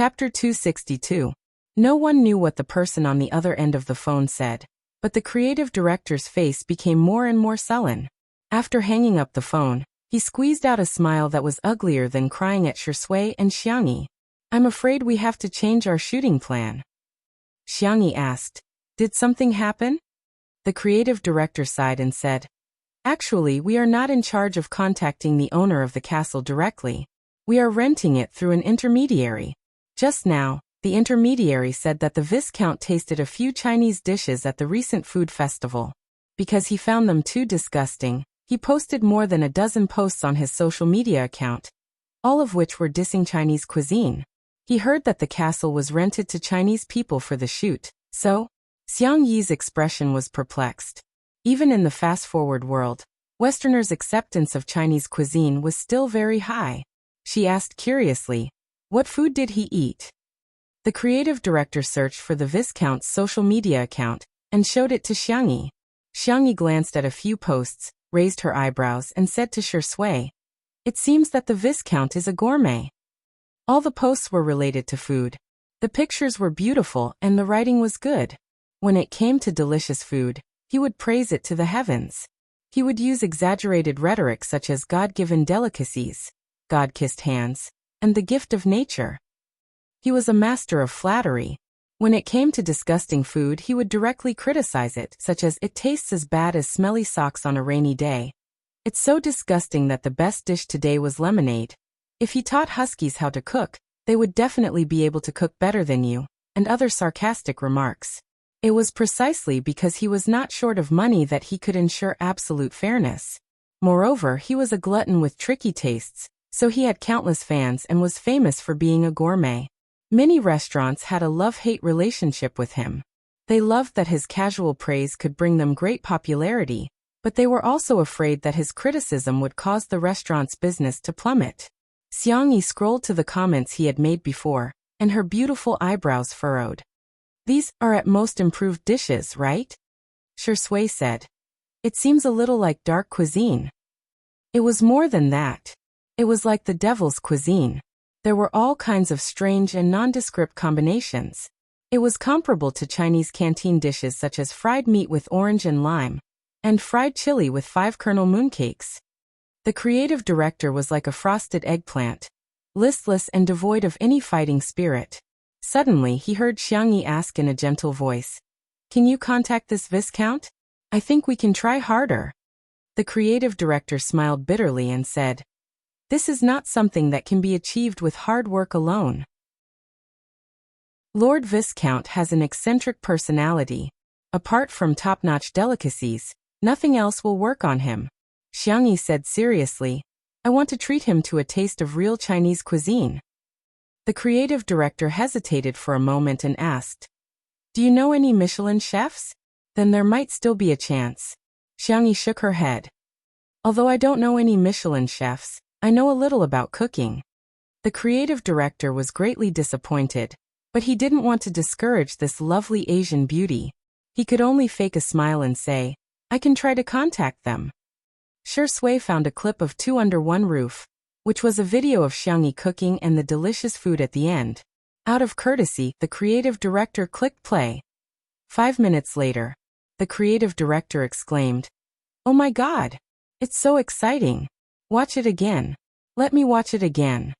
Chapter 262. No one knew what the person on the other end of the phone said, but the creative director's face became more and more sullen. After hanging up the phone, he squeezed out a smile that was uglier than crying at Shui and Xiangyi. I'm afraid we have to change our shooting plan. Xiangyi asked, Did something happen? The creative director sighed and said, Actually, we are not in charge of contacting the owner of the castle directly. We are renting it through an intermediary. Just now, the intermediary said that the Viscount tasted a few Chinese dishes at the recent food festival. Because he found them too disgusting, he posted more than a dozen posts on his social media account, all of which were dissing Chinese cuisine. He heard that the castle was rented to Chinese people for the shoot, so Xiang Yi's expression was perplexed. Even in the fast-forward world, Westerners' acceptance of Chinese cuisine was still very high. She asked curiously, what food did he eat? The creative director searched for the Viscount's social media account and showed it to Xiangyi. Xiangyi glanced at a few posts, raised her eyebrows and said to Shui, It seems that the Viscount is a gourmet. All the posts were related to food. The pictures were beautiful and the writing was good. When it came to delicious food, he would praise it to the heavens. He would use exaggerated rhetoric such as God-given delicacies, God-kissed hands, and the gift of nature. He was a master of flattery. When it came to disgusting food, he would directly criticize it, such as, It tastes as bad as smelly socks on a rainy day. It's so disgusting that the best dish today was lemonade. If he taught huskies how to cook, they would definitely be able to cook better than you, and other sarcastic remarks. It was precisely because he was not short of money that he could ensure absolute fairness. Moreover, he was a glutton with tricky tastes, so he had countless fans and was famous for being a gourmet. Many restaurants had a love-hate relationship with him. They loved that his casual praise could bring them great popularity, but they were also afraid that his criticism would cause the restaurant's business to plummet. Xiangyi scrolled to the comments he had made before, and her beautiful eyebrows furrowed. These are at most improved dishes, right? Shui said. It seems a little like dark cuisine. It was more than that. It was like the devil's cuisine. There were all kinds of strange and nondescript combinations. It was comparable to Chinese canteen dishes such as fried meat with orange and lime, and fried chili with 5-kernel mooncakes. The creative director was like a frosted eggplant, listless and devoid of any fighting spirit. Suddenly, he heard Xiangyi ask in a gentle voice, Can you contact this Viscount? I think we can try harder. The creative director smiled bitterly and said, This is not something that can be achieved with hard work alone. Lord Viscount has an eccentric personality. Apart from top-notch delicacies, nothing else will work on him. Xiangyi said seriously, I want to treat him to a taste of real Chinese cuisine. The creative director hesitated for a moment and asked, Do you know any Michelin chefs? Then there might still be a chance. Xiangyi shook her head. Although I don't know any Michelin chefs, I know a little about cooking. The creative director was greatly disappointed, but he didn't want to discourage this lovely Asian beauty. He could only fake a smile and say, I can try to contact them. Shui found a clip of Two Under One Roof, which was a video of Xiangyi cooking and the delicious food at the end. Out of courtesy, the creative director clicked play. 5 minutes later, the creative director exclaimed, Oh my God! It's so exciting! Watch it again. Let me watch it again.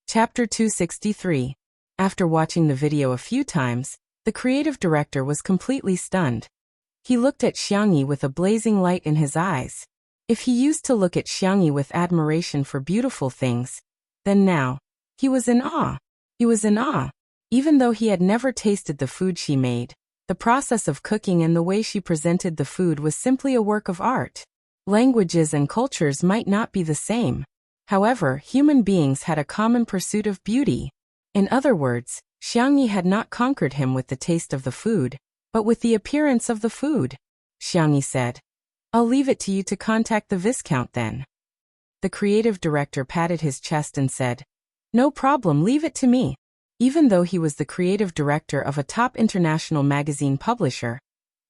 Chapter 263. After watching the video a few times, the creative director was completely stunned. He looked at Xiangyi with a blazing light in his eyes. If he used to look at Xiangyi with admiration for beautiful things, then now, he was in awe. He was in awe. Even though he had never tasted the food she made, the process of cooking and the way she presented the food was simply a work of art. Languages and cultures might not be the same. However, human beings had a common pursuit of beauty. In other words, Xiangyi had not conquered him with the taste of the food, but with the appearance of the food. Xiangyi said, I'll leave it to you to contact the Viscount then. The creative director patted his chest and said, No problem, leave it to me. Even though he was the creative director of a top international magazine publisher,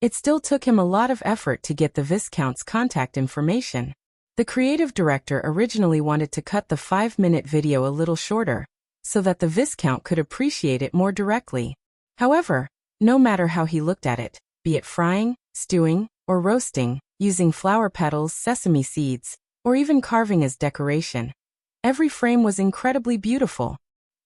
it still took him a lot of effort to get the Viscount's contact information. The creative director originally wanted to cut the 5-minute video a little shorter, so that the Viscount could appreciate it more directly. However, no matter how he looked at it, be it frying, stewing, or roasting, using flower petals, sesame seeds, or even carving as decoration, every frame was incredibly beautiful.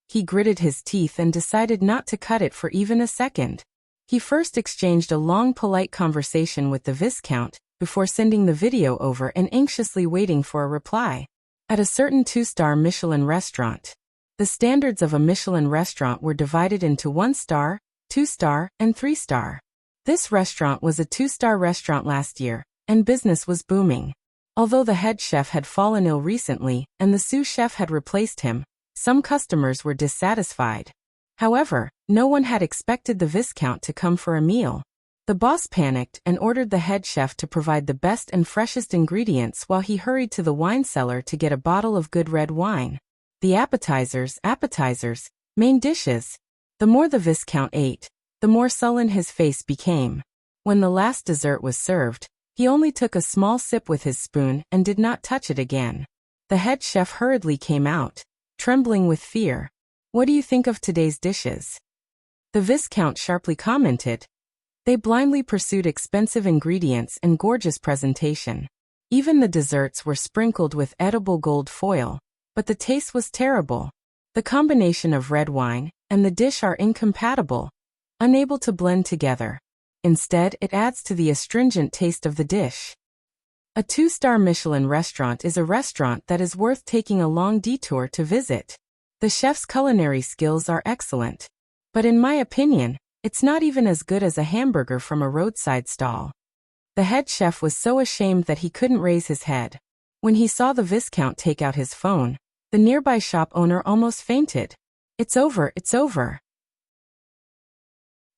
He gritted his teeth and decided not to cut it for even a second. He first exchanged a long, polite conversation with the Viscount before sending the video over and anxiously waiting for a reply. At a certain 2-star Michelin restaurant, the standards of a Michelin restaurant were divided into 1-star, 2-star, and 3-star. This restaurant was a 2-star restaurant last year, and business was booming. Although the head chef had fallen ill recently and the sous chef had replaced him, some customers were dissatisfied. However, no one had expected the Viscount to come for a meal. The boss panicked and ordered the head chef to provide the best and freshest ingredients while he hurried to the wine cellar to get a bottle of good red wine. The appetizers, main dishes. The more the Viscount ate, the more sullen his face became. When the last dessert was served, he only took a small sip with his spoon and did not touch it again. The head chef hurriedly came out, trembling with fear. "What do you think of today's dishes?" The Viscount sharply commented. They blindly pursued expensive ingredients and gorgeous presentation. Even the desserts were sprinkled with edible gold foil, but the taste was terrible. The combination of red wine and the dish are incompatible, unable to blend together. Instead, it adds to the astringent taste of the dish. A 2-star Michelin restaurant is a restaurant that is worth taking a long detour to visit. The chef's culinary skills are excellent. But in my opinion, it's not even as good as a hamburger from a roadside stall. The head chef was so ashamed that he couldn't raise his head. When he saw the Viscount take out his phone, the nearby shop owner almost fainted. It's over.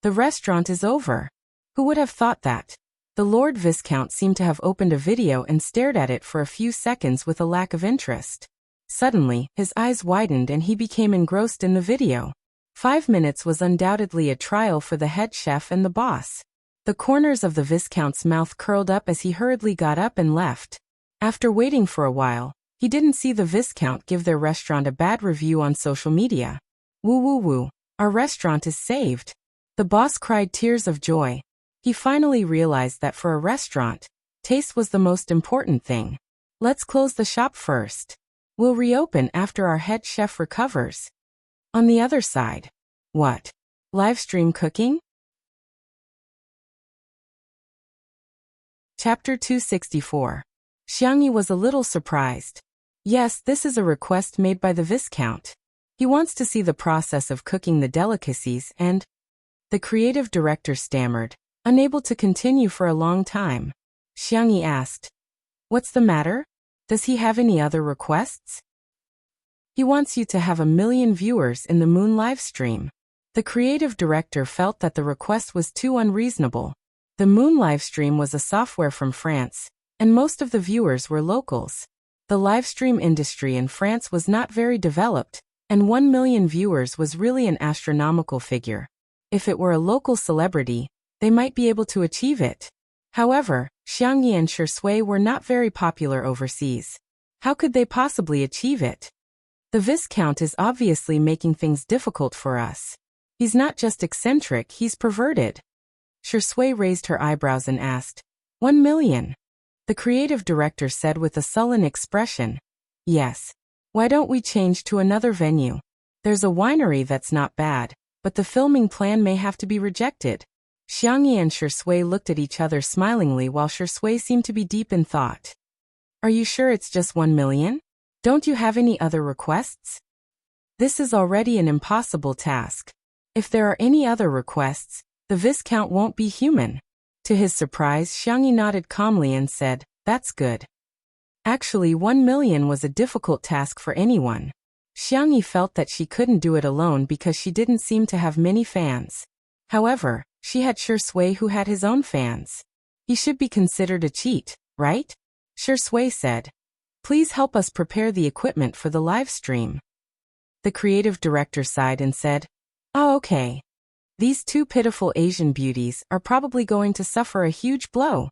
The restaurant is over. Who would have thought that? The Lord Viscount seemed to have opened a video and stared at it for a few seconds with a lack of interest. Suddenly, his eyes widened and he became engrossed in the video. 5 minutes was undoubtedly a trial for the head chef and the boss. The corners of the Viscount's mouth curled up as he hurriedly got up and left. After waiting for a while, he didn't see the Viscount give their restaurant a bad review on social media. Woo, our restaurant is saved. The boss cried tears of joy. He finally realized that for a restaurant, taste was the most important thing. Let's close the shop first. We'll reopen after our head chef recovers. On the other side. What? Livestream cooking? Chapter 264. Xiangyi was a little surprised. Yes, this is a request made by the Viscount. He wants to see the process of cooking the delicacies and... The creative director stammered, unable to continue for a long time. Xiangyi asked, "What's the matter? Does he have any other requests?" "He wants you to have 1 million viewers in the Moon livestream." The creative director felt that the request was too unreasonable. The Moon livestream was a software from France, and most of the viewers were locals. The livestream industry in France was not very developed, and 1 million viewers was really an astronomical figure. If it were a local celebrity, they might be able to achieve it. However, Xiangyi and Shui were not very popular overseas. How could they possibly achieve it? The Viscount is obviously making things difficult for us. He's not just eccentric, he's perverted. Shui raised her eyebrows and asked, 1 million? The creative director said with a sullen expression, "Yes. Why don't we change to another venue? There's a winery that's not bad, but the filming plan may have to be rejected." Xiangyi and Shui looked at each other smilingly while Shui seemed to be deep in thought. "Are you sure it's just 1 million? Don't you have any other requests? This is already an impossible task. If there are any other requests, the Viscount won't be human." To his surprise, Xiangyi nodded calmly and said, "That's good." Actually, 1 million was a difficult task for anyone. Xiangyi felt that she couldn't do it alone because she didn't seem to have many fans. However, she had Shui who had his own fans. He should be considered a cheat, right? Shui said, "Please help us prepare the equipment for the live stream." The creative director sighed and said, "Oh, okay. These 2 pitiful Asian beauties are probably going to suffer a huge blow."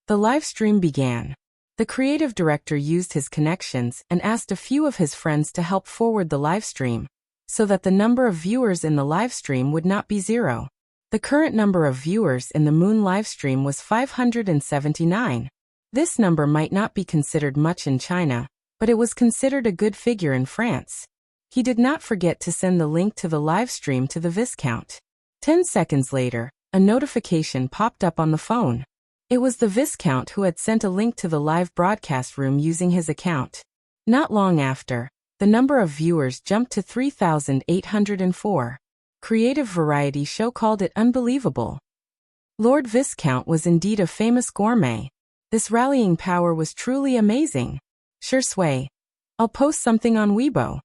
The live stream began. The creative director used his connections and asked a few of his friends to help forward the livestream, so that the number of viewers in the livestream would not be 0. The current number of viewers in the Moon livestream was 579. This number might not be considered much in China, but it was considered a good figure in France. He did not forget to send the link to the livestream to the Viscount. 10 seconds later, a notification popped up on the phone. It was the Viscount who had sent a link to the live broadcast room using his account. Not long after, the number of viewers jumped to 3,804. Creative Variety show called it unbelievable. Lord Viscount was indeed a famous gourmet. This rallying power was truly amazing. Sure Sui. I'll post something on Weibo.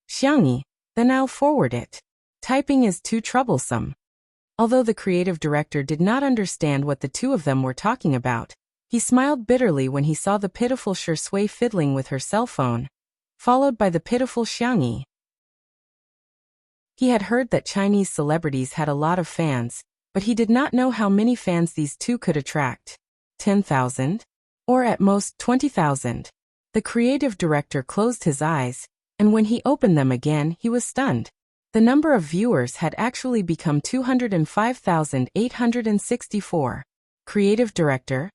Xiangyi, then I'll forward it. Typing is too troublesome. Although the creative director did not understand what the two of them were talking about, he smiled bitterly when he saw the pitiful Sure Sui fiddling with her cell phone, followed by the pitiful Xiangyi. He had heard that Chinese celebrities had a lot of fans, but he did not know how many fans these two could attract. 10,000? Or at most 20,000. The creative director closed his eyes, and when he opened them again, he was stunned. The number of viewers had actually become 205,864. Creative director?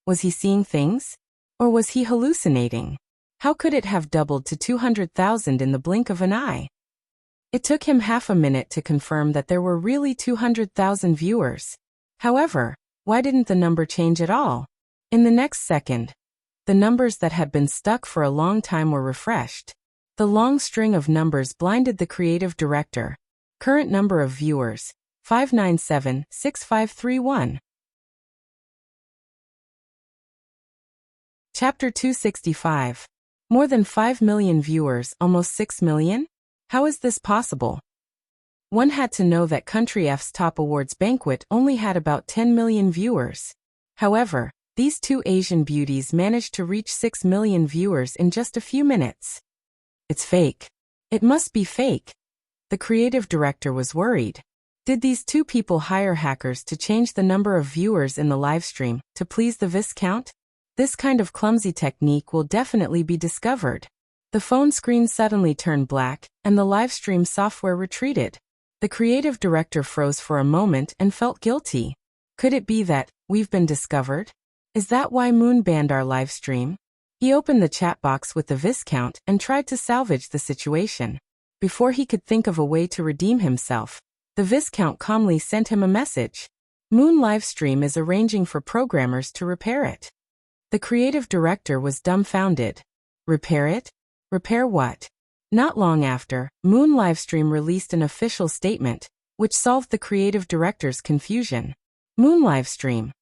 Was he seeing things? Or was he hallucinating? How could it have doubled to 200,000 in the blink of an eye? It took him half a minute to confirm that there were really 200,000 viewers. However, why didn't the number change at all? In the next second, the numbers that had been stuck for a long time were refreshed. The long string of numbers blinded the creative director. Current number of viewers, 597-6531. Chapter 265. More than 5 million viewers, almost 6 million? How is this possible? One had to know that Country F's Top Awards banquet only had about 10 million viewers. However, these two Asian beauties managed to reach 6 million viewers in just a few minutes. It's fake. It must be fake. The creative director was worried. Did these two people hire hackers to change the number of viewers in the livestream to please the Viscount? This kind of clumsy technique will definitely be discovered. The phone screen suddenly turned black, and the livestream software retreated. The creative director froze for a moment and felt guilty. Could it be that we've been discovered? Is that why Moon banned our livestream? He opened the chat box with the Viscount and tried to salvage the situation. Before he could think of a way to redeem himself, the Viscount calmly sent him a message. Moon livestream is arranging for programmers to repair it. The creative director was dumbfounded. Repair it? Repair what? Not long after, Moon livestream released an official statement, which solved the creative director's confusion. Moon livestream.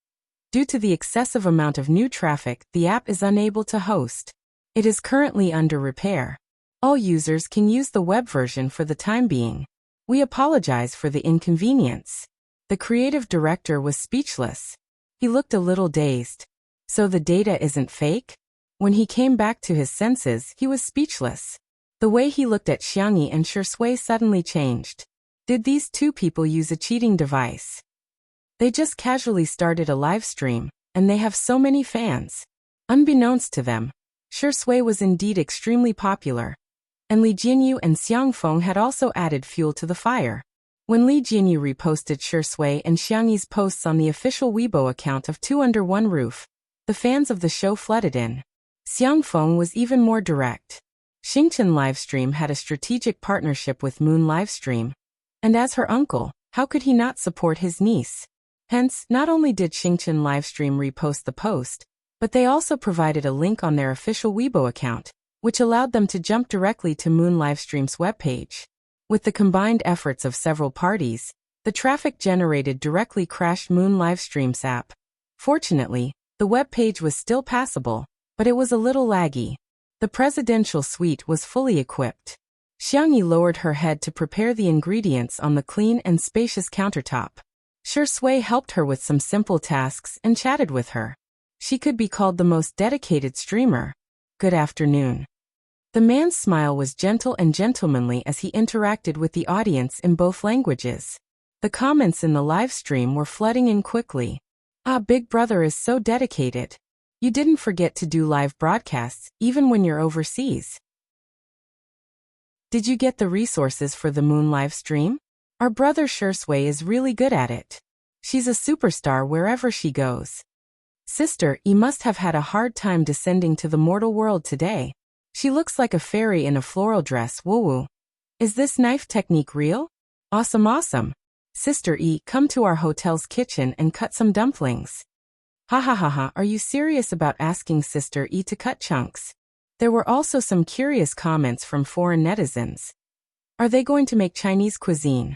Due to the excessive amount of new traffic, the app is unable to host. It is currently under repair. All users can use the web version for the time being. We apologize for the inconvenience. The creative director was speechless. He looked a little dazed. So the data isn't fake? When he came back to his senses, he was speechless. The way he looked at Xiangyi and Sure Sui suddenly changed. Did these two people use a cheating device? They just casually started a live stream, and they have so many fans. Unbeknownst to them, Sure Sui was indeed extremely popular. And Li Jinyu and Xiang Feng had also added fuel to the fire. When Li Jinyu reposted Sure Sui and Xiangyi's posts on the official Weibo account of Two Under One Roof, the fans of the show flooded in. Xiang Feng was even more direct. Xingchen Livestream had a strategic partnership with Moon Livestream, and as her uncle, how could he not support his niece? Hence, not only did Xingchen Livestream repost the post, but they also provided a link on their official Weibo account, which allowed them to jump directly to Moon Livestream's webpage. With the combined efforts of several parties, the traffic generated directly crashed Moon Livestream's app. Fortunately, the webpage was still passable, but it was a little laggy. The presidential suite was fully equipped. Xiangyi lowered her head to prepare the ingredients on the clean and spacious countertop. Sure Sui helped her with some simple tasks and chatted with her. She could be called the most dedicated streamer. Good afternoon. The man's smile was gentle and gentlemanly as he interacted with the audience in both languages. The comments in the live stream were flooding in quickly. Ah, Big Brother is so dedicated. You didn't forget to do live broadcasts, even when you're overseas. Did you get the resources for the moon live stream? Our brother Shursui is really good at it. She's a superstar wherever she goes. Sister E must have had a hard time descending to the mortal world today. She looks like a fairy in a floral dress, woo-woo. Is this knife technique real? Awesome, awesome. Sister E, come to our hotel's kitchen and cut some dumplings. Ha ha ha ha, are you serious about asking Sister E to cut chunks? There were also some curious comments from foreign netizens. Are they going to make Chinese cuisine?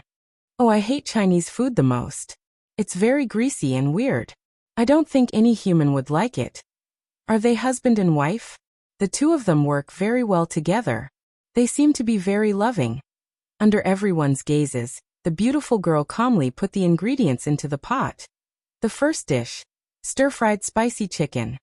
Oh, I hate Chinese food the most. It's very greasy and weird. I don't think any human would like it. Are they husband and wife? The two of them work very well together. They seem to be very loving. Under everyone's gazes, the beautiful girl calmly put the ingredients into the pot. The first dish, stir-fried spicy chicken.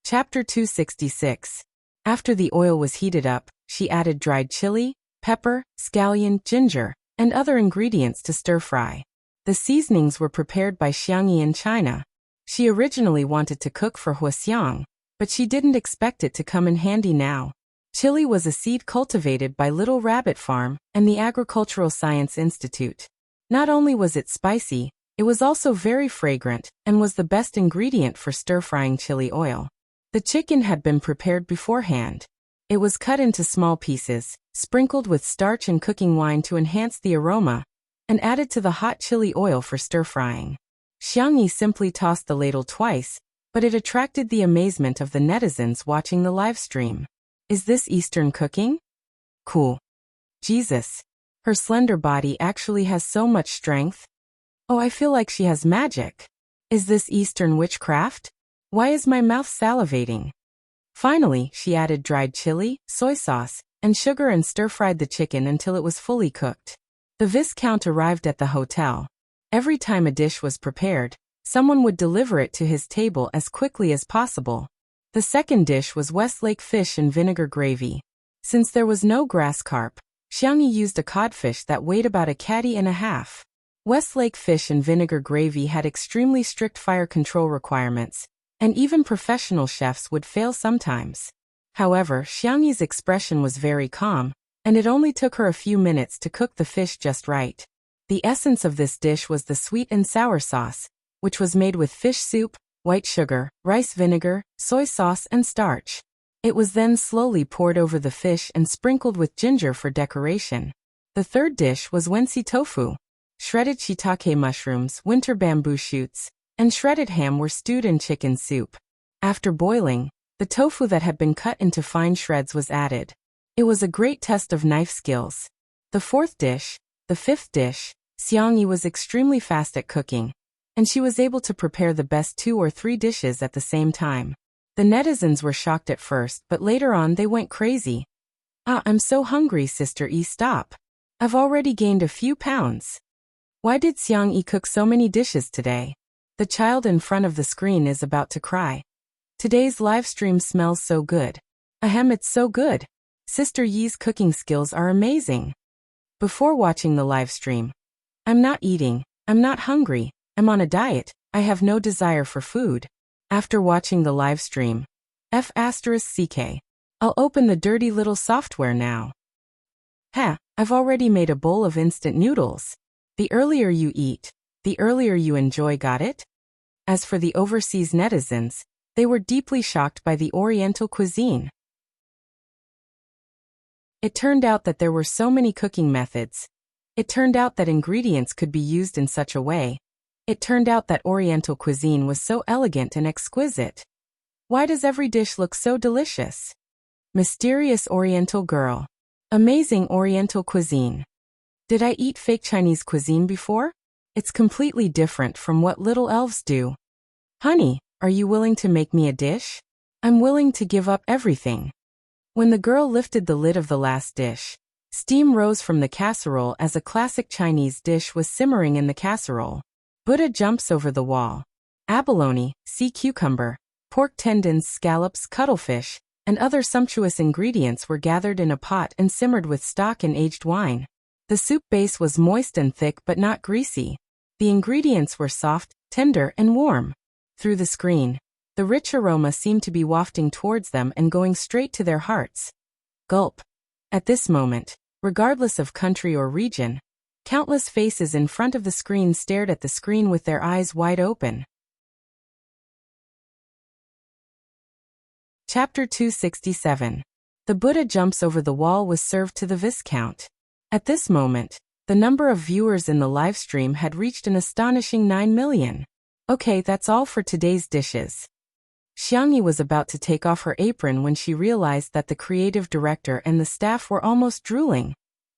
Chapter 266. After the oil was heated up, she added dried chili, pepper, scallion, ginger, and other ingredients to stir-fry. The seasonings were prepared by Xiangyi in China. She originally wanted to cook for Huaxiang, but she didn't expect it to come in handy now. Chili was a seed cultivated by Little Rabbit Farm and the Agricultural Science Institute. Not only was it spicy, it was also very fragrant and was the best ingredient for stir-frying chili oil. The chicken had been prepared beforehand. It was cut into small pieces, sprinkled with starch and cooking wine to enhance the aroma, and added to the hot chili oil for stir-frying. Xiangyi simply tossed the ladle twice, but it attracted the amazement of the netizens watching the live stream. Is this Eastern cooking? Cool. Jesus. Her slender body actually has so much strength. Oh, I feel like she has magic. Is this Eastern witchcraft? Why is my mouth salivating? Finally, she added dried chili, soy sauce, and sugar and stir-fried the chicken until it was fully cooked. The Viscount arrived at the hotel. Every time a dish was prepared, someone would deliver it to his table as quickly as possible. The second dish was Westlake fish and vinegar gravy. Since there was no grass carp, Xiangyi used a codfish that weighed about a caddy and a half. Westlake fish and vinegar gravy had extremely strict fire control requirements, and even professional chefs would fail sometimes. However, Xiangyi's expression was very calm, and it only took her a few minutes to cook the fish just right. The essence of this dish was the sweet and sour sauce, which was made with fish soup, white sugar, rice vinegar, soy sauce, and starch. It was then slowly poured over the fish and sprinkled with ginger for decoration. The third dish was wensi tofu. Shredded shiitake mushrooms, winter bamboo shoots, and shredded ham were stewed in chicken soup. After boiling, the tofu that had been cut into fine shreds was added. It was a great test of knife skills. The fourth dish, the fifth dish, Xiangyi was extremely fast at cooking, and she was able to prepare the best 2 or 3 dishes at the same time. The netizens were shocked at first, but later on they went crazy. Ah, I'm so hungry, Sister E, stop. I've already gained a few pounds. Why did Xiangyi cook so many dishes today? The child in front of the screen is about to cry. Today's live stream smells so good. Ahem, it's so good. Sister Yi's cooking skills are amazing. Before watching the live stream, I'm not eating, I'm not hungry, I'm on a diet, I have no desire for food. After watching the live stream, F***CK. I'll open the dirty little software now. I've already made a bowl of instant noodles. The earlier you eat, the earlier you enjoy, got it? As for the overseas netizens, they were deeply shocked by the Oriental cuisine. It turned out that there were so many cooking methods. It turned out that ingredients could be used in such a way. It turned out that Oriental cuisine was so elegant and exquisite. Why does every dish look so delicious? Mysterious Oriental girl. Amazing Oriental cuisine. Did I eat fake Chinese cuisine before? It's completely different from what little elves do. Honey, are you willing to make me a dish? I'm willing to give up everything. When the girl lifted the lid of the last dish, steam rose from the casserole as a classic Chinese dish was simmering in the casserole. Buddha jumps over the wall. Abalone, sea cucumber, pork tendons, scallops, cuttlefish, and other sumptuous ingredients were gathered in a pot and simmered with stock and aged wine. The soup base was moist and thick but not greasy. The ingredients were soft, tender and warm. Through the screen, the rich aroma seemed to be wafting towards them and going straight to their hearts. Gulp. At this moment, regardless of country or region, countless faces in front of the screen stared at the screen with their eyes wide open. Chapter 267. The Buddha jumps over the wall was served to the Viscount. At this moment, the number of viewers in the live stream had reached an astonishing 9 million. Okay, that's all for today's dishes. Xiangyi was about to take off her apron when she realized that the creative director and the staff were almost drooling.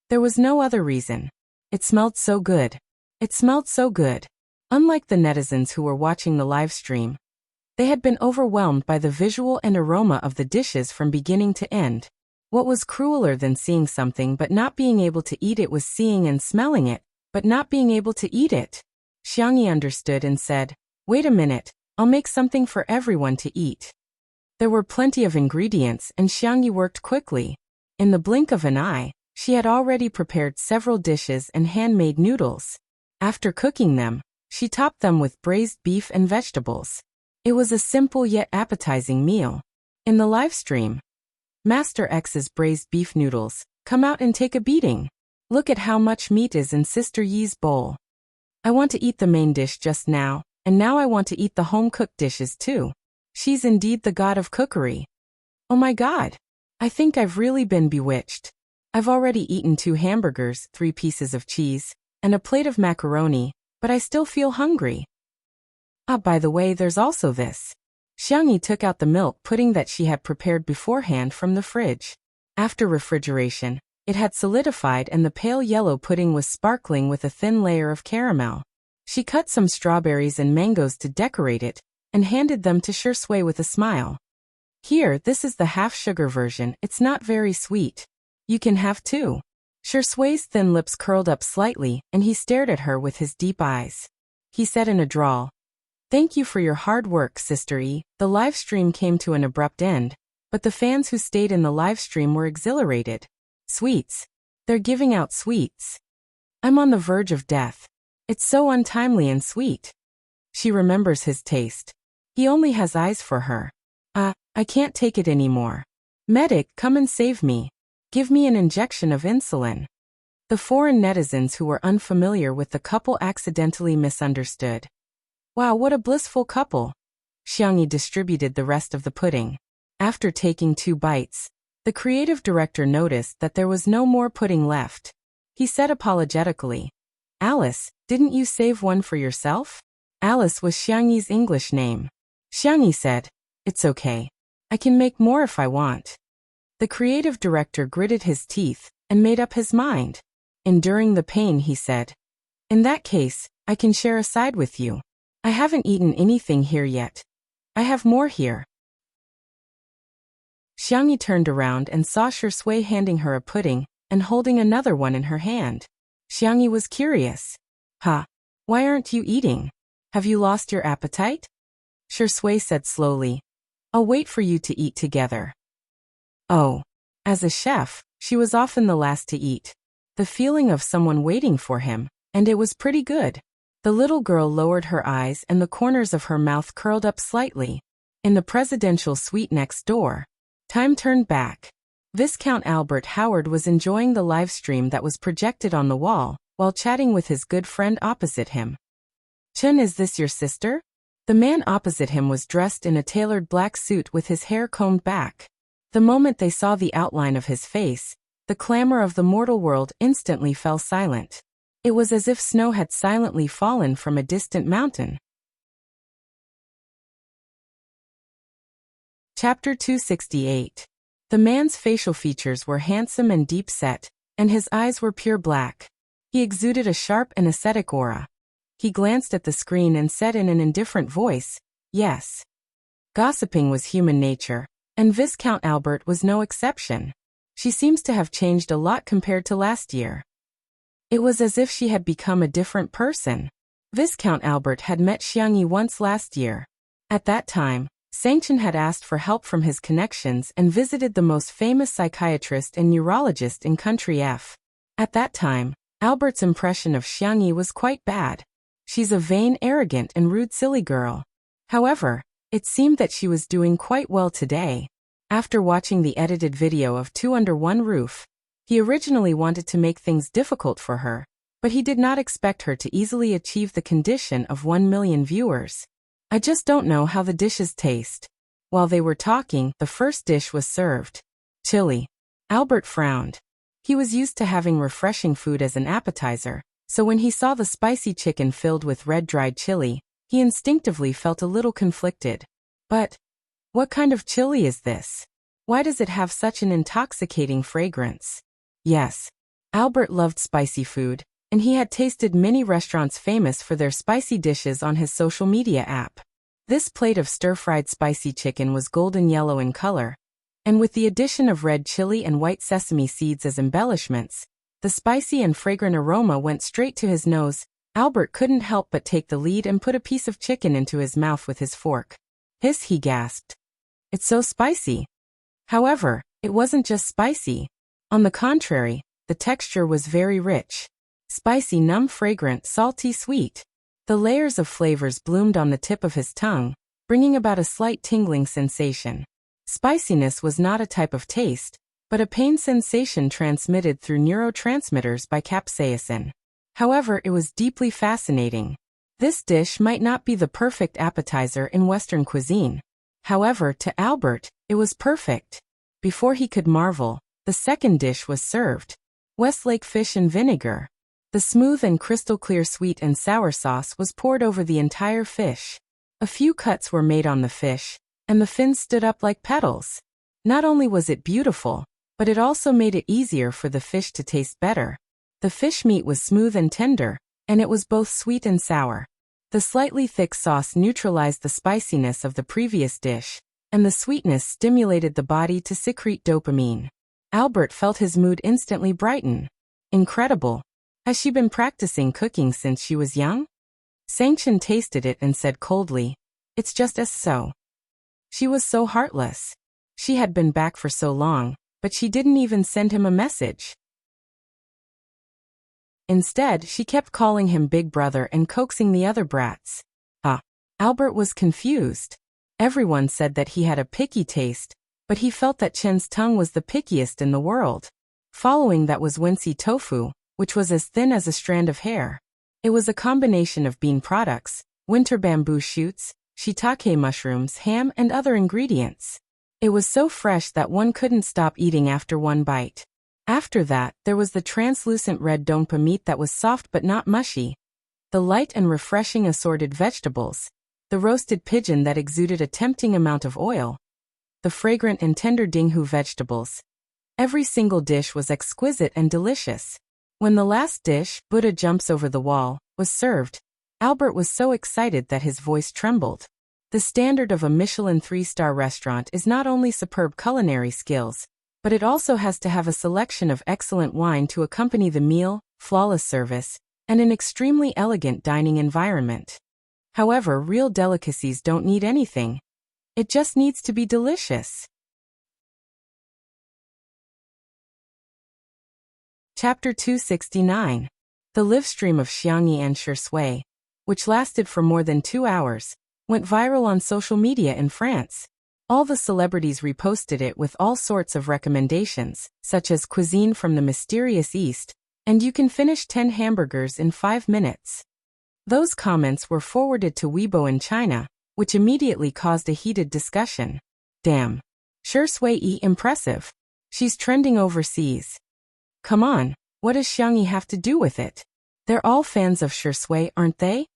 There was no other reason. It smelled so good. It smelled so good. Unlike the netizens who were watching the live stream, they had been overwhelmed by the visual and aroma of the dishes from beginning to end. What was crueler than seeing something but not being able to eat it was seeing and smelling it, but not being able to eat it. Xiangyi understood and said, "Wait a minute, I'll make something for everyone to eat." There were plenty of ingredients and Xiangyi worked quickly. In the blink of an eye, she had already prepared several dishes and handmade noodles. After cooking them, she topped them with braised beef and vegetables. It was a simple yet appetizing meal. In the live stream, Master X's braised beef noodles come out and take a beating. Look at how much meat is in Sister Yi's bowl. I want to eat the main dish just now, and now I want to eat the home-cooked dishes too. She's indeed the god of cookery. Oh my god. I think I've really been bewitched. I've already eaten 2 hamburgers, 3 pieces of cheese, and a plate of macaroni, but I still feel hungry. Ah, by the way, there's also this. Xiangyi took out the milk pudding that she had prepared beforehand from the fridge. After refrigeration, it had solidified and the pale yellow pudding was sparkling with a thin layer of caramel. She cut some strawberries and mangoes to decorate it, and handed them to Shui with a smile. Here, this is the half-sugar version, it's not very sweet. You can have 2. Shui's thin lips curled up slightly, and he stared at her with his deep eyes. He said in a drawl, "Thank you for your hard work, Sister E." The live stream came to an abrupt end, but the fans who stayed in the live stream were exhilarated. Sweets. They're giving out sweets. I'm on the verge of death. It's so untimely and sweet. She remembers his taste. He only has eyes for her. I can't take it anymore. Medic, come and save me. Give me an injection of insulin. The foreign netizens who were unfamiliar with the couple accidentally misunderstood. Wow, what a blissful couple. Xiangyi distributed the rest of the pudding. After taking 2 bites, the creative director noticed that there was no more pudding left. He said apologetically, "Alice, didn't you save one for yourself?" Alice was Xiangyi's English name. Xiangyi said, "It's okay. I can make more if I want." The creative director gritted his teeth and made up his mind. Enduring the pain, he said, "In that case, I can share a side with you. I haven't eaten anything here yet. I have more here." Xiangyi turned around and saw Shui handing her a pudding and holding another one in her hand. Xiangyi was curious. Why aren't you eating? Have you lost your appetite?" Shui said slowly, "I'll wait for you to eat together." Oh. As a chef, she was often the last to eat. The feeling of someone waiting for him, and it was pretty good. The little girl lowered her eyes and the corners of her mouth curled up slightly. In the presidential suite next door, time turned back. Viscount Albert Howard was enjoying the live stream that was projected on the wall, while chatting with his good friend opposite him. "Chen, is this your sister?" The man opposite him was dressed in a tailored black suit with his hair combed back. The moment they saw the outline of his face, the clamor of the mortal world instantly fell silent. It was as if snow had silently fallen from a distant mountain. Chapter 268. The man's facial features were handsome and deep-set, and his eyes were pure black. He exuded a sharp and ascetic aura. He glanced at the screen and said in an indifferent voice, "Yes." Gossiping was human nature, and Viscount Albert was no exception. She seems to have changed a lot compared to last year. It was as if she had become a different person. Viscount Albert had met Xiangyi once last year. At that time, Sangchen had asked for help from his connections and visited the most famous psychiatrist and neurologist in Country F. At that time, Albert's impression of Xiangyi was quite bad. She's a vain, arrogant, and rude silly girl. However, it seemed that she was doing quite well today. After watching the edited video of Two Under One Roof, he originally wanted to make things difficult for her, but he did not expect her to easily achieve the condition of 1 million viewers. I just don't know how the dishes taste. While they were talking, the first dish was served. Chili. Albert frowned. He was used to having refreshing food as an appetizer, so when he saw the spicy chicken filled with red dried chili, he instinctively felt a little conflicted. But what kind of chili is this? Why does it have such an intoxicating fragrance? Yes, Albert loved spicy food, and he had tasted many restaurants famous for their spicy dishes on his social media app. This plate of stir-fried spicy chicken was golden yellow in color, and with the addition of red chili and white sesame seeds as embellishments, the spicy and fragrant aroma went straight to his nose. Albert couldn't help but take the lead and put a piece of chicken into his mouth with his fork. Hiss, he gasped. It's so spicy. However, it wasn't just spicy. On the contrary, the texture was very rich. Spicy, numb, fragrant, salty, sweet. The layers of flavors bloomed on the tip of his tongue, bringing about a slight tingling sensation. Spiciness was not a type of taste, but a pain sensation transmitted through neurotransmitters by capsaicin. However, it was deeply fascinating. This dish might not be the perfect appetizer in Western cuisine. However, to Albert, it was perfect. Before he could marvel, the second dish was served. Westlake fish and vinegar. The smooth and crystal clear sweet and sour sauce was poured over the entire fish. A few cuts were made on the fish, and the fins stood up like petals. Not only was it beautiful, but it also made it easier for the fish to taste better. The fish meat was smooth and tender, and it was both sweet and sour. The slightly thick sauce neutralized the spiciness of the previous dish, and the sweetness stimulated the body to secrete dopamine. Albert felt his mood instantly brighten. Incredible. Has she been practicing cooking since she was young? Sanction tasted it and said coldly, "It's just as so." She was so heartless. She had been back for so long, but she didn't even send him a message. Instead, she kept calling him Big Brother and coaxing the other brats. Albert was confused. Everyone said that he had a picky taste, but he felt that Chen's tongue was the pickiest in the world. Following that was Wincy tofu, which was as thin as a strand of hair. It was a combination of bean products, winter bamboo shoots, shiitake mushrooms, ham, and other ingredients. It was so fresh that one couldn't stop eating after one bite. After that, there was the translucent red donpa meat that was soft but not mushy, the light and refreshing assorted vegetables, the roasted pigeon that exuded a tempting amount of oil, the fragrant and tender dinghu vegetables. Every single dish was exquisite and delicious. When the last dish, Buddha jumps over the wall, was served, Albert was so excited that his voice trembled. The standard of a Michelin 3-star restaurant is not only superb culinary skills, but it also has to have a selection of excellent wine to accompany the meal, flawless service, and an extremely elegant dining environment. However, real delicacies don't need anything. It just needs to be delicious. Chapter 269. The live stream of Xiangyi and Shui, which lasted for more than 2 hours, went viral on social media in France. All the celebrities reposted it with all sorts of recommendations, such as cuisine from the mysterious East, and you can finish 10 hamburgers in 5 minutes. Those comments were forwarded to Weibo in China, which immediately caused a heated discussion. Damn. Shui, impressive. She's trending overseas. Come on, what does Xiangyi have to do with it? They're all fans of Shui, aren't they?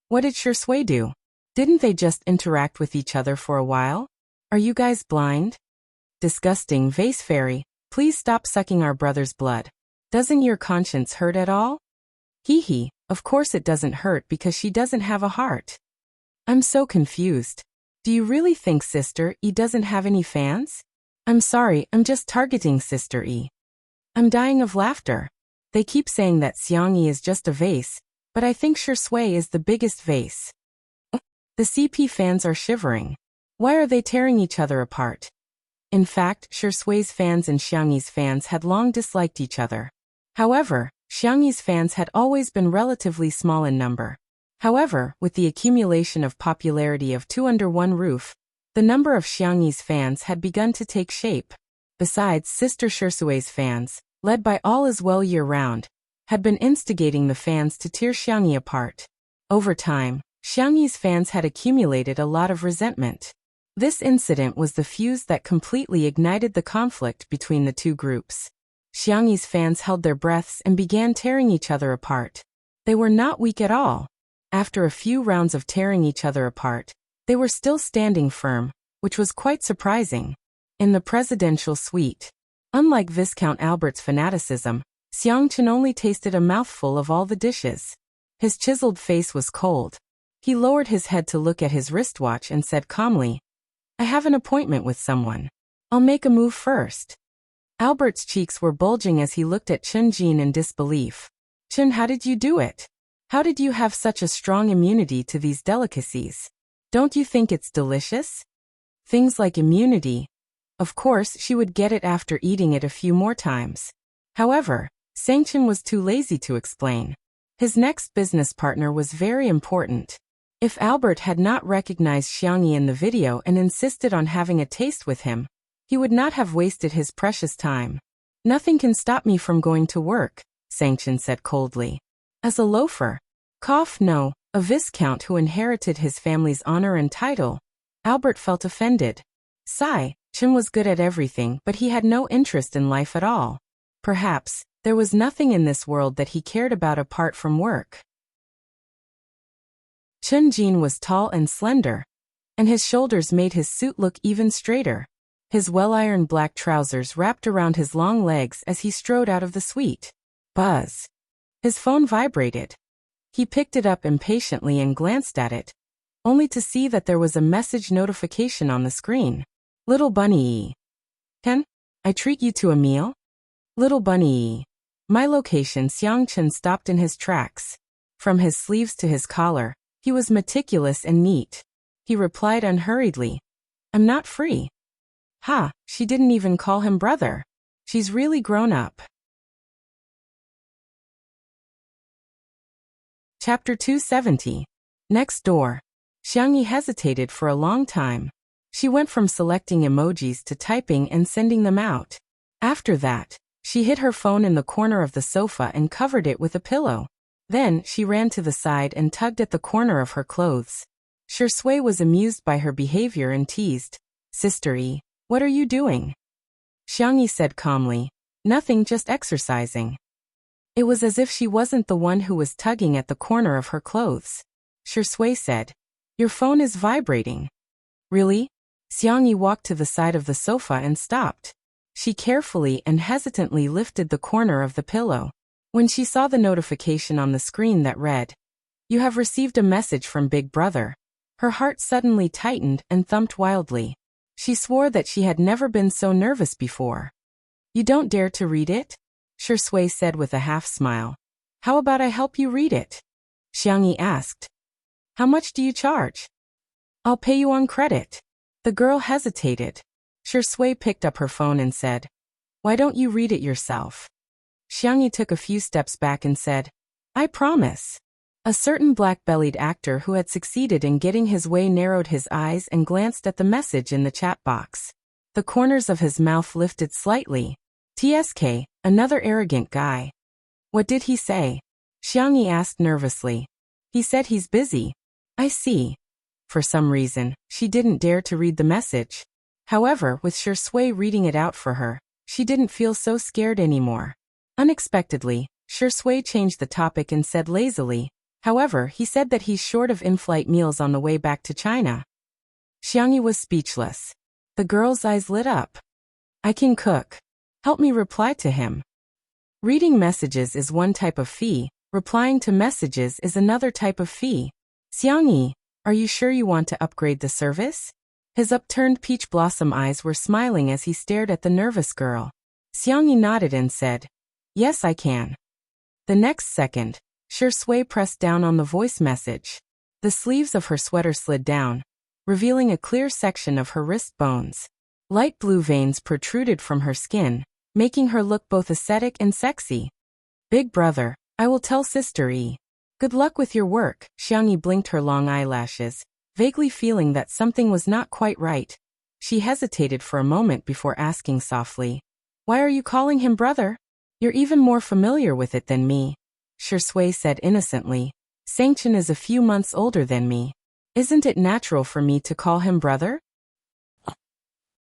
What did Shui do? Didn't they just interact with each other for a while? Are you guys blind? Disgusting vase fairy, please stop sucking our brother's blood. Doesn't your conscience hurt at all? Hee hee, of course it doesn't hurt because she doesn't have a heart. I'm so confused. Do you really think Sister E doesn't have any fans? I'm sorry, I'm just targeting Sister E. I'm dying of laughter. They keep saying that Xiangyi is just a vase, but I think Shui is the biggest vase. The CP fans are shivering. Why are they tearing each other apart? In fact, Shui's fans and Xiangyi's fans had long disliked each other. However, Xiangyi's fans had always been relatively small in number. However, with the accumulation of popularity of Two Under One Roof, the number of Xiangyi's fans had begun to take shape. Besides, Sister Shirsui's fans, led by All Is Well year-round, had been instigating the fans to tear Xiangyi apart. Over time, Xiangyi's fans had accumulated a lot of resentment. This incident was the fuse that completely ignited the conflict between the two groups. Xiangyi's fans held their breaths and began tearing each other apart. They were not weak at all. After a few rounds of tearing each other apart, they were still standing firm, which was quite surprising. In the presidential suite, unlike Viscount Albert's fanaticism, Xiang Chen only tasted a mouthful of all the dishes. His chiseled face was cold. He lowered his head to look at his wristwatch and said calmly, "I have an appointment with someone. I'll make a move first." Albert's cheeks were bulging as he looked at Chen Jin in disbelief. "Chen, how did you do it? How did you have such a strong immunity to these delicacies? Don't you think it's delicious?" Things like immunity. Of course, she would get it after eating it a few more times. However, Chen was too lazy to explain. His next business partner was very important. If Albert had not recognized Xiangyi in the video and insisted on having a taste with him, he would not have wasted his precious time. "Nothing can stop me from going to work," Chen said coldly. As a loafer, no, a viscount who inherited his family's honor and title, Albert felt offended. Chen was good at everything, but he had no interest in life at all. Perhaps, there was nothing in this world that he cared about apart from work. Chen Jin was tall and slender, and his shoulders made his suit look even straighter. His well-ironed black trousers wrapped around his long legs as he strode out of the suite. Buzz. His phone vibrated. He picked it up impatiently and glanced at it, only to see that there was a message notification on the screen. "Little Bunny. Can I treat you to a meal?" "Little Bunny. My location." Xiang Chen stopped in his tracks. From his sleeves to his collar, he was meticulous and neat. He replied unhurriedly, "I'm not free." She didn't even call him brother. She's really grown up. Chapter 270. Next door. Xiangyi hesitated for a long time. She went from selecting emojis to typing and sending them out. After that, she hid her phone in the corner of the sofa and covered it with a pillow. Then, she ran to the side and tugged at the corner of her clothes. Shui was amused by her behavior and teased, "Sister E, what are you doing?" Xiangyi said calmly, "Nothing, just exercising." It was as if she wasn't the one who was tugging at the corner of her clothes. Shui said, "Your phone is vibrating." "Really?" Xiangyi walked to the side of the sofa and stopped. She carefully and hesitantly lifted the corner of the pillow. When she saw the notification on the screen that read, "You have received a message from Big Brother," her heart suddenly tightened and thumped wildly. She swore that she had never been so nervous before. "You don't dare to read it?" Shui said with a half-smile. "How about I help you read it?" Xiangyi asked. "How much do you charge?" "I'll pay you on credit." The girl hesitated. Shui picked up her phone and said, "Why don't you read it yourself?" Xiangyi took a few steps back and said, "I promise." A certain black-bellied actor who had succeeded in getting his way narrowed his eyes and glanced at the message in the chat box. The corners of his mouth lifted slightly. "TSK, another arrogant guy." "What did he say?" Xiangyi asked nervously. "He said he's busy." "I see." For some reason, she didn't dare to read the message. However, with Shui reading it out for her, she didn't feel so scared anymore. Unexpectedly, Shui changed the topic and said lazily, "However, he said that he's short of in-flight meals on the way back to China." Xiangyi was speechless. The girl's eyes lit up. "I can cook. Help me reply to him." Reading messages is one type of fee, replying to messages is another type of fee. "Xiangyi, are you sure you want to upgrade the service?" His upturned peach blossom eyes were smiling as he stared at the nervous girl. Xiangyi nodded and said, "Yes, I can." The next second, Shui pressed down on the voice message. The sleeves of her sweater slid down, revealing a clear section of her wrist bones. Light blue veins protruded from her skin, making her look both aesthetic and sexy. "Big Brother, I will tell Sister E. Good luck with your work. Xiangyi blinked her long eyelashes, vaguely feeling that something was not quite right. She hesitated for a moment before asking softly, "Why are you calling him brother? You're even more familiar with it than me." Shui said innocently, "Sangchen is a few months older than me. Isn't it natural for me to call him brother?"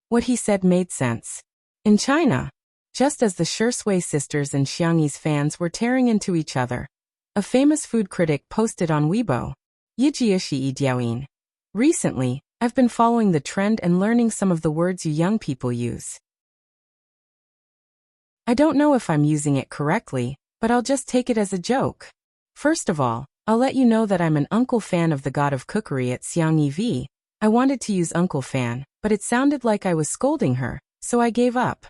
What he said made sense. In China, just as the Shui sisters and Xiangyi's fans were tearing into each other, a famous food critic posted on Weibo, "Yijiishi diaoyin. Recently, I've been following the trend and learning some of the words you young people use. I don't know if I'm using it correctly, but I'll just take it as a joke. First of all, I'll let you know that I'm an uncle fan of the god of cookery at Xiangyi V. I wanted to use uncle fan, but it sounded like I was scolding her, so I gave up.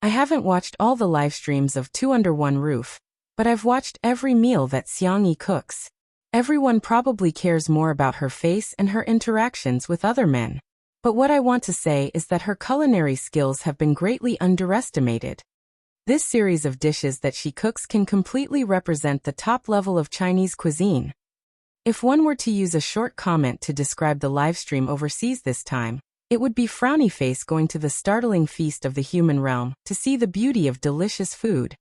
I haven't watched all the live streams of Two Under One Roof, but I've watched every meal that Xiangyi cooks. Everyone probably cares more about her face and her interactions with other men. But what I want to say is that her culinary skills have been greatly underestimated. This series of dishes that she cooks can completely represent the top level of Chinese cuisine. If one were to use a short comment to describe the livestream overseas this time, it would be frowny face going to the startling feast of the human realm to see the beauty of delicious food.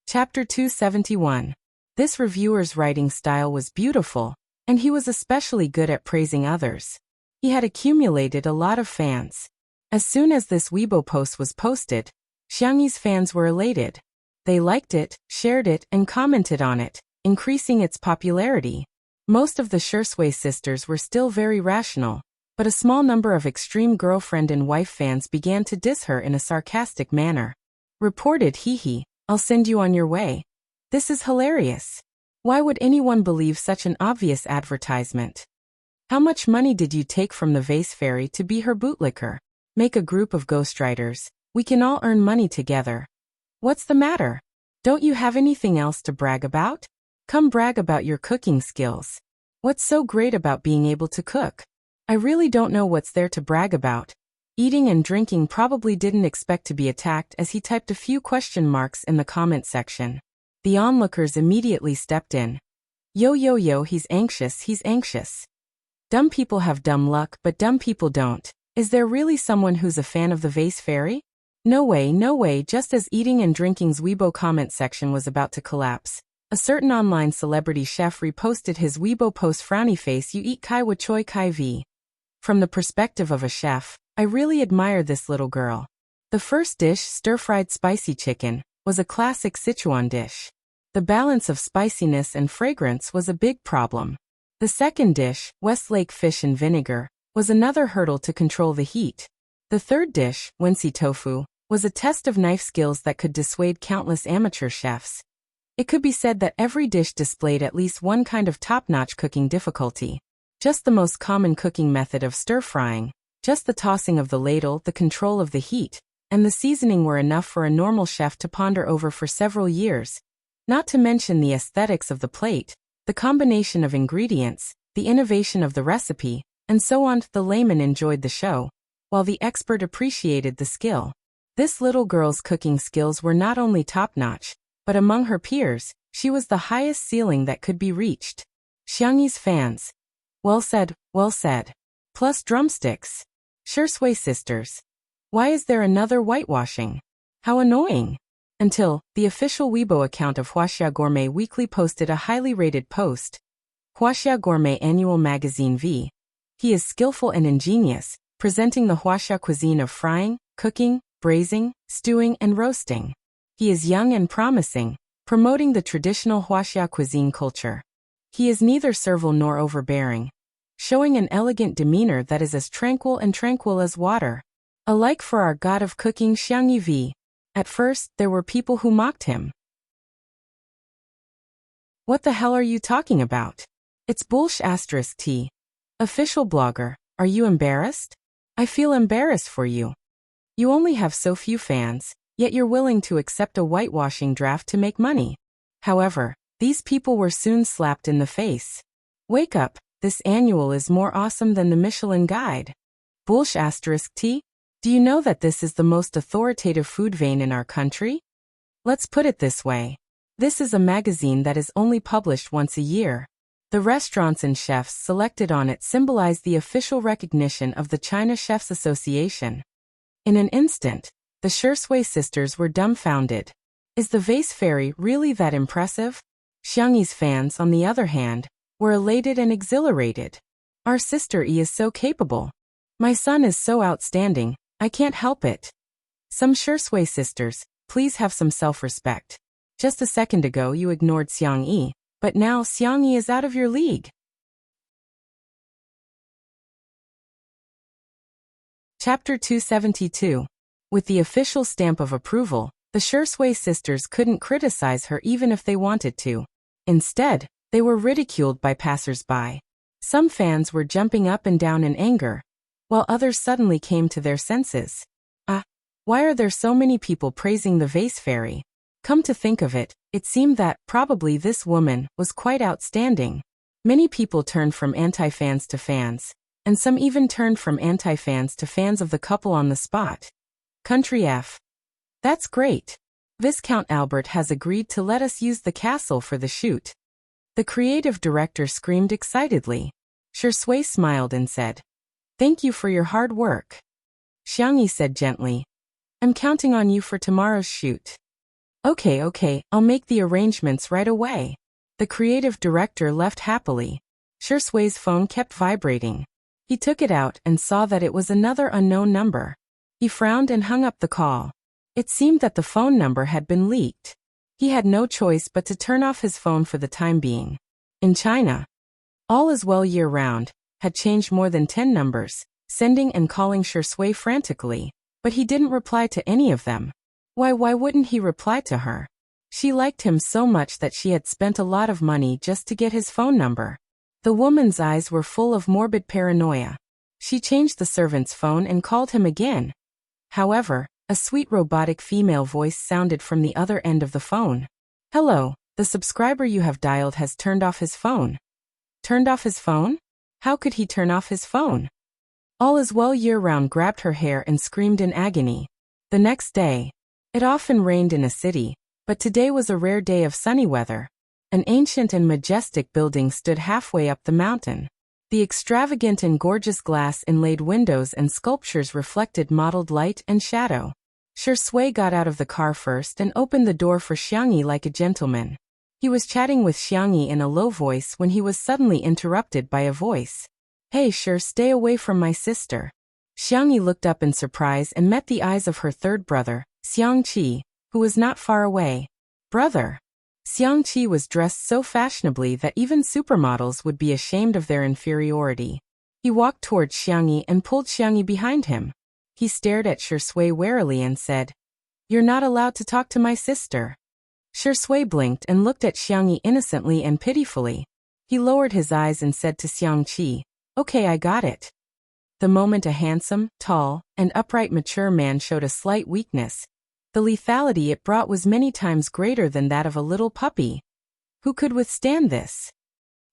Chapter 271. This reviewer's writing style was beautiful, and he was especially good at praising others. He had accumulated a lot of fans. As soon as this Weibo post was posted, Xiangyi's fans were elated. They liked it, shared it, and commented on it, increasing its popularity. Most of the Shui sisters were still very rational, but a small number of extreme girlfriend and wife fans began to diss her in a sarcastic manner. Reported, "Hee, I'll send you on your way. This is hilarious. Why would anyone believe such an obvious advertisement? How much money did you take from the vase fairy to be her bootlicker? Make a group of ghostwriters. We can all earn money together. What's the matter? Don't you have anything else to brag about? Come brag about your cooking skills. What's so great about being able to cook? I really don't know what's there to brag about." Eating and drinking probably didn't expect to be attacked as he typed a few question marks in the comment section. The onlookers immediately stepped in. Yo, he's anxious. Dumb people have dumb luck, but dumb people don't. Is there really someone who's a fan of the vase fairy? No way. Just as eating and drinking's Weibo comment section was about to collapse, a certain online celebrity chef reposted his Weibo post frowny face, "You eat kai wa choi kai vi." From the perspective of a chef, I really admire this little girl. The first dish, stir-fried spicy chicken, was a classic Sichuan dish. The balance of spiciness and fragrance was a big problem. The second dish, Westlake fish and vinegar, was another hurdle to control the heat. The third dish, Wensi tofu, was a test of knife skills that could dissuade countless amateur chefs. It could be said that every dish displayed at least one kind of top-notch cooking difficulty. Just the most common cooking method of stir-frying, just the tossing of the ladle, the control of the heat, and the seasoning were enough for a normal chef to ponder over for several years. Not to mention the aesthetics of the plate, the combination of ingredients, the innovation of the recipe, and so on. The layman enjoyed the show, while the expert appreciated the skill. This little girl's cooking skills were not only top-notch, but among her peers, she was the highest ceiling that could be reached. Xiangyi's fans. Well said. Plus drumsticks. Shui sisters. Why is there another whitewashing? How annoying. Until, the official Weibo account of Huaxia Gourmet Weekly posted a highly rated post. Huaxia Gourmet Annual Magazine V. He is skillful and ingenious, presenting the Huaxia cuisine of frying, cooking, braising, stewing, and roasting. He is young and promising, promoting the traditional Huaxia cuisine culture. He is neither servile nor overbearing, showing an elegant demeanor that is as tranquil as water. Alike for our god of cooking Xiangyi V. At first, there were people who mocked him. What the hell are you talking about? It's bullsh*t. Official blogger, are you embarrassed? I feel embarrassed for you. You only have so few fans, yet you're willing to accept a whitewashing draft to make money. However, these people were soon slapped in the face. Wake up, this annual is more awesome than the Michelin Guide. Bullsh*t. Do you know that this is the most authoritative food vein in our country? Let's put it this way. This is a magazine that is only published once a year. The restaurants and chefs selected on it symbolize the official recognition of the China Chefs Association. In an instant, the Shui sisters were dumbfounded. Is the vase fairy really that impressive? Xiangyi's fans, on the other hand, were elated and exhilarated. Our sister Yi is so capable. My son is so outstanding, I can't help it. Some Shui sisters, please have some self-respect. Just a second ago you ignored Xiangyi, but now Xiangyi is out of your league. Chapter 272. With the official stamp of approval, the Shui sisters couldn't criticize her even if they wanted to. Instead, they were ridiculed by passers-by. Some fans were jumping up and down in anger, while others suddenly came to their senses. Why are there so many people praising the vase fairy? Come to think of it, it seemed that, probably this woman, was quite outstanding. Many people turned from anti-fans to fans, and some even turned from anti-fans to fans of the couple on the spot. Country F. That's great. Viscount Albert has agreed to let us use the castle for the shoot. The creative director screamed excitedly. Shui smiled and said, "Thank you for your hard work." Xiangyi said gently, "I'm counting on you for tomorrow's shoot." Okay, I'll make the arrangements right away." The creative director left happily. Shui's phone kept vibrating. He took it out and saw that it was another unknown number. He frowned and hung up the call. It seemed that the phone number had been leaked. He had no choice but to turn off his phone for the time being. In China, all is well year-round, had changed more than 10 numbers, sending and calling Shui frantically, but he didn't reply to any of them. Why wouldn't he reply to her? She liked him so much that she had spent a lot of money just to get his phone number. The woman's eyes were full of morbid paranoia. She changed the servant's phone and called him again. However, a sweet robotic female voice sounded from the other end of the phone. "Hello, the subscriber you have dialed has turned off his phone." Turned off his phone? How could he turn off his phone? All is well year-round grabbed her hair and screamed in agony. The next day, it often rained in a city, but today was a rare day of sunny weather. An ancient and majestic building stood halfway up the mountain. The extravagant and gorgeous glass-inlaid windows and sculptures reflected mottled light and shadow. Shui got out of the car first and opened the door for Xiangyi like a gentleman. He was chatting with Xiangyi in a low voice when he was suddenly interrupted by a voice. "Hey Shui, stay away from my sister." Xiangyi looked up in surprise and met the eyes of her third brother, Xiangqi, who was not far away. "Brother." Xiangqi was dressed so fashionably that even supermodels would be ashamed of their inferiority. He walked towards Xiangyi and pulled Xiangyi behind him. He stared at Shui warily and said, "You're not allowed to talk to my sister." Shui blinked and looked at Xiangyi innocently and pitifully. He lowered his eyes and said to Xiangqi, "Okay, I got it." The moment a handsome, tall, and upright mature man showed a slight weakness, the lethality it brought was many times greater than that of a little puppy. Who could withstand this?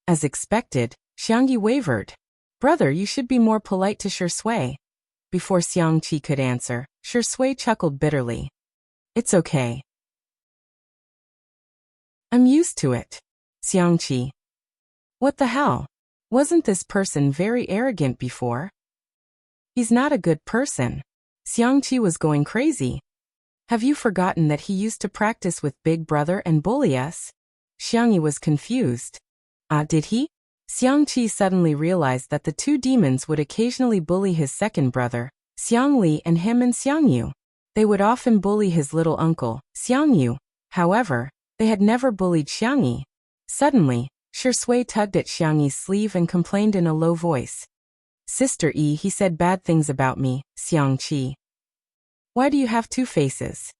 As expected, Xiangyi wavered. "Brother, you should be more polite to Shui." Before Xiangqi could answer, Shui chuckled bitterly. "It's okay. I'm used to it." Xiangqi. "What the hell? Wasn't this person very arrogant before?" "He's not a good person." Xiangqi was going crazy. "Have you forgotten that he used to practice with Big Brother and bully us?" Xiangyi was confused. Did he? Xiangqi suddenly realized that the two demons would occasionally bully his second brother, Xiangli, and him and Xiangyu. They would often bully his little uncle, Xiangyu. However, they had never bullied Xiangyi. Suddenly, Shui tugged at Xiangyi's sleeve and complained in a low voice. "Sister Yi, he said bad things about me, Xiangqi. Why do you have two faces?"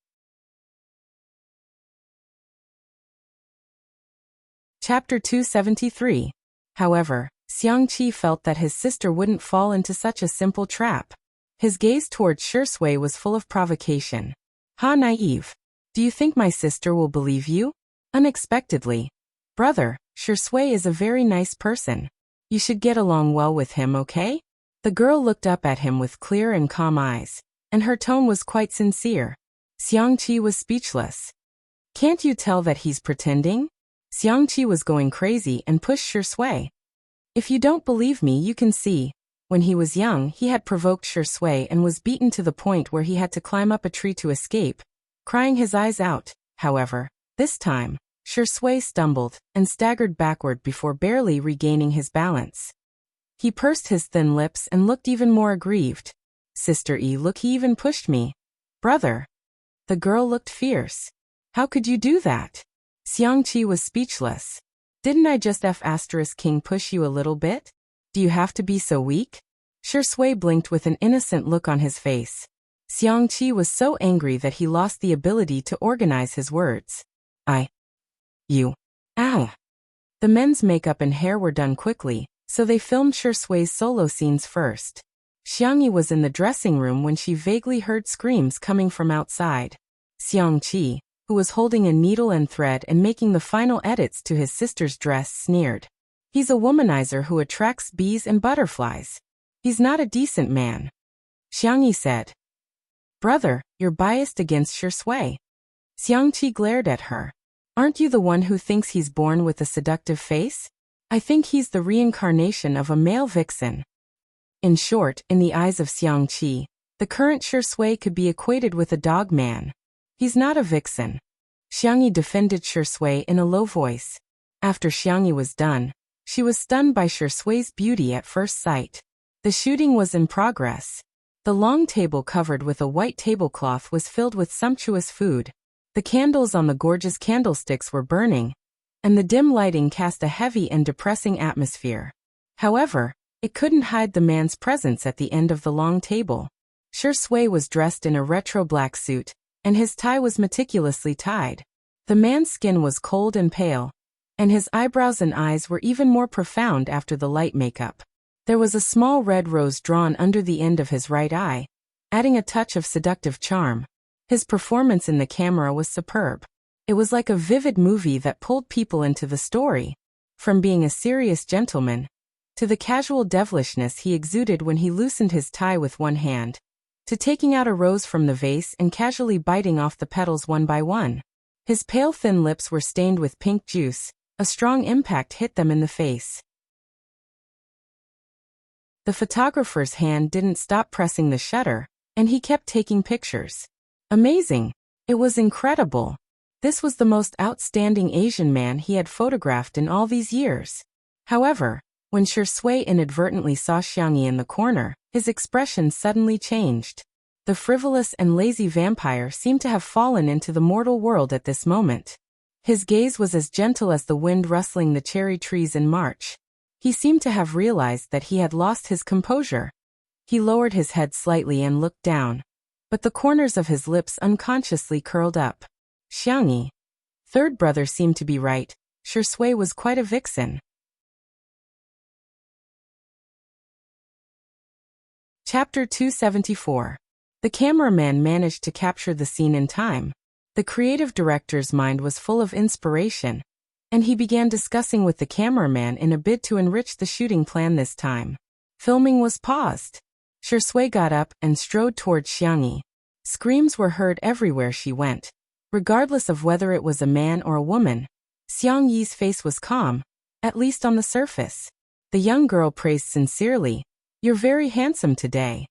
Chapter 273. However, Xiangqi felt that his sister wouldn't fall into such a simple trap. His gaze towards Shui was full of provocation. "Ha, naive. Do you think my sister will believe you?" Unexpectedly. "Brother, Shui is a very nice person. You should get along well with him, okay?" The girl looked up at him with clear and calm eyes, and her tone was quite sincere. Xiangqi was speechless. Can't you tell that he's pretending? Xiangqi was going crazy and pushed Shui. If you don't believe me, you can see. When he was young, he had provoked Shui and was beaten to the point where he had to climb up a tree to escape, crying his eyes out. However, this time, Shui stumbled and staggered backward before barely regaining his balance. He pursed his thin lips and looked even more aggrieved. Sister E, look, he even pushed me. Brother. The girl looked fierce. How could you do that? Xiangqi was speechless. Didn't I just King push you a little bit? Do you have to be so weak? Shui blinked with an innocent look on his face. Xiangqi was so angry that he lost the ability to organize his words. You. Ow. The men's makeup and hair were done quickly, so they filmed Shui's solo scenes first. Xiangyi was in the dressing room when she vaguely heard screams coming from outside. Xiangqi, who was holding a needle and thread and making the final edits to his sister's dress, sneered. He's a womanizer who attracts bees and butterflies. He's not a decent man. Xiangyi said. Brother, you're biased against Shui. Xiangqi glared at her. Aren't you the one who thinks he's born with a seductive face? I think he's the reincarnation of a male vixen. In short, in the eyes of Xiangqi, the current Shui could be equated with a dog man. He's not a vixen. Xiangyi defended Shui in a low voice. After Xiangyi was done, she was stunned by Shui's beauty at first sight. The shooting was in progress. The long table covered with a white tablecloth was filled with sumptuous food. The candles on the gorgeous candlesticks were burning, and the dim lighting cast a heavy and depressing atmosphere. However, it couldn't hide the man's presence at the end of the long table. Shui was dressed in a retro black suit, and his tie was meticulously tied. The man's skin was cold and pale, and his eyebrows and eyes were even more profound after the light makeup. There was a small red rose drawn under the end of his right eye, adding a touch of seductive charm. His performance in the camera was superb. It was like a vivid movie that pulled people into the story. From being a serious gentleman, to the casual devilishness he exuded when he loosened his tie with one hand, to taking out a rose from the vase and casually biting off the petals one by one. His pale thin lips were stained with pink juice, a strong impact hit them in the face. The photographer's hand didn't stop pressing the shutter, and he kept taking pictures. Amazing! It was incredible. This was the most outstanding Asian man he had photographed in all these years. However, when Shui inadvertently saw Xiangyi in the corner, his expression suddenly changed. The frivolous and lazy vampire seemed to have fallen into the mortal world at this moment. His gaze was as gentle as the wind rustling the cherry trees in March. He seemed to have realized that he had lost his composure. He lowered his head slightly and looked down, but the corners of his lips unconsciously curled up. Xiangyi. Third brother seemed to be right. Shui was quite a vixen. Chapter 274. The cameraman managed to capture the scene in time. The creative director's mind was full of inspiration, and he began discussing with the cameraman in a bid to enrich the shooting plan this time. Filming was paused. Shui got up and strode towards Xiangyi. Screams were heard everywhere she went. Regardless of whether it was a man or a woman, Xiangyi's face was calm, at least on the surface. The young girl praised sincerely. You're very handsome today.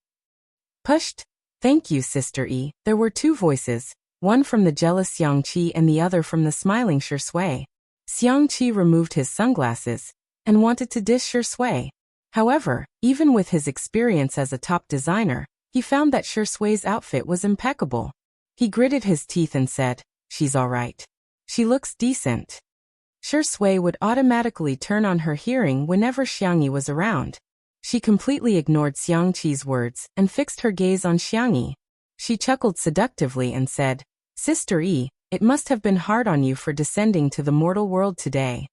Pushed. Thank you, Sister E. There were two voices, one from the jealous Xiangqi and the other from the smiling Shui. Xiangqi removed his sunglasses and wanted to diss Shui. However, even with his experience as a top designer, he found that Shui's outfit was impeccable. He gritted his teeth and said, "She's all right. She looks decent." Shui would automatically turn on her hearing whenever Xiangyi was around. She completely ignored Xiangqi's words and fixed her gaze on Xiangyi. She chuckled seductively and said, "Sister E, it must have been hard on you for descending to the mortal world today."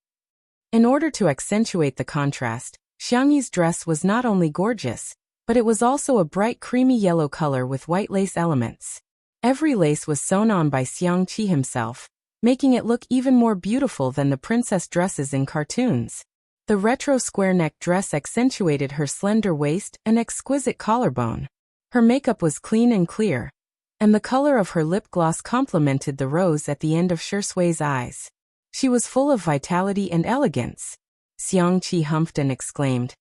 In order to accentuate the contrast, Xiangyi's dress was not only gorgeous, but it was also a bright creamy yellow color with white lace elements. Every lace was sewn on by Xiangqi himself, making it look even more beautiful than the princess dresses in cartoons. The retro square-neck dress accentuated her slender waist and exquisite collarbone. Her makeup was clean and clear, and the color of her lip gloss complemented the rose at the end of Shui's eyes. She was full of vitality and elegance. Xiangqi humphed and exclaimed,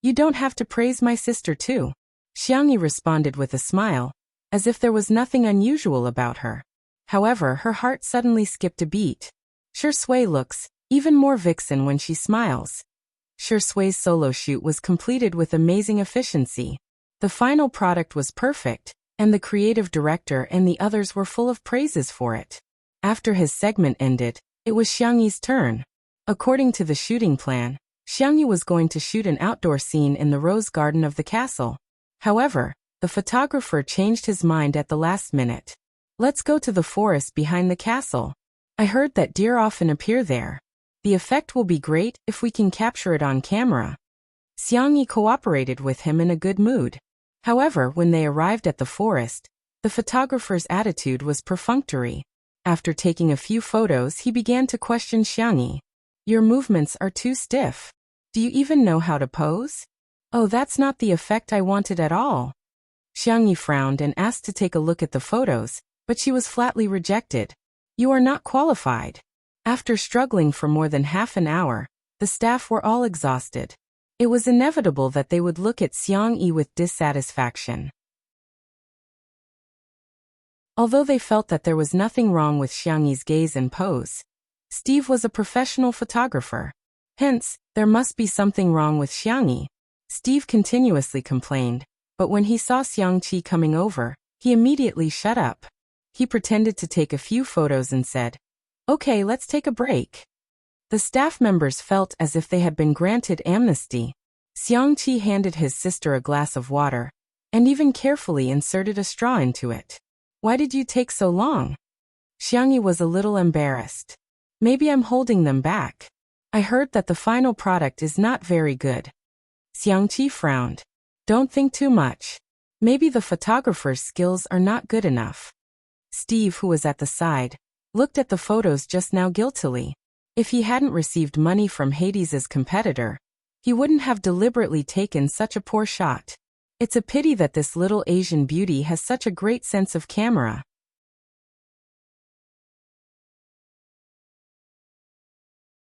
"You don't have to praise my sister too." Xiangyi responded with a smile, as if there was nothing unusual about her. However, her heart suddenly skipped a beat. Shui looks even more vixen when she smiles. Shui's solo shoot was completed with amazing efficiency. The final product was perfect, and the creative director and the others were full of praises for it. After his segment ended, it was Xiangyi's turn. According to the shooting plan, Xiangyi was going to shoot an outdoor scene in the rose garden of the castle. However, the photographer changed his mind at the last minute. "Let's go to the forest behind the castle. I heard that deer often appear there. The effect will be great if we can capture it on camera." Xiangyi cooperated with him in a good mood. However, when they arrived at the forest, the photographer's attitude was perfunctory. After taking a few photos, he began to question Xiangyi. "Your movements are too stiff. Do you even know how to pose? Oh, that's not the effect I wanted at all." Xiangyi frowned and asked to take a look at the photos, but she was flatly rejected. "You are not qualified." After struggling for more than half an hour, the staff were all exhausted. It was inevitable that they would look at Xiangyi with dissatisfaction. Although they felt that there was nothing wrong with Xiangyi's gaze and pose, Steve was a professional photographer. Hence, there must be something wrong with Xiangyi. Steve continuously complained, but when he saw Xiangqi coming over, he immediately shut up. He pretended to take a few photos and said, "Okay, let's take a break." The staff members felt as if they had been granted amnesty. Xiangqi handed his sister a glass of water, and even carefully inserted a straw into it. "Why did you take so long?" Xiangyi was a little embarrassed. "Maybe I'm holding them back. I heard that the final product is not very good." Xiangqi frowned. "Don't think too much. Maybe the photographer's skills are not good enough." Steve, who was at the side, looked at the photos just now guiltily. If he hadn't received money from Hades's competitor, he wouldn't have deliberately taken such a poor shot. It's a pity that this little Asian beauty has such a great sense of camera.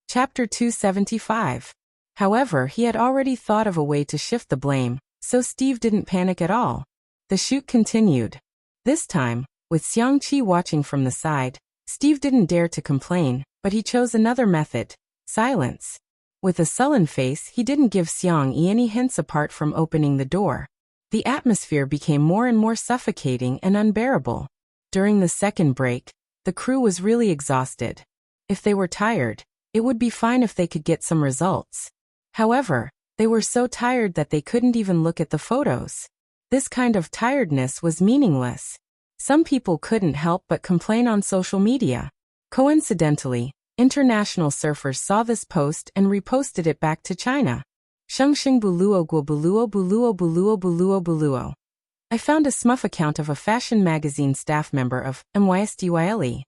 Chapter 275. However, he had already thought of a way to shift the blame, so Steve didn't panic at all. The shoot continued. This time, with Xiangqi watching from the side, Steve didn't dare to complain, but he chose another method: silence. With a sullen face, he didn't give Xiangyi any hints apart from opening the door. The atmosphere became more and more suffocating and unbearable. During the second break, the crew was really exhausted. If they were tired, it would be fine if they could get some results. However, they were so tired that they couldn't even look at the photos. This kind of tiredness was meaningless. Some people couldn't help but complain on social media. Coincidentally, international surfers saw this post and reposted it back to China. Shengxing buluo guo buluo buluo buluo buluo buluo. I found a smurf account of a fashion magazine staff member of Mascot.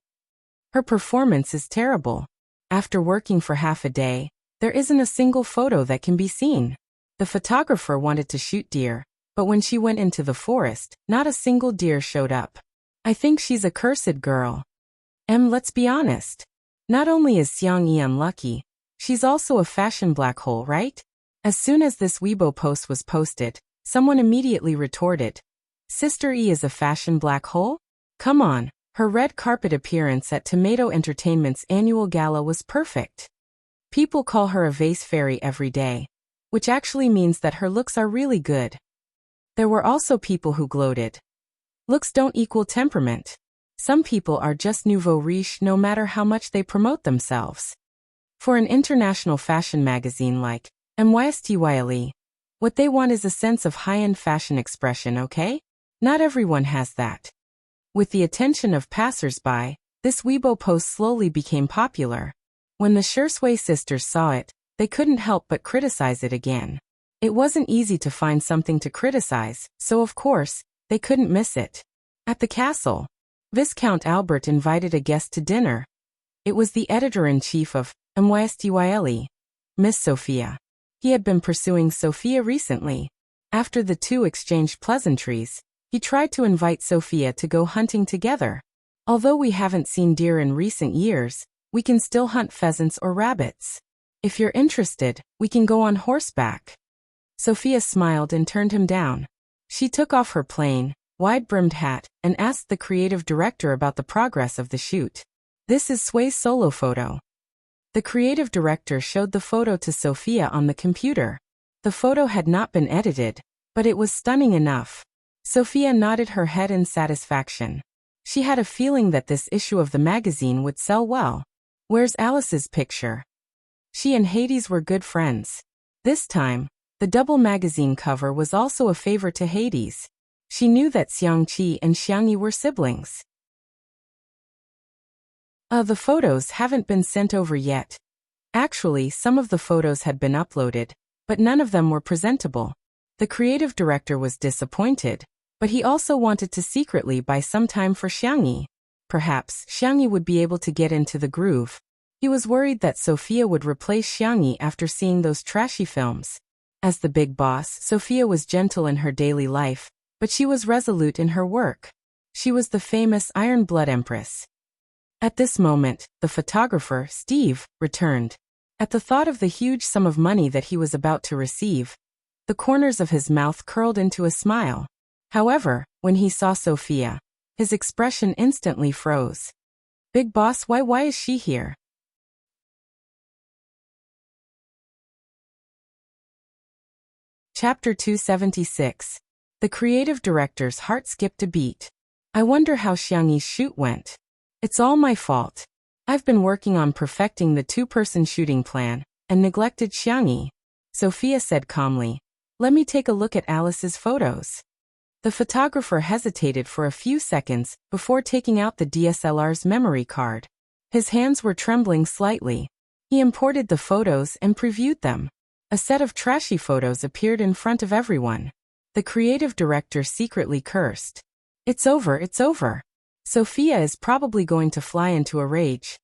Her performance is terrible. After working for half a day, there isn't a single photo that can be seen. The photographer wanted to shoot deer, but when she went into the forest, not a single deer showed up. I think she's a cursed girl. Let's be honest. Not only is Xiangyi unlucky, she's also a fashion black hole, right? As soon as this Weibo post was posted, someone immediately retorted, "Sister E is a fashion black hole? Come on, her red carpet appearance at Tomato Entertainment's annual gala was perfect. People call her a vase fairy every day," which actually means that her looks are really good. There were also people who gloated. Looks don't equal temperament. Some people are just nouveau riche no matter how much they promote themselves. For an international fashion magazine like Mascot, what they want is a sense of high-end fashion expression, okay? Not everyone has that. With the attention of passers-by, this Weibo post slowly became popular. When the Shui sisters saw it, they couldn't help but criticize it again. It wasn't easy to find something to criticize, so of course, they couldn't miss it. At the castle, Viscount Albert invited a guest to dinner. It was the editor-in-chief of Mascot, Miss Sophia. He had been pursuing Sophia recently. After the two exchanged pleasantries, He tried to invite Sophia to go hunting together. Although we haven't seen deer in recent years, we can still hunt pheasants or rabbits. If you're interested, we can go on horseback. Sophia smiled and turned him down. She took off her plain, wide-brimmed hat and asked the creative director about the progress of the shoot. This is Sway's solo photo. The creative director showed the photo to Sophia on the computer. The photo had not been edited, but it was stunning enough. Sophia nodded her head in satisfaction. She had a feeling that this issue of the magazine would sell well. Where's Alice's picture? She and Hades were good friends. This time, the double magazine cover was also a favor to Hades. She knew that Xiangqi and Xiangyi were siblings. The photos haven't been sent over yet. Actually, some of the photos had been uploaded, but none of them were presentable. The creative director was disappointed, but he also wanted to secretly buy some time for Xiangyi. Perhaps Xiangyi would be able to get into the groove. He was worried that Sophia would replace Xiangyi after seeing those trashy films. As the big boss, Sophia was gentle in her daily life, but she was resolute in her work. She was the famous Iron Blood Empress. At this moment, the photographer, Steve, returned. At the thought of the huge sum of money that he was about to receive, the corners of his mouth curled into a smile. However, when he saw Sophia, his expression instantly froze. Big boss, why is she here? Chapter 276. The creative director's heart skipped a beat. I wonder how Xiangyi's shoot went. It's all my fault. I've been working on perfecting the two-person shooting plan, and neglected Xiangyi. Sophia said calmly. Let me take a look at Alice's photos. The photographer hesitated for a few seconds before taking out the DSLR's memory card. His hands were trembling slightly. He imported the photos and previewed them. A set of trashy photos appeared in front of everyone. The creative director secretly cursed. It's over. Sophia is probably going to fly into a rage.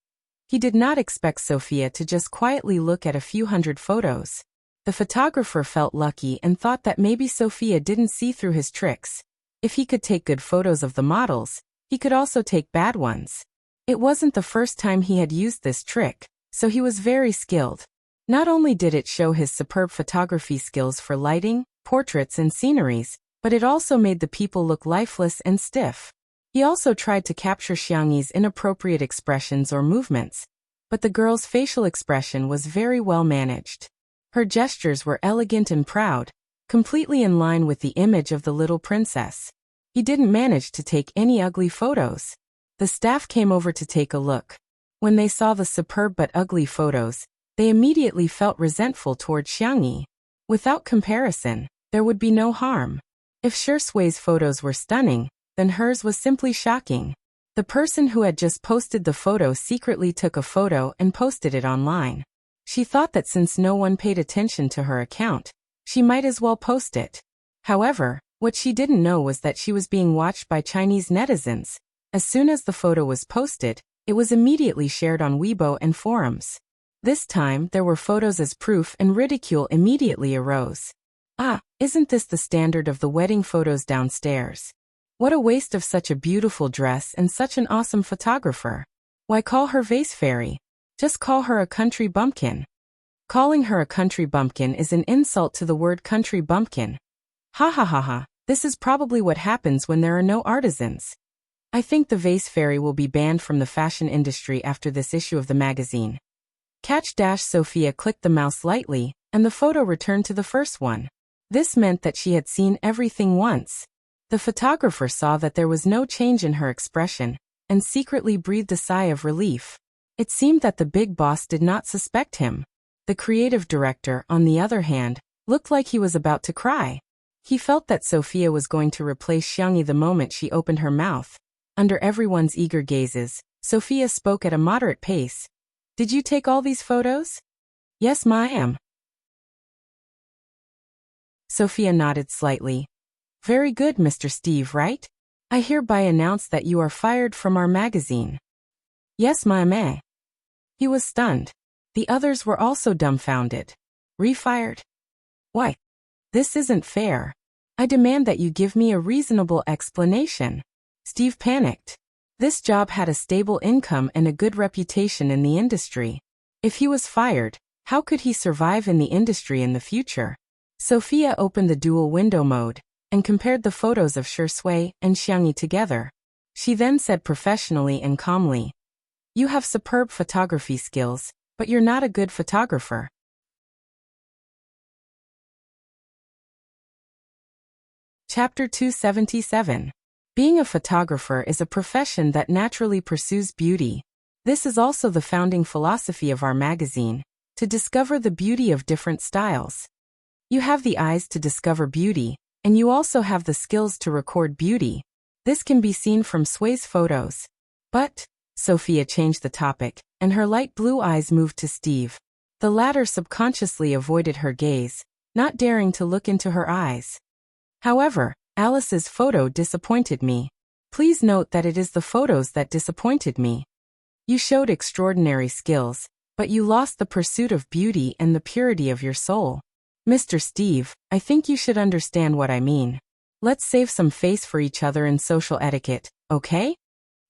He did not expect Sophia to just quietly look at a few hundred photos. The photographer felt lucky and thought that maybe Sophia didn't see through his tricks. If he could take good photos of the models, he could also take bad ones. It wasn't the first time he had used this trick, so he was very skilled. Not only did it show his superb photography skills for lighting, portraits and sceneries, but it also made the people look lifeless and stiff. He also tried to capture Xiangyi's inappropriate expressions or movements, but the girl's facial expression was very well managed. Her gestures were elegant and proud, completely in line with the image of the little princess. He didn't manage to take any ugly photos. The staff came over to take a look. When they saw the superb but ugly photos, they immediately felt resentful toward Xiangyi. Without comparison, there would be no harm. If Shui's photos were stunning, then hers was simply shocking. The person who had just posted the photo secretly took a photo and posted it online. She thought that since no one paid attention to her account, she might as well post it. However, what she didn't know was that she was being watched by Chinese netizens. As soon as the photo was posted, it was immediately shared on Weibo and forums. This time, there were photos as proof and ridicule immediately arose. Isn't this the standard of the wedding photos downstairs? What a waste of such a beautiful dress and such an awesome photographer. Why call her vase fairy? Just call her a country bumpkin. Calling her a country bumpkin is an insult to the word country bumpkin. Ha ha ha ha, this is probably what happens when there are no artisans. I think the vase fairy will be banned from the fashion industry after this issue of the magazine. Sophia clicked the mouse lightly, and the photo returned to the first one. This meant that she had seen everything once. The photographer saw that there was no change in her expression, and secretly breathed a sigh of relief. It seemed that the big boss did not suspect him. The creative director, on the other hand, looked like he was about to cry. He felt that Sophia was going to replace Xiangyi the moment she opened her mouth. Under everyone's eager gazes, Sophia spoke at a moderate pace. Did you take all these photos? Yes, ma'am. Sophia nodded slightly. Very good, Mr. Steve, right? I hereby announce that you are fired from our magazine. Yes, ma'am. He was stunned. The others were also dumbfounded. Refired? Why? This isn't fair. I demand that you give me a reasonable explanation. Steve panicked. This job had a stable income and a good reputation in the industry. If he was fired, how could he survive in the industry in the future? Sophia opened the dual window mode and compared the photos of Shui and Xiangyi together. She then said professionally and calmly, "You have superb photography skills, but you're not a good photographer." Chapter 277. Being a photographer is a profession that naturally pursues beauty. This is also the founding philosophy of our magazine, to discover the beauty of different styles. You have the eyes to discover beauty, and you also have the skills to record beauty. This can be seen from Shui's photos. But, Sophia changed the topic, and her light blue eyes moved to Steve. The latter subconsciously avoided her gaze, not daring to look into her eyes. However, Alice's photo disappointed me. Please note that it is the photos that disappointed me. You showed extraordinary skills, but you lost the pursuit of beauty and the purity of your soul. Mr. Steve, I think you should understand what I mean. Let's save some face for each other in social etiquette, okay?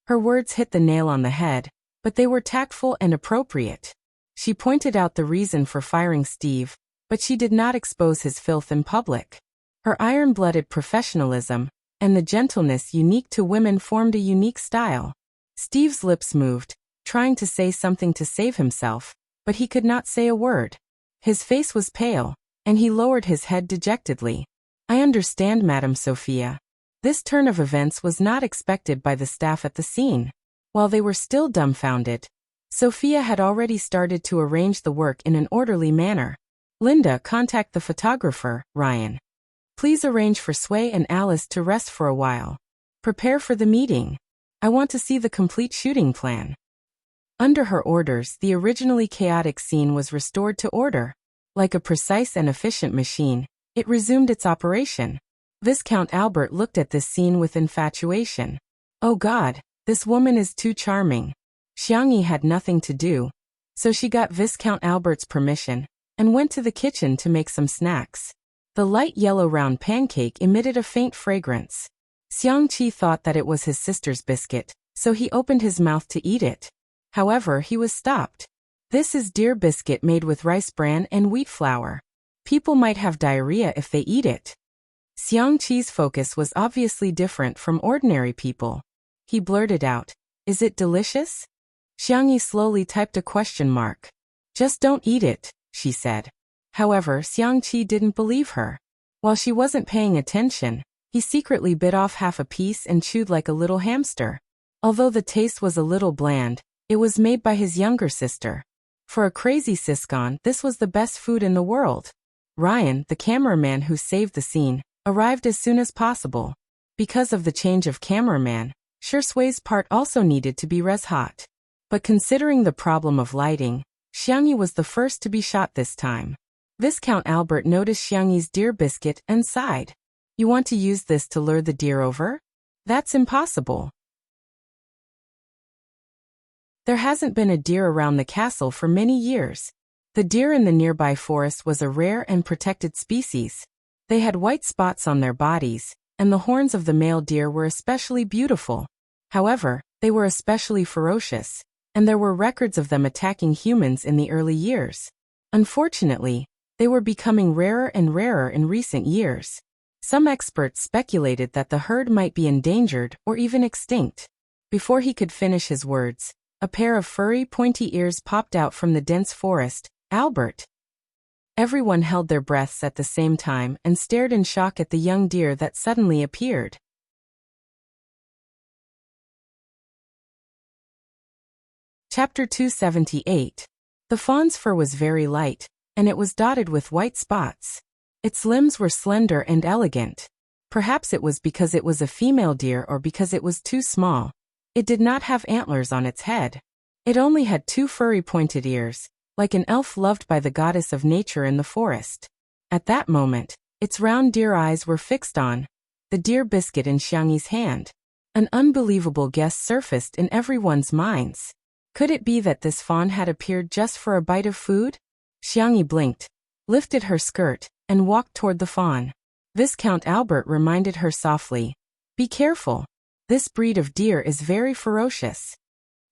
Her words hit the nail on the head, but they were tactful and appropriate. She pointed out the reason for firing Steve, but she did not expose his filth in public. Her iron-blooded professionalism and the gentleness unique to women formed a unique style. Steve's lips moved, trying to say something to save himself, but he could not say a word. His face was pale, and he lowered his head dejectedly. I understand, Madam Sophia. This turn of events was not expected by the staff at the scene. While they were still dumbfounded, Sophia had already started to arrange the work in an orderly manner. Linda, contact the photographer, Ryan. Please arrange for Shui and Alice to rest for a while. Prepare for the meeting. I want to see the complete shooting plan. Under her orders, the originally chaotic scene was restored to order. Like a precise and efficient machine, it resumed its operation. Viscount Albert looked at this scene with infatuation. Oh God, this woman is too charming. Xiangyi had nothing to do, so she got Viscount Albert's permission and went to the kitchen to make some snacks. The light yellow round pancake emitted a faint fragrance. Xiangqi thought that it was his sister's biscuit, so he opened his mouth to eat it. However, he was stopped. This is deer biscuit made with rice bran and wheat flour. People might have diarrhea if they eat it. Xiangqi's focus was obviously different from ordinary people. He blurted out, "Is it delicious?" Xiangyi slowly typed a question mark. "Just don't eat it," she said. However, Xiangqi didn't believe her. While she wasn't paying attention, he secretly bit off half a piece and chewed like a little hamster. Although the taste was a little bland, it was made by his younger sister. For a crazy siscon, this was the best food in the world. Ryan, the cameraman who saved the scene, arrived as soon as possible. Because of the change of cameraman, Shui's part also needed to be res hot. But considering the problem of lighting, Xiangyi was the first to be shot this time. Viscount Albert noticed Xiangyi's deer biscuit and sighed. "You want to use this to lure the deer over? That's impossible. There hasn't been a deer around the castle for many years. The deer in the nearby forest was a rare and protected species. They had white spots on their bodies, and the horns of the male deer were especially beautiful. However, they were especially ferocious, and there were records of them attacking humans in the early years. Unfortunately, they were becoming rarer and rarer in recent years. Some experts speculated that the herd might be endangered or even extinct." Before he could finish his words, a pair of furry, pointy ears popped out from the dense forest. "Albert!" Everyone held their breaths at the same time and stared in shock at the young deer that suddenly appeared. Chapter 278. The fawn's fur was very light, and it was dotted with white spots. Its limbs were slender and elegant. Perhaps it was because it was a female deer or because it was too small. It did not have antlers on its head. It only had two furry pointed ears, like an elf loved by the goddess of nature in the forest. At that moment, its round deer eyes were fixed on the deer biscuit in Xiangyi's hand. An unbelievable guess surfaced in everyone's minds. Could it be that this fawn had appeared just for a bite of food? Xiangyi blinked, lifted her skirt, and walked toward the fawn. Viscount Albert reminded her softly. Be careful. This breed of deer is very ferocious.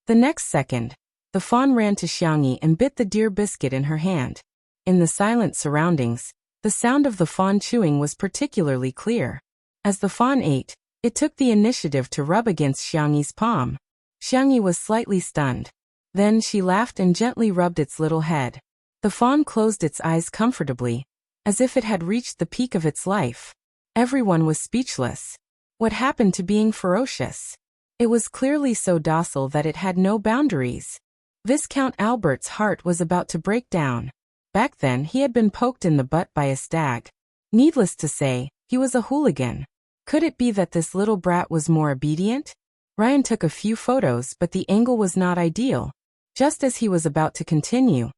The next second, the fawn ran to Xiangyi and bit the deer biscuit in her hand. In the silent surroundings, the sound of the fawn chewing was particularly clear. As the fawn ate, it took the initiative to rub against Xiangyi's palm. Xiangyi was slightly stunned. Then she laughed and gently rubbed its little head. The fawn closed its eyes comfortably, as if it had reached the peak of its life. Everyone was speechless. What happened to being ferocious? It was clearly so docile that it had no boundaries. Viscount Albert's heart was about to break down. Back then he had been poked in the butt by a stag. Needless to say, he was a hooligan. Could it be that this little brat was more obedient? Ryan took a few photos, but the angle was not ideal. Just as he was about to continue,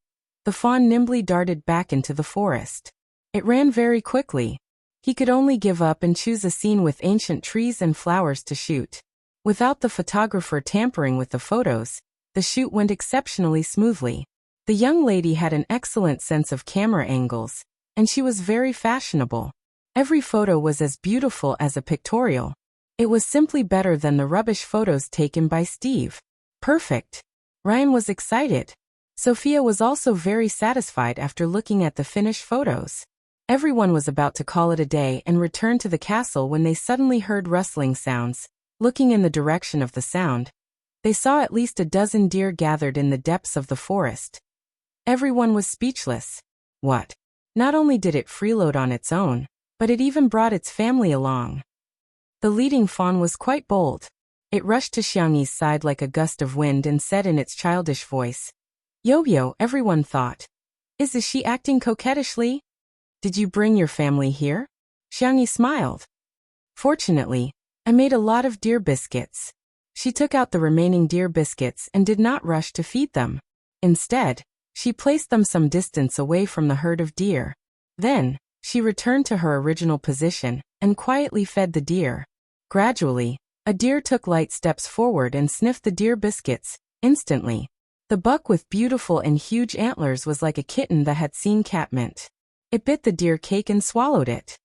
the fawn nimbly darted back into the forest. It ran very quickly. He could only give up and choose a scene with ancient trees and flowers to shoot. Without the photographer tampering with the photos, the shoot went exceptionally smoothly. The young lady had an excellent sense of camera angles, and she was very fashionable. Every photo was as beautiful as a pictorial. It was simply better than the rubbish photos taken by Steve. Perfect. Ryan was excited. Sophia was also very satisfied after looking at the finished photos. Everyone was about to call it a day and return to the castle when they suddenly heard rustling sounds. Looking in the direction of the sound, they saw at least a dozen deer gathered in the depths of the forest. Everyone was speechless. What? Not only did it freeload on its own, but it even brought its family along. The leading fawn was quite bold. It rushed to Xiangyi's side like a gust of wind and said in its childish voice, Yo-yo, everyone thought. Is she acting coquettishly? Did you bring your family here? Xiangyi smiled. Fortunately, I made a lot of deer biscuits. She took out the remaining deer biscuits and did not rush to feed them. Instead, she placed them some distance away from the herd of deer. Then, she returned to her original position and quietly fed the deer. Gradually, a deer took light steps forward and sniffed the deer biscuits. Instantly, the buck with beautiful and huge antlers was like a kitten that had seen catmint. It bit the deer cake and swallowed it.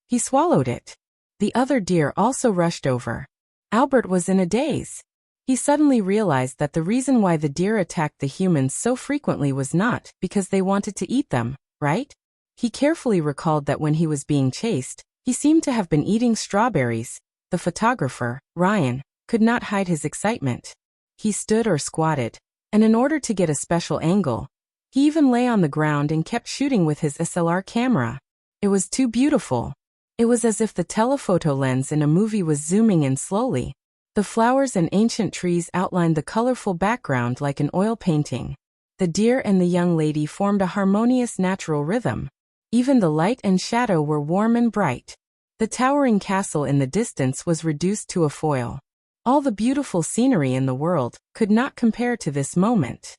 He swallowed it. The other deer also rushed over. Albert was in a daze. He suddenly realized that the reason why the deer attacked the humans so frequently was not because they wanted to eat them, right? He carefully recalled that when he was being chased, he seemed to have been eating strawberries. The photographer, Ryan, could not hide his excitement. He stood or squatted, and in order to get a special angle, he even lay on the ground and kept shooting with his SLR camera. It was too beautiful. It was as if the telephoto lens in a movie was zooming in slowly. The flowers and ancient trees outlined the colorful background like an oil painting. The deer and the young lady formed a harmonious natural rhythm. Even the light and shadow were warm and bright. The towering castle in the distance was reduced to a foil. All the beautiful scenery in the world could not compare to this moment.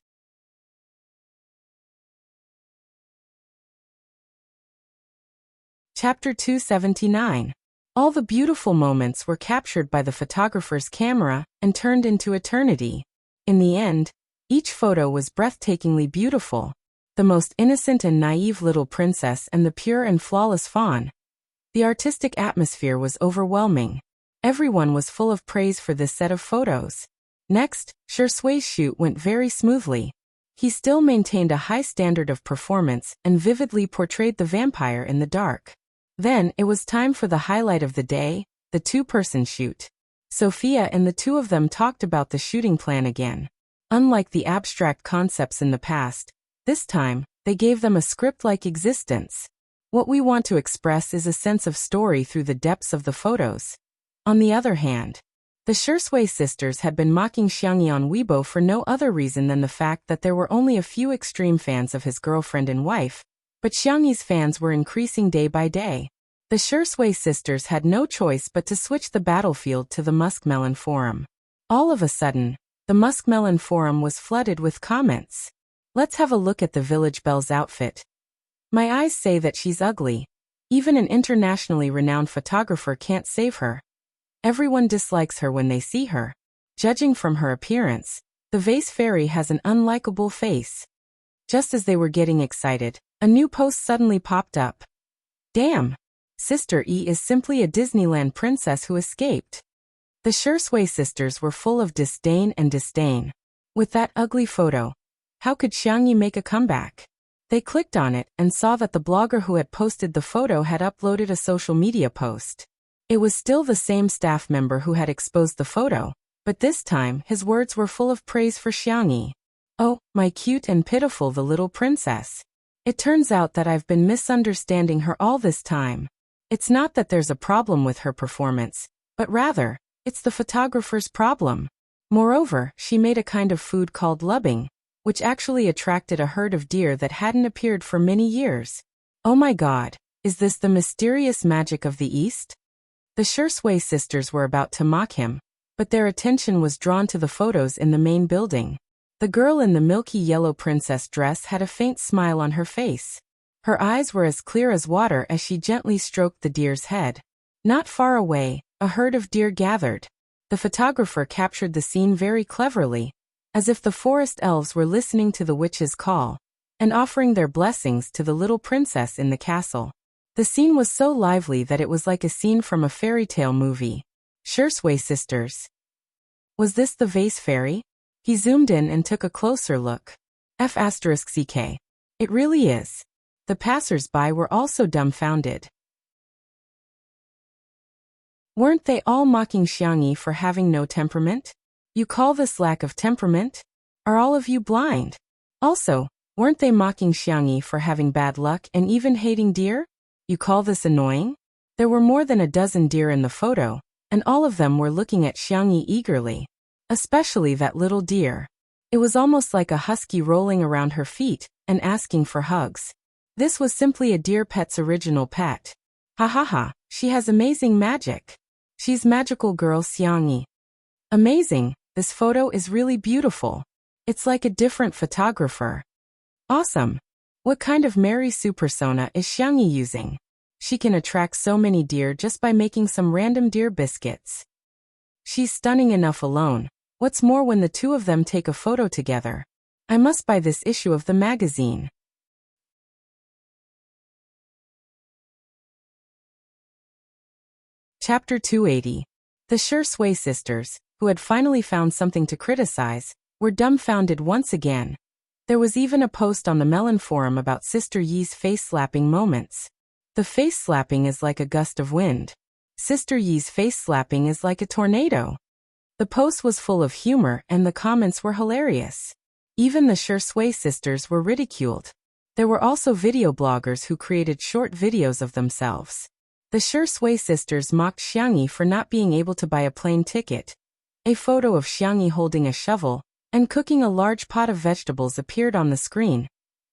Chapter 279. All the beautiful moments were captured by the photographer's camera and turned into eternity. In the end, each photo was breathtakingly beautiful. The most innocent and naive little princess and the pure and flawless fawn. The artistic atmosphere was overwhelming. Everyone was full of praise for this set of photos. Next, Shui's shoot went very smoothly. He still maintained a high standard of performance and vividly portrayed the vampire in the dark. Then, it was time for the highlight of the day, the two-person shoot. Sophia and the two of them talked about the shooting plan again. Unlike the abstract concepts in the past, this time, they gave them a script-like existence. What we want to express is a sense of story through the depths of the photos. On the other hand, the Shui sisters had been mocking Xiangyi on Weibo for no other reason than the fact that there were only a few extreme fans of his girlfriend and wife, but Xiangyi's fans were increasing day by day. The Shui sisters had no choice but to switch the battlefield to the Muskmelon Forum. All of a sudden, the Muskmelon Forum was flooded with comments. Let's have a look at the village belle's outfit. My eyes say that she's ugly. Even an internationally renowned photographer can't save her. Everyone dislikes her when they see her. Judging from her appearance, the vase fairy has an unlikable face. Just as they were getting excited, a new post suddenly popped up. Damn! Sister E is simply a Disneyland princess who escaped. The Shui sisters were full of disdain and disdain. With that ugly photo, how could Xiangyi make a comeback? They clicked on it and saw that the blogger who had posted the photo had uploaded a social media post. It was still the same staff member who had exposed the photo, but this time his words were full of praise for Xiangyi. Oh, my cute and pitiful the little princess. It turns out that I've been misunderstanding her all this time. It's not that there's a problem with her performance, but rather, it's the photographer's problem. Moreover, she made a kind of food called lubbing, which actually attracted a herd of deer that hadn't appeared for many years. Oh my God, is this the mysterious magic of the East? The Shui sisters were about to mock him, but their attention was drawn to the photos in the main building. The girl in the milky yellow princess dress had a faint smile on her face. Her eyes were as clear as water as she gently stroked the deer's head. Not far away, a herd of deer gathered. The photographer captured the scene very cleverly, as if the forest elves were listening to the witch's call and offering their blessings to the little princess in the castle. The scene was so lively that it was like a scene from a fairy tale movie. Shui sisters. Was this the vase fairy? He zoomed in and took a closer look. F***ck. It really is. The passers-by were also dumbfounded. Weren't they all mocking Xiangyi for having no temperament? You call this lack of temperament? Are all of you blind? Also, weren't they mocking Xiangyi for having bad luck and even hating deer? You call this annoying? There were more than a dozen deer in the photo, and all of them were looking at Xiangyi eagerly. Especially that little deer. It was almost like a husky rolling around her feet and asking for hugs. This was simply a deer pet's original pet. Ha ha ha, she has amazing magic. She's magical girl Xiangyi. Amazing, this photo is really beautiful. It's like a different photographer. Awesome. What kind of Mary Sue persona is Xiangyi using? She can attract so many deer just by making some random deer biscuits. She's stunning enough alone. What's more when the two of them take a photo together? I must buy this issue of the magazine. Chapter 280. The Shui sisters, who had finally found something to criticize, were dumbfounded once again. There was even a post on the Melon forum about Sister Yi's face-slapping moments. The face-slapping is like a gust of wind. Sister Yi's face-slapping is like a tornado. The post was full of humor and the comments were hilarious. Even the Shui sisters were ridiculed. There were also video bloggers who created short videos of themselves. The Shui sisters mocked Xiangyi for not being able to buy a plane ticket. A photo of Xiangyi holding a shovel and cooking a large pot of vegetables appeared on the screen,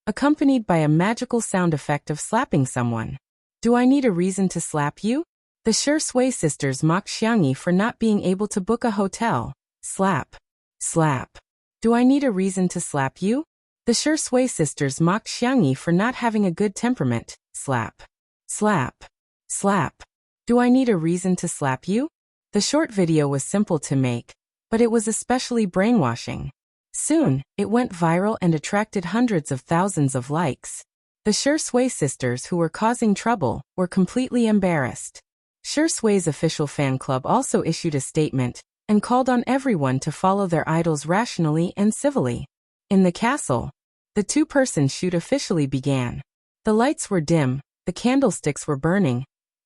accompanied by a magical sound effect of slapping someone. Do I need a reason to slap you? The Shui sisters mocked Xiangyi for not being able to book a hotel. Slap. Slap. Do I need a reason to slap you? The Shui sisters mocked Xiangyi for not having a good temperament. Slap. Slap. Slap. Do I need a reason to slap you? The short video was simple to make, but it was especially brainwashing. Soon, it went viral and attracted hundreds of thousands of likes. The Shui sisters who were causing trouble were completely embarrassed. Shui's official fan club also issued a statement and called on everyone to follow their idols rationally and civilly. In the castle, the two-person shoot officially began. The lights were dim, the candlesticks were burning,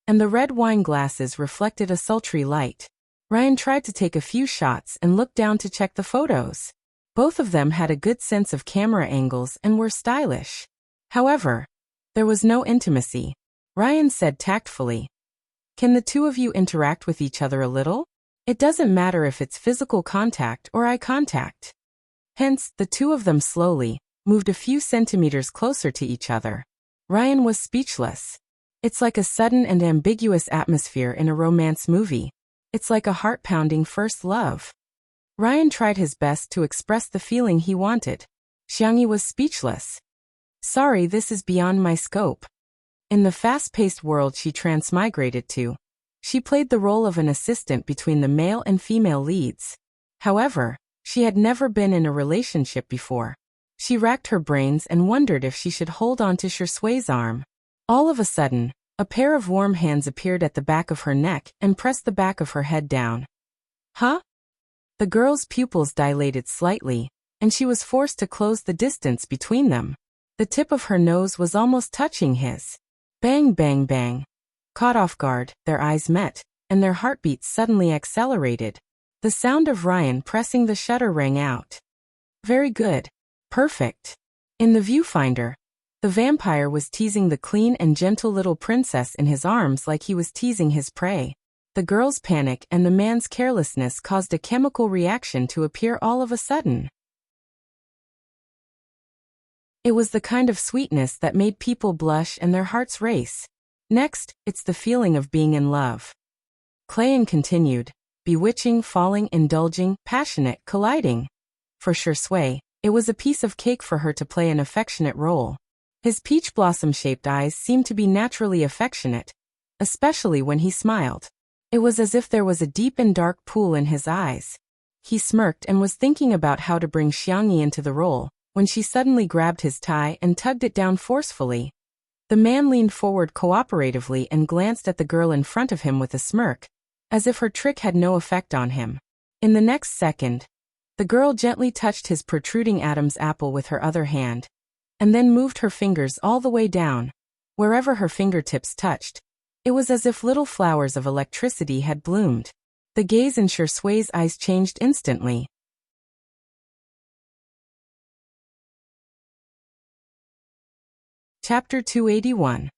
and the red wine glasses reflected a sultry light. Ryan tried to take a few shots and looked down to check the photos. Both of them had a good sense of camera angles and were stylish. However, there was no intimacy. Ryan said tactfully, "Can the two of you interact with each other a little? It doesn't matter if it's physical contact or eye contact." Hence, the two of them slowly moved a few centimeters closer to each other. Ryan was speechless. It's like a sudden and ambiguous atmosphere in a romance movie. It's like a heart-pounding first love. Ryan tried his best to express the feeling he wanted. Xiangyi was speechless. "Sorry, this is beyond my scope." In the fast-paced world she transmigrated to, she played the role of an assistant between the male and female leads. However, she had never been in a relationship before. She racked her brains and wondered if she should hold on to Shui's arm. All of a sudden, A pair of warm hands appeared at the back of her neck and pressed the back of her head down. Huh? The girl's pupils dilated slightly, and she was forced to close the distance between them. The tip of her nose was almost touching his. Bang, bang, bang. Caught off guard, their eyes met, and their heartbeats suddenly accelerated. The sound of Ryan pressing the shutter rang out. Very good. Perfect. In the viewfinder, the vampire was teasing the clean and gentle little princess in his arms like he was teasing his prey. The girl's panic and the man's carelessness caused a chemical reaction to appear all of a sudden. It was the kind of sweetness that made people blush and their hearts race. Next, it's the feeling of being in love. Clayan continued, bewitching, falling, indulging, passionate, colliding. For Shui, it was a piece of cake for her to play an affectionate role. His peach blossom-shaped eyes seemed to be naturally affectionate, especially when he smiled. It was as if there was a deep and dark pool in his eyes. He smirked and was thinking about how to bring Xiangyi into the role, when she suddenly grabbed his tie and tugged it down forcefully. The man leaned forward cooperatively and glanced at the girl in front of him with a smirk, as if her trick had no effect on him. In the next second, the girl gently touched his protruding Adam's apple with her other hand, and then moved her fingers all the way down. Wherever her fingertips touched, it was as if little flowers of electricity had bloomed. The gaze in Shui's eyes changed instantly. Chapter 281.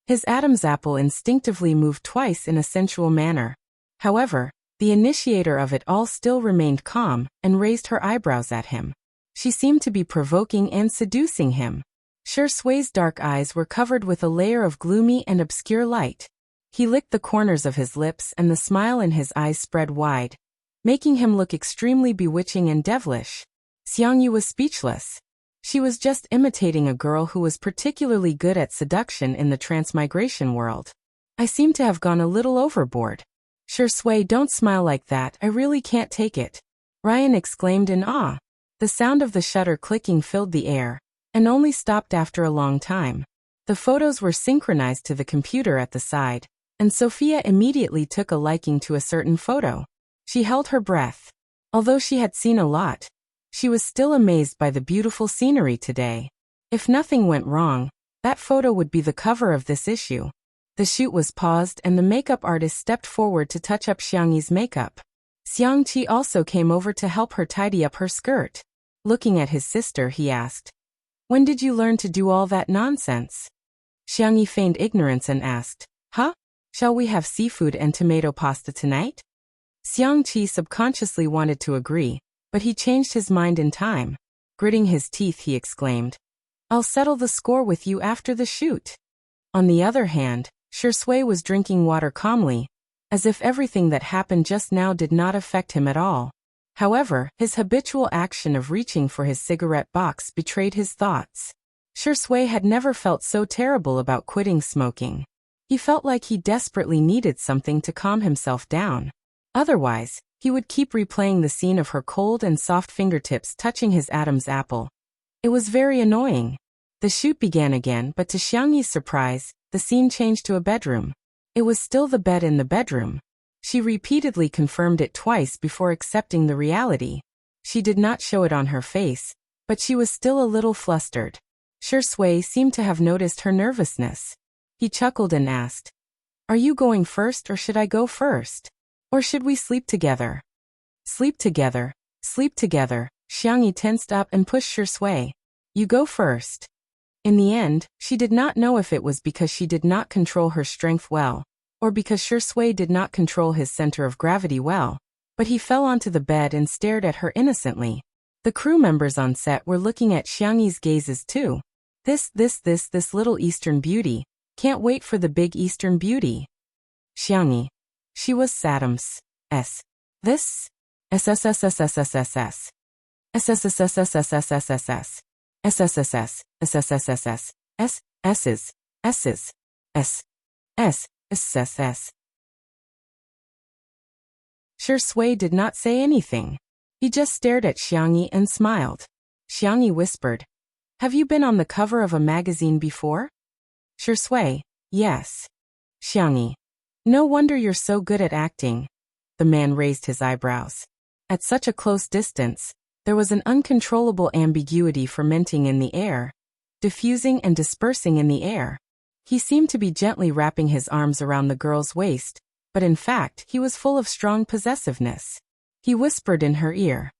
His Adam's apple instinctively moved twice in a sensual manner. However, the initiator of it all still remained calm and raised her eyebrows at him. She seemed to be provoking and seducing him. Shui's dark eyes were covered with a layer of gloomy and obscure light. He licked the corners of his lips and the smile in his eyes spread wide, making him look extremely bewitching and devilish. Xiangyu was speechless. She was just imitating a girl who was particularly good at seduction in the transmigration world. I seem to have gone a little overboard. Shui, don't smile like that, I really can't take it. Ryan exclaimed in awe. The sound of the shutter clicking filled the air, and only stopped after a long time. The photos were synchronized to the computer at the side, and Sophia immediately took a liking to a certain photo. She held her breath. Although she had seen a lot, she was still amazed by the beautiful scenery today. If nothing went wrong, that photo would be the cover of this issue. The shoot was paused and the makeup artist stepped forward to touch up Xiangyi's makeup. Xiangqi also came over to help her tidy up her skirt. Looking at his sister, he asked, "When did you learn to do all that nonsense?" Xiangyi feigned ignorance and asked, "Huh? Shall we have seafood and tomato pasta tonight?" Xiangqi subconsciously wanted to agree, but he changed his mind in time. Gritting his teeth, he exclaimed, "I'll settle the score with you after the shoot." On the other hand, Shui was drinking water calmly, as if everything that happened just now did not affect him at all. However, his habitual action of reaching for his cigarette box betrayed his thoughts. Shui had never felt so terrible about quitting smoking. He felt like he desperately needed something to calm himself down. Otherwise, he would keep replaying the scene of her cold and soft fingertips touching his Adam's apple. It was very annoying. The shoot began again, but to Xiangyi's surprise, the scene changed to a bedroom. It was still the bed in the bedroom. She repeatedly confirmed it twice before accepting the reality. She did not show it on her face, but she was still a little flustered. Shui seemed to have noticed her nervousness. He chuckled and asked, "Are you going first or should I go first? Or should we sleep together?" "Sleep together, sleep together." Xiangyi tensed up and pushed Shui. "You go first." In the end, she did not know if it was because she did not control her strength well, or because Shui did not control his center of gravity well, but he fell onto the bed and stared at her innocently. The crew members on set were looking at Xiangyi's gazes too. This little Eastern beauty. Can't wait for the big Eastern beauty. Xiangyi. She was Saddam's. This? SSSSSSSS. SSSSSSSSS. SSSS. SSSSS. S's. S's. S. S. SSS. Shui did not say anything. He just stared at Xiangyi and smiled. Xiangyi whispered, "Have you been on the cover of a magazine before?" Shui, "Yes." Xiangyi. No wonder you're so good at acting. The man raised his eyebrows. At such a close distance, there was an uncontrollable ambiguity fermenting in the air, diffusing and dispersing in the air. He seemed to be gently wrapping his arms around the girl's waist, but in fact he was full of strong possessiveness. He whispered in her ear.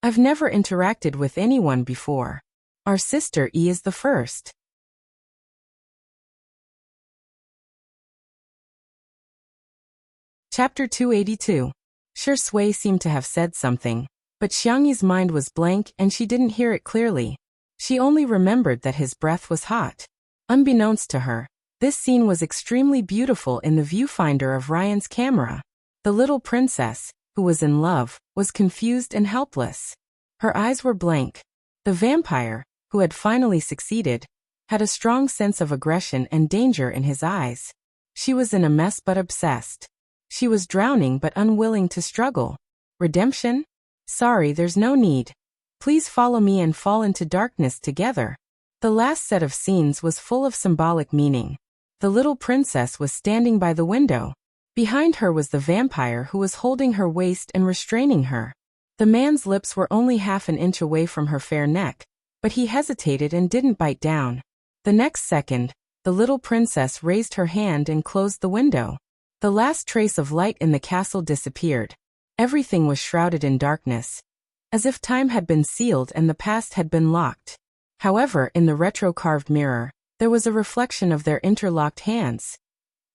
I've never interacted with anyone before. Our sister E is the first. Chapter 282. Shui seemed to have said something, but Xiangyi's mind was blank and she didn't hear it clearly. She only remembered that his breath was hot. Unbeknownst to her, this scene was extremely beautiful in the viewfinder of Ryan's camera. The little princess, who was in love, was confused and helpless. Her eyes were blank. The vampire, who had finally succeeded, had a strong sense of aggression and danger in his eyes. She was in a mess but obsessed. She was drowning but unwilling to struggle. Redemption? Sorry, there's no need. Please follow me and fall into darkness together. The last set of scenes was full of symbolic meaning. The little princess was standing by the window. Behind her was the vampire who was holding her waist and restraining her. The man's lips were only half an inch away from her fair neck, but he hesitated and didn't bite down. The next second, the little princess raised her hand and closed the window. The last trace of light in the castle disappeared. Everything was shrouded in darkness, as if time had been sealed and the past had been locked. However, in the retro-carved mirror, there was a reflection of their interlocked hands.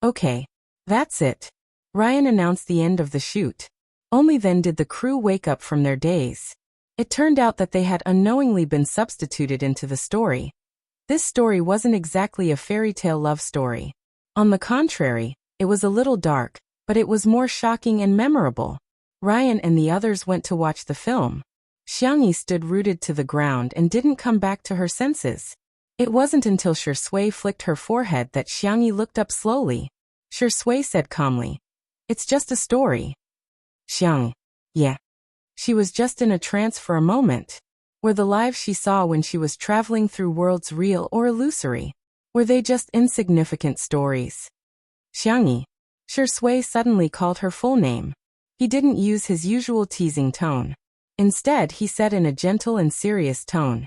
Okay, that's it. Ryan announced the end of the shoot. Only then did the crew wake up from their daze. It turned out that they had unknowingly been substituted into the story. This story wasn't exactly a fairy tale love story. On the contrary, it was a little dark, but it was more shocking and memorable. Ryan and the others went to watch the film. Xiangyi stood rooted to the ground and didn't come back to her senses. It wasn't until Shui flicked her forehead that Xiangyi looked up slowly. Shui said calmly, "It's just a story." Xiangyi. Yeah. She was just in a trance for a moment. Were the lives she saw when she was traveling through worlds real or illusory? Were they just insignificant stories? Xiangyi. Shui suddenly called her full name. He didn't use his usual teasing tone. Instead, he said in a gentle and serious tone,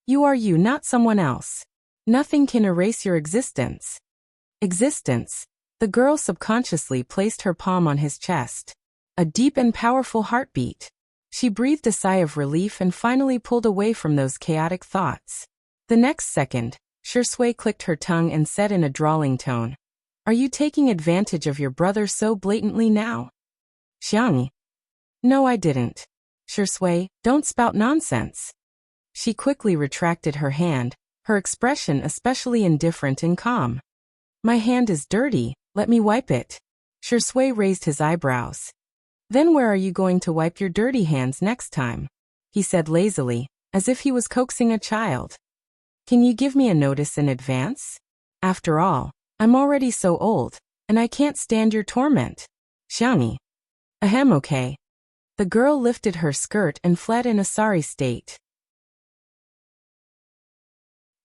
"You are you, not someone else. Nothing can erase your existence." Existence. The girl subconsciously placed her palm on his chest. A deep and powerful heartbeat. She breathed a sigh of relief and finally pulled away from those chaotic thoughts. The next second, Shui clicked her tongue and said in a drawling tone, "Are you taking advantage of your brother so blatantly now?" Xiangyi. No, I didn't. Shui, don't spout nonsense. She quickly retracted her hand, her expression especially indifferent and calm. My hand is dirty, let me wipe it. Shui raised his eyebrows. Then where are you going to wipe your dirty hands next time? He said lazily, as if he was coaxing a child. Can you give me a notice in advance? After all, I'm already so old, and I can't stand your torment. Xiangyi. Ahem, okay. The girl lifted her skirt and fled in a sorry state.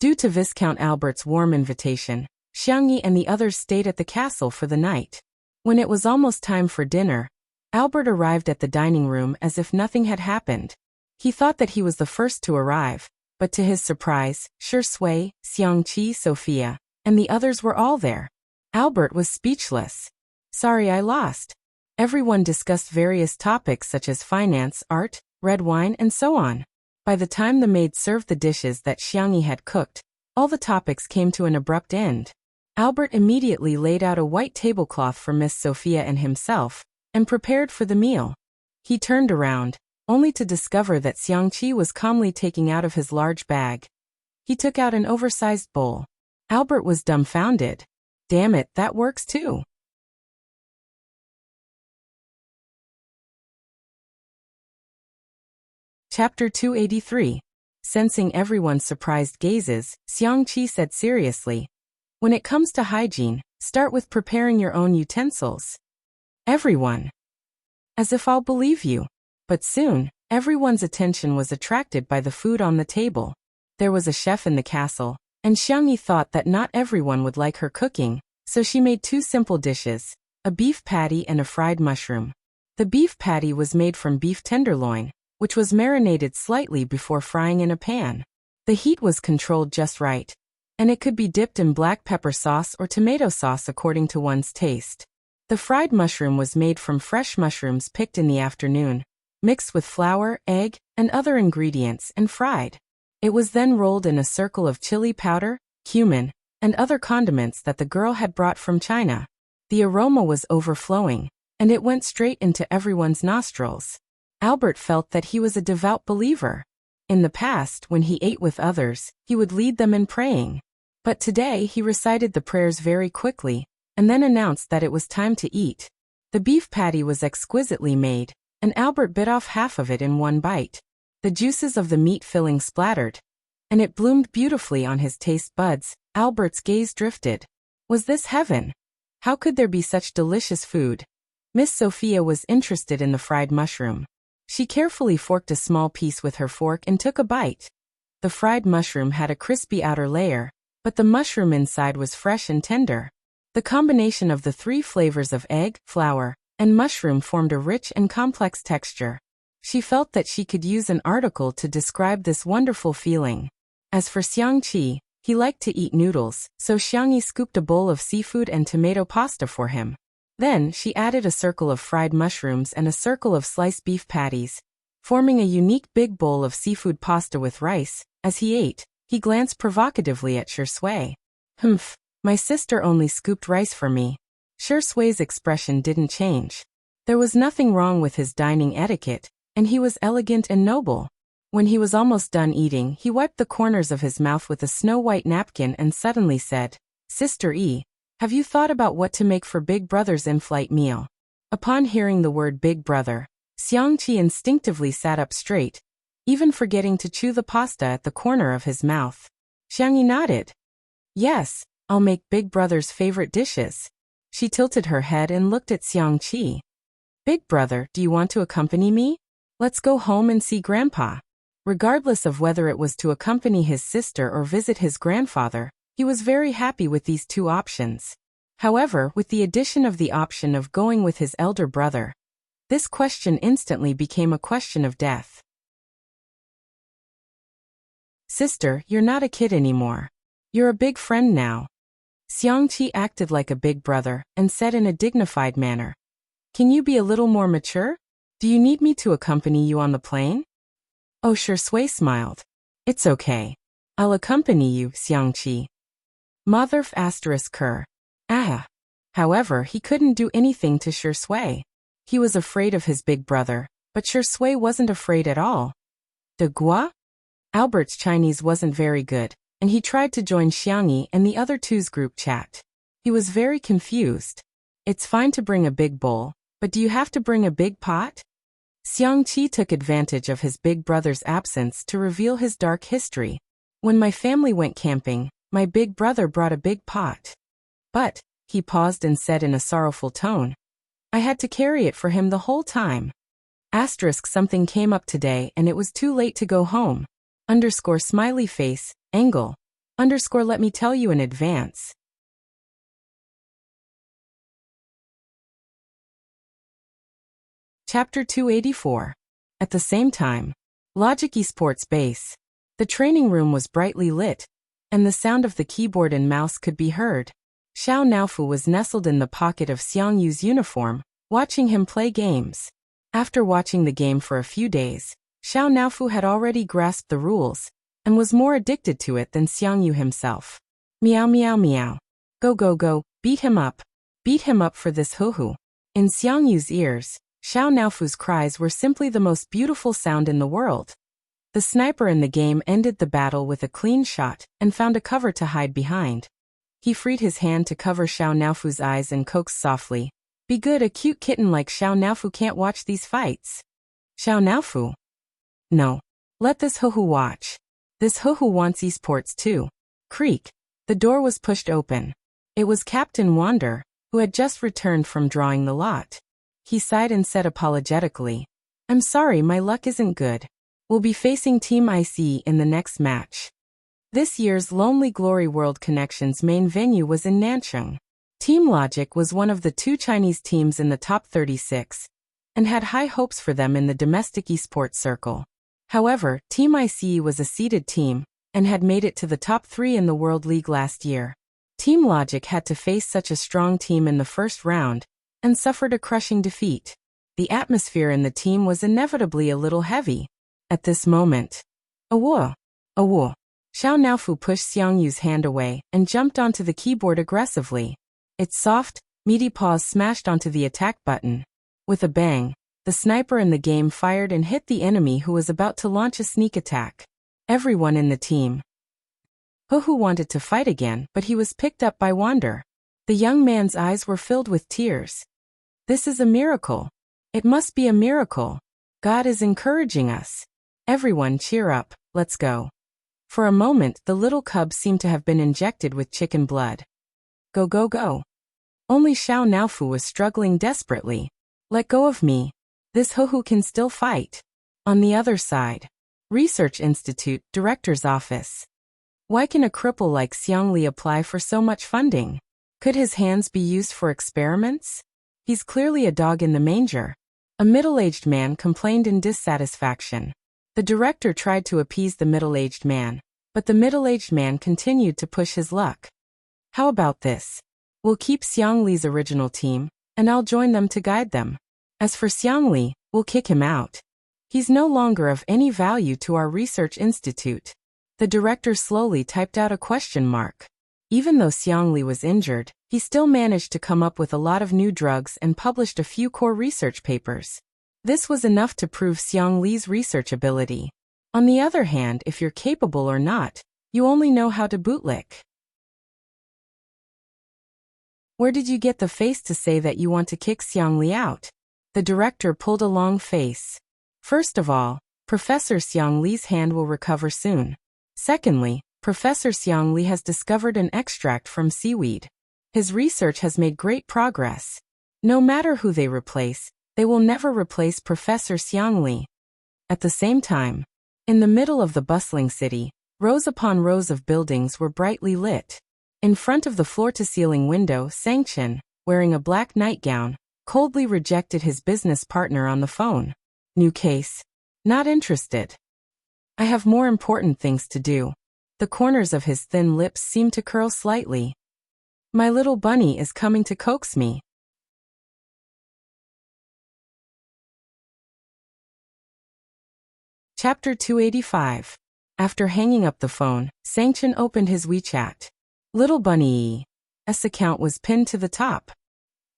Due to Viscount Albert's warm invitation, Xiangyi and the others stayed at the castle for the night. When it was almost time for dinner, Albert arrived at the dining room as if nothing had happened. He thought that he was the first to arrive, but to his surprise, Shui, Xiangqi, Sophia, and the others were all there. Albert was speechless. Sorry, I lost. Everyone discussed various topics such as finance, art, red wine, and so on. By the time the maid served the dishes that Xiangyi had cooked, all the topics came to an abrupt end. Albert immediately laid out a white tablecloth for Miss Sophia and himself, and prepared for the meal. He turned around, only to discover that Xiangqi was calmly taking out of his large bag. He took out an oversized bowl. Albert was dumbfounded. Damn it, that works too. Chapter 283. Sensing everyone's surprised gazes, Xiangqi said seriously, "When it comes to hygiene, start with preparing your own utensils." Everyone. As if I'll believe you. But soon, everyone's attention was attracted by the food on the table. There was a chef in the castle, and Xiangyi thought that not everyone would like her cooking, So she made two simple dishes, a beef patty and a fried mushroom. The beef patty was made from beef tenderloin, which was marinated slightly before frying in a pan. The heat was controlled just right, and it could be dipped in black pepper sauce or tomato sauce according to one's taste. The fried mushroom was made from fresh mushrooms picked in the afternoon, mixed with flour, egg, and other ingredients and fried. It was then rolled in a circle of chili powder, cumin, and other condiments that the girl had brought from China. The aroma was overflowing, and it went straight into everyone's nostrils. Albert felt that he was a devout believer. In the past, when he ate with others, he would lead them in praying. But today he recited the prayers very quickly, and then announced that it was time to eat. The beef patty was exquisitely made, and Albert bit off half of it in one bite. The juices of the meat filling splattered, and it bloomed beautifully on his taste buds. Albert's gaze drifted. Was this heaven? How could there be such delicious food? Miss Sophia was interested in the fried mushroom. She carefully forked a small piece with her fork and took a bite. The fried mushroom had a crispy outer layer, but the mushroom inside was fresh and tender. The combination of the three flavors of egg, flour, and mushroom formed a rich and complex texture. She felt that she could use an article to describe this wonderful feeling. As for Xiangqi, he liked to eat noodles, so Xiangyi scooped a bowl of seafood and tomato pasta for him. Then she added a circle of fried mushrooms and a circle of sliced beef patties, forming a unique big bowl of seafood pasta with rice. As he ate, he glanced provocatively at Shui. Humph, my sister only scooped rice for me. Shui's expression didn't change. There was nothing wrong with his dining etiquette, and he was elegant and noble. When he was almost done eating, he wiped the corners of his mouth with a snow-white napkin and suddenly said, "Sister E, have you thought about what to make for Big Brother's in-flight meal?" Upon hearing the word Big Brother, Xiangqi instinctively sat up straight, even forgetting to chew the pasta at the corner of his mouth. Xiangyi nodded. "Yes, I'll make Big Brother's favorite dishes." She tilted her head and looked at Xiangqi. "Big Brother, do you want to accompany me? Let's go home and see Grandpa." Regardless of whether it was to accompany his sister or visit his grandfather, he was very happy with these two options. However, with the addition of the option of going with his elder brother, this question instantly became a question of death. "Sister, you're not a kid anymore. You're a big friend now." Xiangqi acted like a big brother and said in a dignified manner, "Can you be a little more mature? Do you need me to accompany you on the plane?" Oh, Shui smiled. "It's okay. I'll accompany you, Xiangqi." Motherf ***. However, he couldn't do anything to Shui. He was afraid of his big brother, but Shui wasn't afraid at all. De Gua? Albert's Chinese wasn't very good, and he tried to join Xiangyi and the other two's group chat. He was very confused. "It's fine to bring a big bowl, but do you have to bring a big pot?" Xiangqi took advantage of his big brother's absence to reveal his dark history. "When my family went camping, my big brother brought a big pot. But," he paused and said in a sorrowful tone, "I had to carry it for him the whole time. Something came up today and it was too late to go home. Smiley face, angle. Let me tell you in advance." Chapter 284. At the same time, Logic Esports base. The training room was brightly lit, and the sound of the keyboard and mouse could be heard. Xiao Naofu was nestled in the pocket of Xiang Yu's uniform, watching him play games. After watching the game for a few days, Xiao Naofu had already grasped the rules, and was more addicted to it than Xiang Yu himself. Meow meow meow. Go go go, beat him up. Beat him up for this hoo-hoo. In Xiang Yu's ears, Xiao Naofu's cries were simply the most beautiful sound in the world. The sniper in the game ended the battle with a clean shot and found a cover to hide behind. He freed his hand to cover Xiao Naofu's eyes and coaxed softly, "Be good, a cute kitten like Xiao Naofu can't watch these fights." Xiao Naofu? No. Let this hoo-hoo watch. This hoo-hoo wants esports too. Creak. The door was pushed open. It was Captain Wander, who had just returned from drawing the lot. He sighed and said apologetically, "I'm sorry, my luck isn't good. We'll be facing Team IC in the next match." This year's Lonely Glory World Connections main venue was in Nanchang. Team Logic was one of the 2 Chinese teams in the top 36, and had high hopes for them in the domestic esports circle. However, Team ICE was a seeded team, and had made it to the top 3 in the World League last year. Team Logic had to face such a strong team in the first round, and suffered a crushing defeat. The atmosphere in the team was inevitably a little heavy. At this moment, Awo! Xiao Naofu pushed Xiang Yu's hand away and jumped onto the keyboard aggressively. Its soft, meaty paws smashed onto the attack button. With a bang, the sniper in the game fired and hit the enemy who was about to launch a sneak attack. Everyone in the team Hu wanted to fight again, but he was picked up by Wander. The young man's eyes were filled with tears. This is a miracle. It must be a miracle. God is encouraging us. Everyone cheer up, let's go. For a moment, the little cub seemed to have been injected with chicken blood. Go, go, go. Only Xiao Naofu was struggling desperately. Let go of me. This Hu can still fight. On the other side. Research Institute, Director's Office. Why can a cripple like Xiangli apply for so much funding? Could his hands be used for experiments? He's clearly a dog in the manger. A middle-aged man complained in dissatisfaction. The director tried to appease the middle-aged man, but the middle-aged man continued to push his luck. How about this? We'll keep Xiangli's original team, and I'll join them to guide them. As for Xiangli, we'll kick him out. He's no longer of any value to our research institute. The director slowly typed out a question mark. Even though Xiangli was injured, he still managed to come up with a lot of new drugs and published a few core research papers. This was enough to prove Xiangli's research ability. On the other hand, if you're capable or not, you only know how to bootlick. Where did you get the face to say that you want to kick Xiangli out? The director pulled a long face. First of all, Professor Xiangli's hand will recover soon. Secondly, Professor Xiangli has discovered an extract from seaweed. His research has made great progress. No matter who they replace, they will never replace Professor Xiangli. At the same time, in the middle of the bustling city, rows upon rows of buildings were brightly lit. In front of the floor-to-ceiling window, Sangchen, wearing a black nightgown, coldly rejected his business partner on the phone. New case. Not interested. I have more important things to do. The corners of his thin lips seemed to curl slightly. My little bunny is coming to coax me. Chapter 285. After hanging up the phone, Sangchen opened his WeChat. Little Bunny's account was pinned to the top.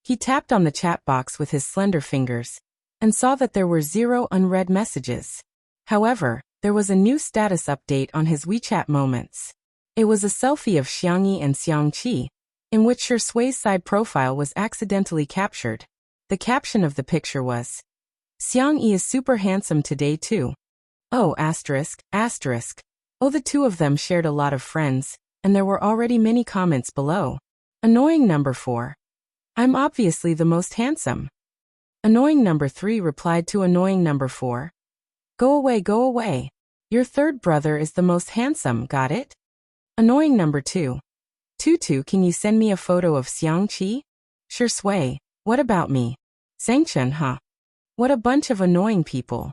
He tapped on the chat box with his slender fingers, and saw that there were 0 unread messages. However, there was a new status update on his WeChat moments. It was a selfie of Xiangyi and Xiangqi, in which Shi Sui's side profile was accidentally captured. The caption of the picture was, Xiangyi is super handsome today too. Oh, asterisk. Oh, the two of them shared a lot of friends, and there were already many comments below. Annoying number 4. I'm obviously the most handsome. Annoying number 3 replied to annoying number 4. Go away, go away. Your third brother is the most handsome, got it? Annoying number 2. Tutu, can you send me a photo of Xiangqi? Shi Sui, what about me? Sangchen, huh? What a bunch of annoying people.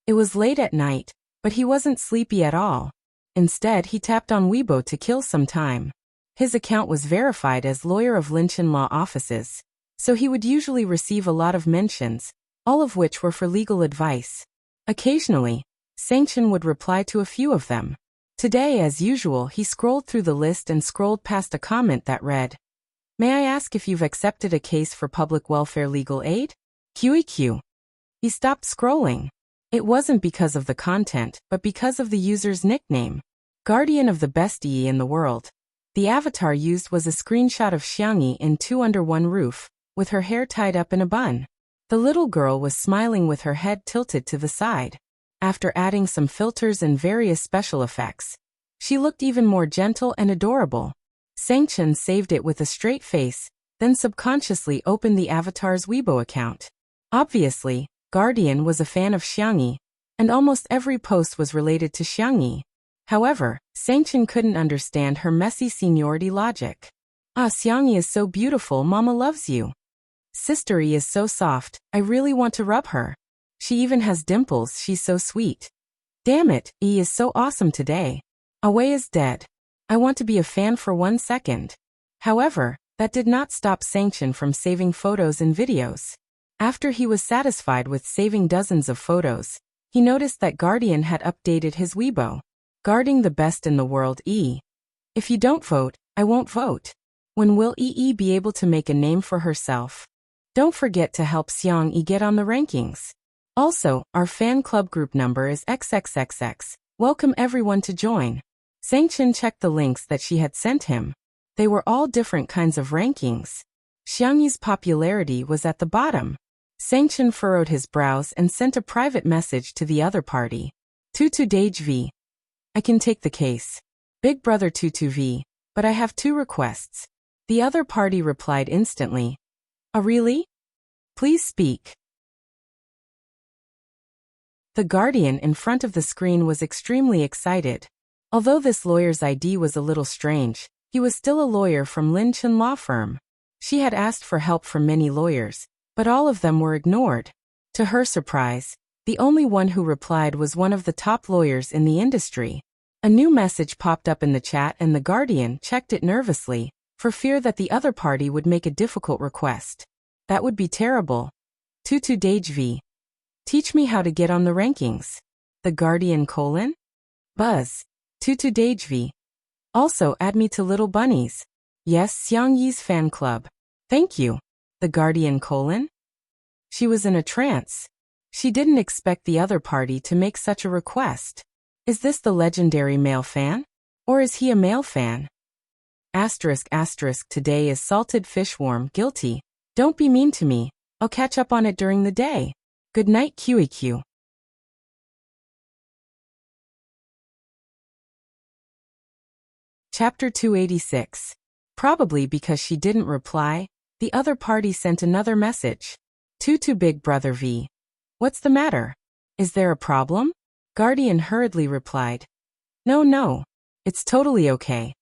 It was late at night, but he wasn't sleepy at all. Instead, he tapped on Weibo to kill some time. His account was verified as lawyer of Linchin Law Offices, so he would usually receive a lot of mentions, all of which were for legal advice. Occasionally, Sangchen would reply to a few of them. Today, as usual, he scrolled through the list and scrolled past a comment that read, May I ask if you've accepted a case for public welfare legal aid? QEQ. He stopped scrolling. It wasn't because of the content, but because of the user's nickname. Guardian of the best EE in the world. The avatar used was a screenshot of Xiangyi in 2 Under One Roof, with her hair tied up in a bun. The little girl was smiling with her head tilted to the side. After adding some filters and various special effects, she looked even more gentle and adorable. Sangchen saved it with a straight face, then subconsciously opened the avatar's Weibo account. Obviously, Guardian was a fan of Xiangyi, and almost every post was related to Xiangyi. However, Sangchen couldn't understand her messy seniority logic. Ah, Xiangyi is so beautiful, Mama loves you. Sister E is so soft, I really want to rub her. She even has dimples, she's so sweet. Damn it, E is so awesome today. Away is dead. I want to be a fan for 1 second. However, that did not stop Sanction from saving photos and videos. After he was satisfied with saving dozens of photos, he noticed that Guardian had updated his Weibo. Guarding the best in the world E. If you don't vote, I won't vote. When will EE be able to make a name for herself? Don't forget to help Xiang E get on the rankings. Also, our fan club group number is XXXX. Welcome everyone to join. Sanction checked the links that she had sent him. They were all different kinds of rankings. Xiangyi's popularity was at the bottom. Sanction furrowed his brows and sent a private message to the other party. Tutu Dage V. I can take the case. Big brother Tutu V. But I have 2 requests. The other party replied instantly. Really? Please speak. The Guardian in front of the screen was extremely excited. Although this lawyer's ID was a little strange, he was still a lawyer from Lin Chen law firm. She had asked for help from many lawyers, but all of them were ignored. To her surprise, the only one who replied was one of the top lawyers in the industry. A new message popped up in the chat and the Guardian checked it nervously, for fear that the other party would make a difficult request. That would be terrible. Tutu Dage V. Teach me how to get on the rankings. The Guardian : Buzz. Tutu Dage V. Also add me to Little Bunnies. Yes, Xiangyi's fan club. Thank you. The Guardian : She was in a trance. She didn't expect the other party to make such a request. Is this the legendary male fan? Or is he a male fan? ***, today is salted fish warm, guilty. Don't be mean to me. I'll catch up on it during the day. Good night, QEQ. Chapter 286. Probably because she didn't reply, the other party sent another message. Tutu Big Brother V. What's the matter? Is there a problem? Guardian hurriedly replied. No. It's totally okay.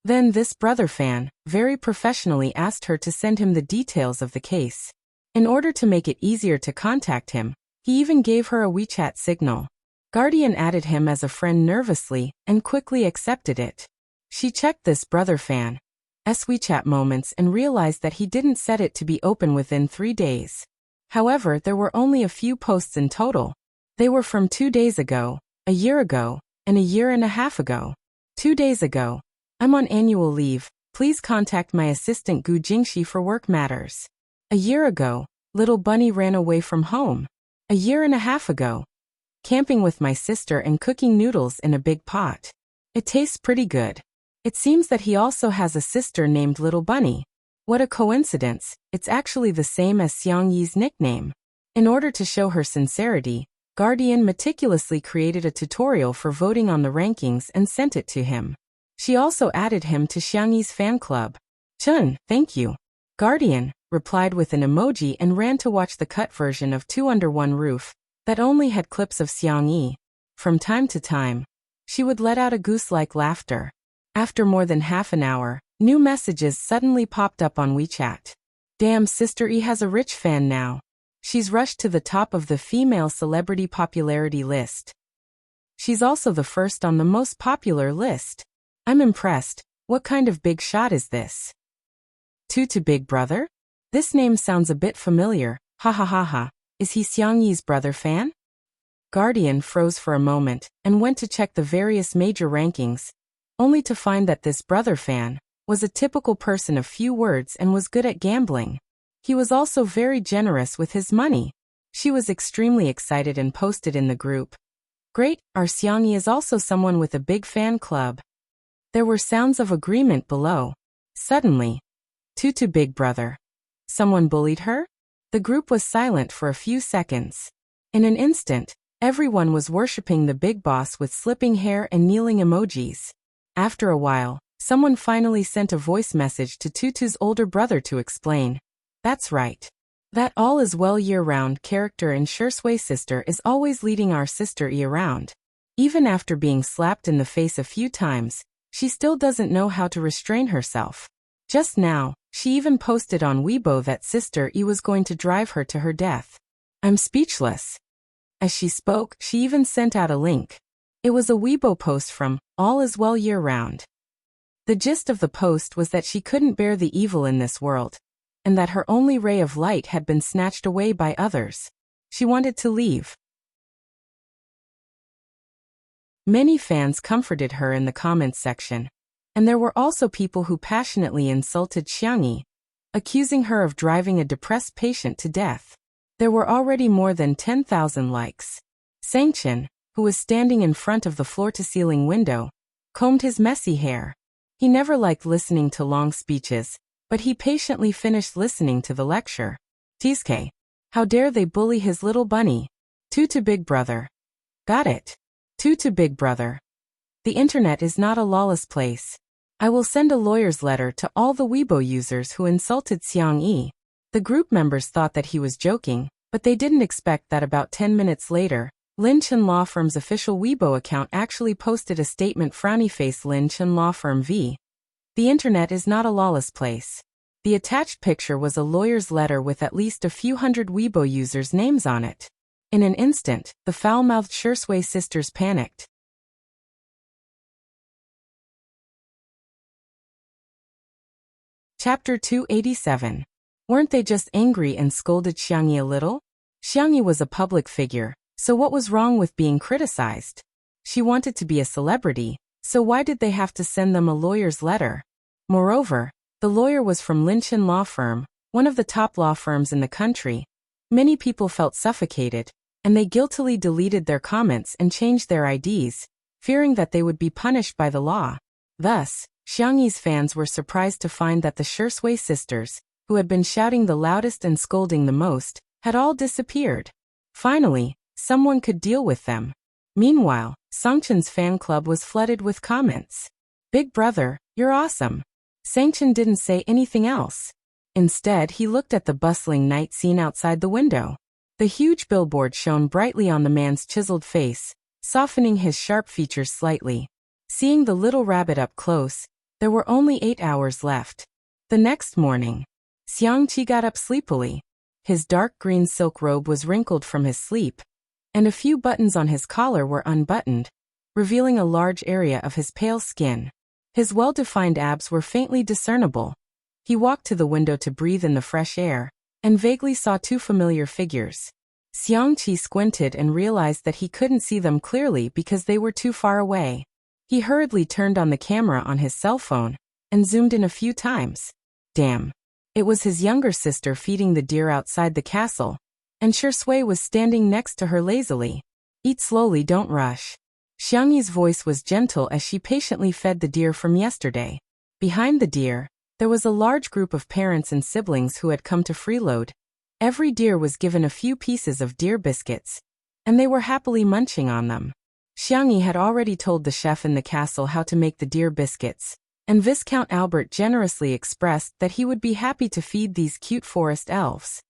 Then this brother fan, very professionally asked her to send him the details of the case. In order to make it easier to contact him, he even gave her a WeChat signal. Guardian added him as a friend nervously and quickly accepted it. She checked this brother fan's WeChat moments and realized that he didn't set it to be open within 3 days. However, there were only a few posts in total. They were from 2 days ago, a year ago, and a year and a half ago. 2 days ago. I'm on annual leave. Please contact my assistant Gu Jingxi for work matters. A year ago, Little Bunny ran away from home. A year and a half ago. Camping with my sister and cooking noodles in a big pot. It tastes pretty good. It seems that he also has a sister named Little Bunny. What a coincidence, it's actually the same as Xiangyi's nickname. In order to show her sincerity, Guardian meticulously created a tutorial for voting on the rankings and sent it to him. She also added him to Xiangyi's fan club. Chun, thank you. Guardian replied with an emoji and ran to watch the cut version of Two Under One Roof that only had clips of Xiangyi. From time to time, she would let out a goose-like laughter. After more than half an hour, new messages suddenly popped up on WeChat. Damn, Sister E has a rich fan now. She's rushed to the top of the female celebrity popularity list. She's also the first on the most popular list. I'm impressed. What kind of big shot is this? Tutu Big Brother? This name sounds a bit familiar. Ha ha ha ha. Is he Xiangyi's brother fan? Guardian froze for a moment and went to check the various major rankings, only to find that this brother fan was a typical person of few words and was good at gambling. He was also very generous with his money. She was extremely excited and posted in the group. Great, our Xiangyi is also someone with a big fan club. There were sounds of agreement below. Suddenly, Tutu Big Brother. Someone bullied her? The group was silent for a few seconds. In an instant, everyone was worshipping the big boss with slipping hair and kneeling emojis. After a while, someone finally sent a voice message to Tutu's older brother to explain. That's right. That all is well year-round character in Shursui sister is always leading our sister E around. Even after being slapped in the face a few times, she still doesn't know how to restrain herself. Just now, she even posted on Weibo that Sister E was going to drive her to her death. I'm speechless. As she spoke, she even sent out a link. It was a Weibo post from All Is Well Year Round. The gist of the post was that she couldn't bear the evil in this world, and that her only ray of light had been snatched away by others. She wanted to leave. Many fans comforted her in the comments section, and there were also people who passionately insulted Xiangyi, accusing her of driving a depressed patient to death. There were already more than 10,000 likes. Sangchen, who was standing in front of the floor-to-ceiling window, combed his messy hair. He never liked listening to long speeches, but he patiently finished listening to the lecture. Tsk. How dare they bully his little bunny? Two to Big Brother. Got it. Two to Big Brother. The internet is not a lawless place. I will send a lawyer's letter to all the Weibo users who insulted Xiang Yi. The group members thought that he was joking, but they didn't expect that about 10 minutes later, Lin Chen Law Firm's official Weibo account actually posted a statement frowny face Lin Chen Law Firm v. The internet is not a lawless place. The attached picture was a lawyer's letter with at least a few hundred Weibo users' names on it. In an instant, the foul-mouthed Shui sisters panicked. Chapter 287. Weren't they just angry and scolded Xiangyi a little? Xiangyi was a public figure, so what was wrong with being criticized? She wanted to be a celebrity, so why did they have to send them a lawyer's letter? Moreover, the lawyer was from Lin Chen Law Firm, one of the top law firms in the country. Many people felt suffocated, and they guiltily deleted their comments and changed their IDs, fearing that they would be punished by the law. Thus, Xiangyi's fans were surprised to find that the Shui sisters, who had been shouting the loudest and scolding the most, had all disappeared. Finally, someone could deal with them. Meanwhile, Sangchen's fan club was flooded with comments. Big Brother, you're awesome. Sangchen didn't say anything else. Instead, he looked at the bustling night scene outside the window. The huge billboard shone brightly on the man's chiseled face, softening his sharp features slightly. Seeing the little rabbit up close, there were only 8 hours left. The next morning, Xiang Qi got up sleepily. His dark green silk robe was wrinkled from his sleep, and a few buttons on his collar were unbuttoned, revealing a large area of his pale skin. His well-defined abs were faintly discernible. He walked to the window to breathe in the fresh air, and vaguely saw two familiar figures. Xiang Qi squinted and realized that he couldn't see them clearly because they were too far away. He hurriedly turned on the camera on his cell phone, and zoomed in a few times. Damn. It was his younger sister feeding the deer outside the castle, and Shui was standing next to her lazily. Eat slowly, don't rush. Xiangyi's voice was gentle as she patiently fed the deer from yesterday. Behind the deer, there was a large group of parents and siblings who had come to freeload. Every deer was given a few pieces of deer biscuits, and they were happily munching on them. Xiangyi had already told the chef in the castle how to make the deer biscuits, and Viscount Albert generously expressed that he would be happy to feed these cute forest elves.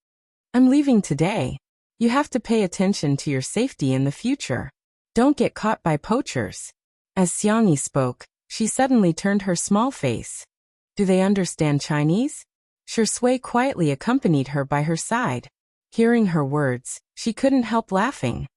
I'm leaving today. You have to pay attention to your safety in the future. Don't get caught by poachers. As Xiangyi spoke, she suddenly turned her small face. Do they understand Chinese? Shui quietly accompanied her by her side. Hearing her words, she couldn't help laughing.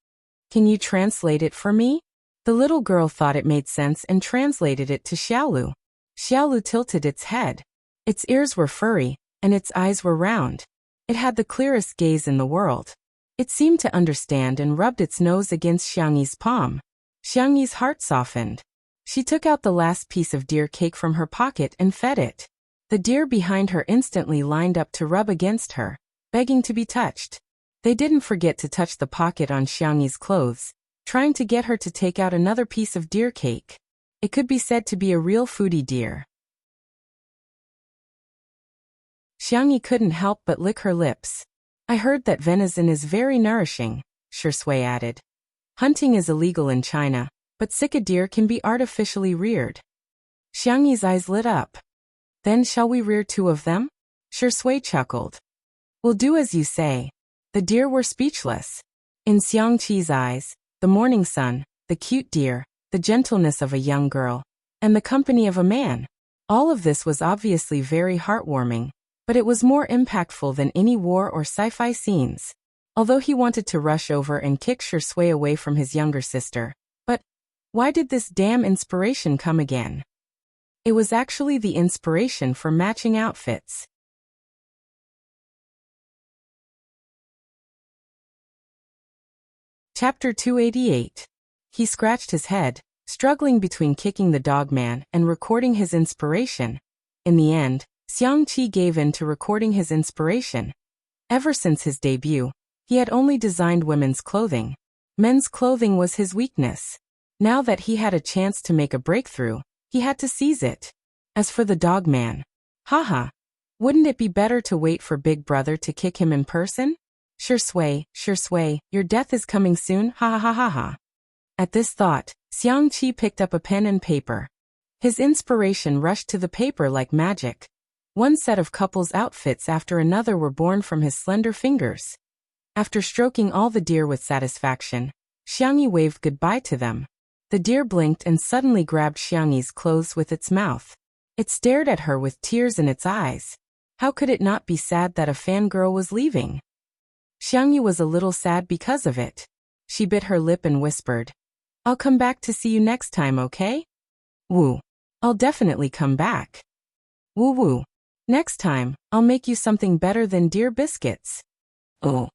Can you translate it for me? The little girl thought it made sense and translated it to Xiaolu. Xiaolu tilted its head. Its ears were furry, and its eyes were round. It had the clearest gaze in the world. It seemed to understand and rubbed its nose against Xiangyi's palm. Xiangyi's heart softened. She took out the last piece of deer cake from her pocket and fed it. The deer behind her instantly lined up to rub against her, begging to be touched. They didn't forget to touch the pocket on Xiangyi's clothes, trying to get her to take out another piece of deer cake. It could be said to be a real foodie deer. Xiangyi couldn't help but lick her lips. I heard that venison is very nourishing, Shui added. Hunting is illegal in China, but sika deer can be artificially reared. Xiangyi's eyes lit up. Then shall we rear 2 of them? Shui chuckled. We'll do as you say. The deer were speechless. In Xiang Qi's eyes, the morning sun, the cute deer, the gentleness of a young girl, and the company of a man. All of this was obviously very heartwarming, but it was more impactful than any war or sci-fi scenes. Although he wanted to rush over and kick Shui away from his younger sister. But why did this damn inspiration come again? It was actually the inspiration for matching outfits. Chapter 288. He scratched his head, struggling between kicking the dogman and recording his inspiration. In the end, Xiangqi gave in to recording his inspiration. Ever since his debut, he had only designed women's clothing. Men's clothing was his weakness. Now that he had a chance to make a breakthrough, he had to seize it. As for the dogman, haha, wouldn't it be better to wait for Big Brother to kick him in person? Shui, your death is coming soon, ha ha ha ha ha. At this thought, Xiangqi picked up a pen and paper. His inspiration rushed to the paper like magic. One set of couples' outfits after another were born from his slender fingers. After stroking all the deer with satisfaction, Xiangyi waved goodbye to them. The deer blinked and suddenly grabbed Xiangyi's clothes with its mouth. It stared at her with tears in its eyes. How could it not be sad that a fangirl was leaving? Xiangyi was a little sad because of it. She bit her lip and whispered, "I'll come back to see you next time, okay?" "Woo. I'll definitely come back." "Woo woo. Next time, I'll make you something better than deer biscuits." "Oh."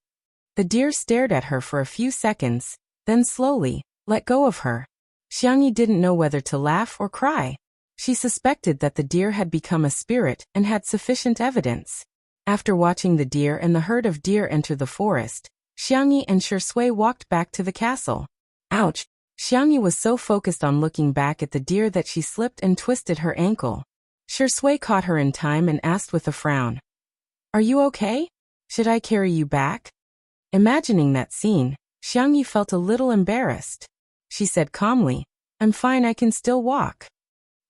The deer stared at her for a few seconds, then slowly let go of her. Xiangyi didn't know whether to laugh or cry. She suspected that the deer had become a spirit and had sufficient evidence. After watching the deer and the herd of deer enter the forest, Xiangyi and Shui walked back to the castle. Ouch! Xiangyi was so focused on looking back at the deer that she slipped and twisted her ankle. Shui caught her in time and asked with a frown, "Are you okay? Should I carry you back?" Imagining that scene, Xiangyi felt a little embarrassed. She said calmly, "I'm fine, I can still walk."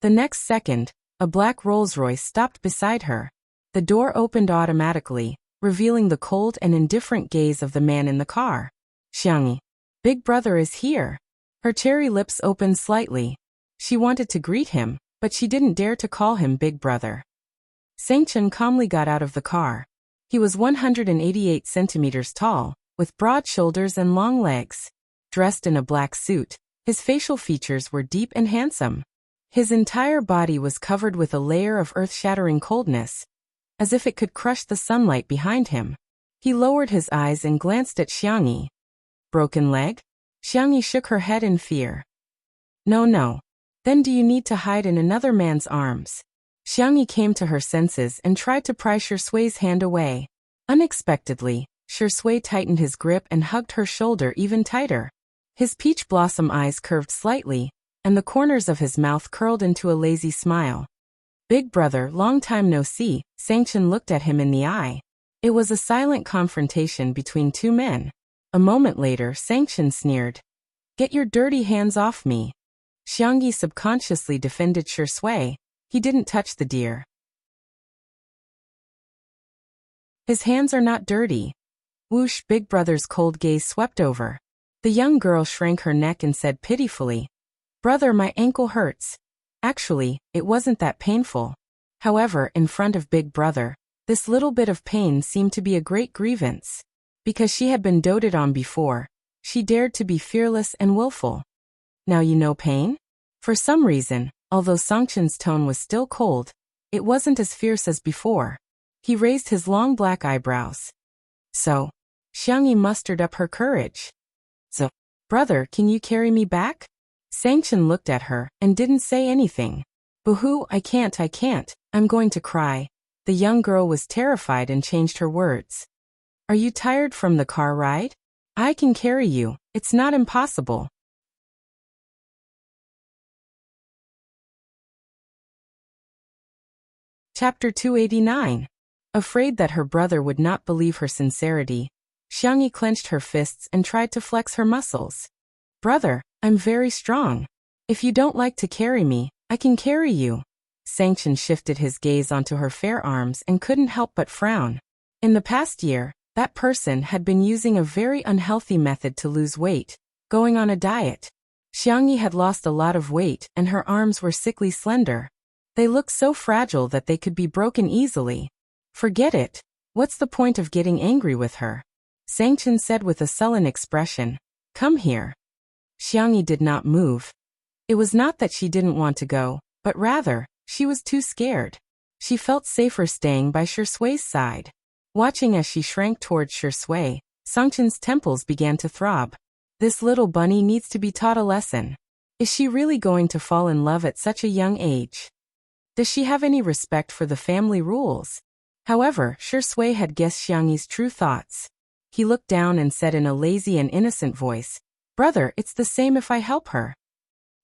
The next second, a black Rolls-Royce stopped beside her. The door opened automatically, revealing the cold and indifferent gaze of the man in the car. "Xiangyi, Big Brother is here." Her cherry lips opened slightly. She wanted to greet him, but she didn't dare to call him Big Brother. Sangchen calmly got out of the car. He was 188 centimeters tall, with broad shoulders and long legs. Dressed in a black suit, his facial features were deep and handsome. His entire body was covered with a layer of earth-shattering coldness, as if it could crush the sunlight behind him. He lowered his eyes and glanced at Xiangyi. "Broken leg?" Xiangyi shook her head in fear. No. Then do you need to hide in another man's arms?" Xiangyi came to her senses and tried to pry Shui's hand away. Unexpectedly, Shui tightened his grip and hugged her shoulder even tighter. His peach blossom eyes curved slightly, and the corners of his mouth curled into a lazy smile. "Big Brother, long time no see," Sangchen looked at him in the eye. It was a silent confrontation between two men. A moment later, Sangchen sneered, "Get your dirty hands off me." Xiangyi subconsciously defended Shui. He didn't touch the deer. "His hands are not dirty." Whoosh! Big Brother's cold gaze swept over. The young girl shrank her neck and said pitifully, "Brother, my ankle hurts." Actually, it wasn't that painful. However, in front of Big Brother, this little bit of pain seemed to be a great grievance. Because she had been doted on before, she dared to be fearless and willful. "Now you know pain?" For some reason, although Sangchen's tone was still cold, it wasn't as fierce as before. He raised his long black eyebrows. "So?" Xiangyi mustered up her courage. "So, brother, can you carry me back?" Sangchen looked at her and didn't say anything. "Boo-hoo, I can't, I'm going to cry." The young girl was terrified and changed her words. "Are you tired from the car ride? I can carry you, it's not impossible." Chapter 289. Afraid that her brother would not believe her sincerity, Xiangyi clenched her fists and tried to flex her muscles. "Brother, I'm very strong. If you don't like to carry me, I can carry you." Sangchen shifted his gaze onto her fair arms and couldn't help but frown. In the past year, that person had been using a very unhealthy method to lose weight, going on a diet. Xiangyi had lost a lot of weight and her arms were sickly slender. They look so fragile that they could be broken easily. Forget it. What's the point of getting angry with her? Sangchen said with a sullen expression. Come here. Xiangyi did not move. It was not that she didn't want to go, but rather, she was too scared. She felt safer staying by Shui's side. Watching as she shrank towards Shui, Sangchen's temples began to throb. This little bunny needs to be taught a lesson. Is she really going to fall in love at such a young age? Does she have any respect for the family rules? However, Shui had guessed Xiangyi's true thoughts. He looked down and said in a lazy and innocent voice, Brother, it's the same if I help her.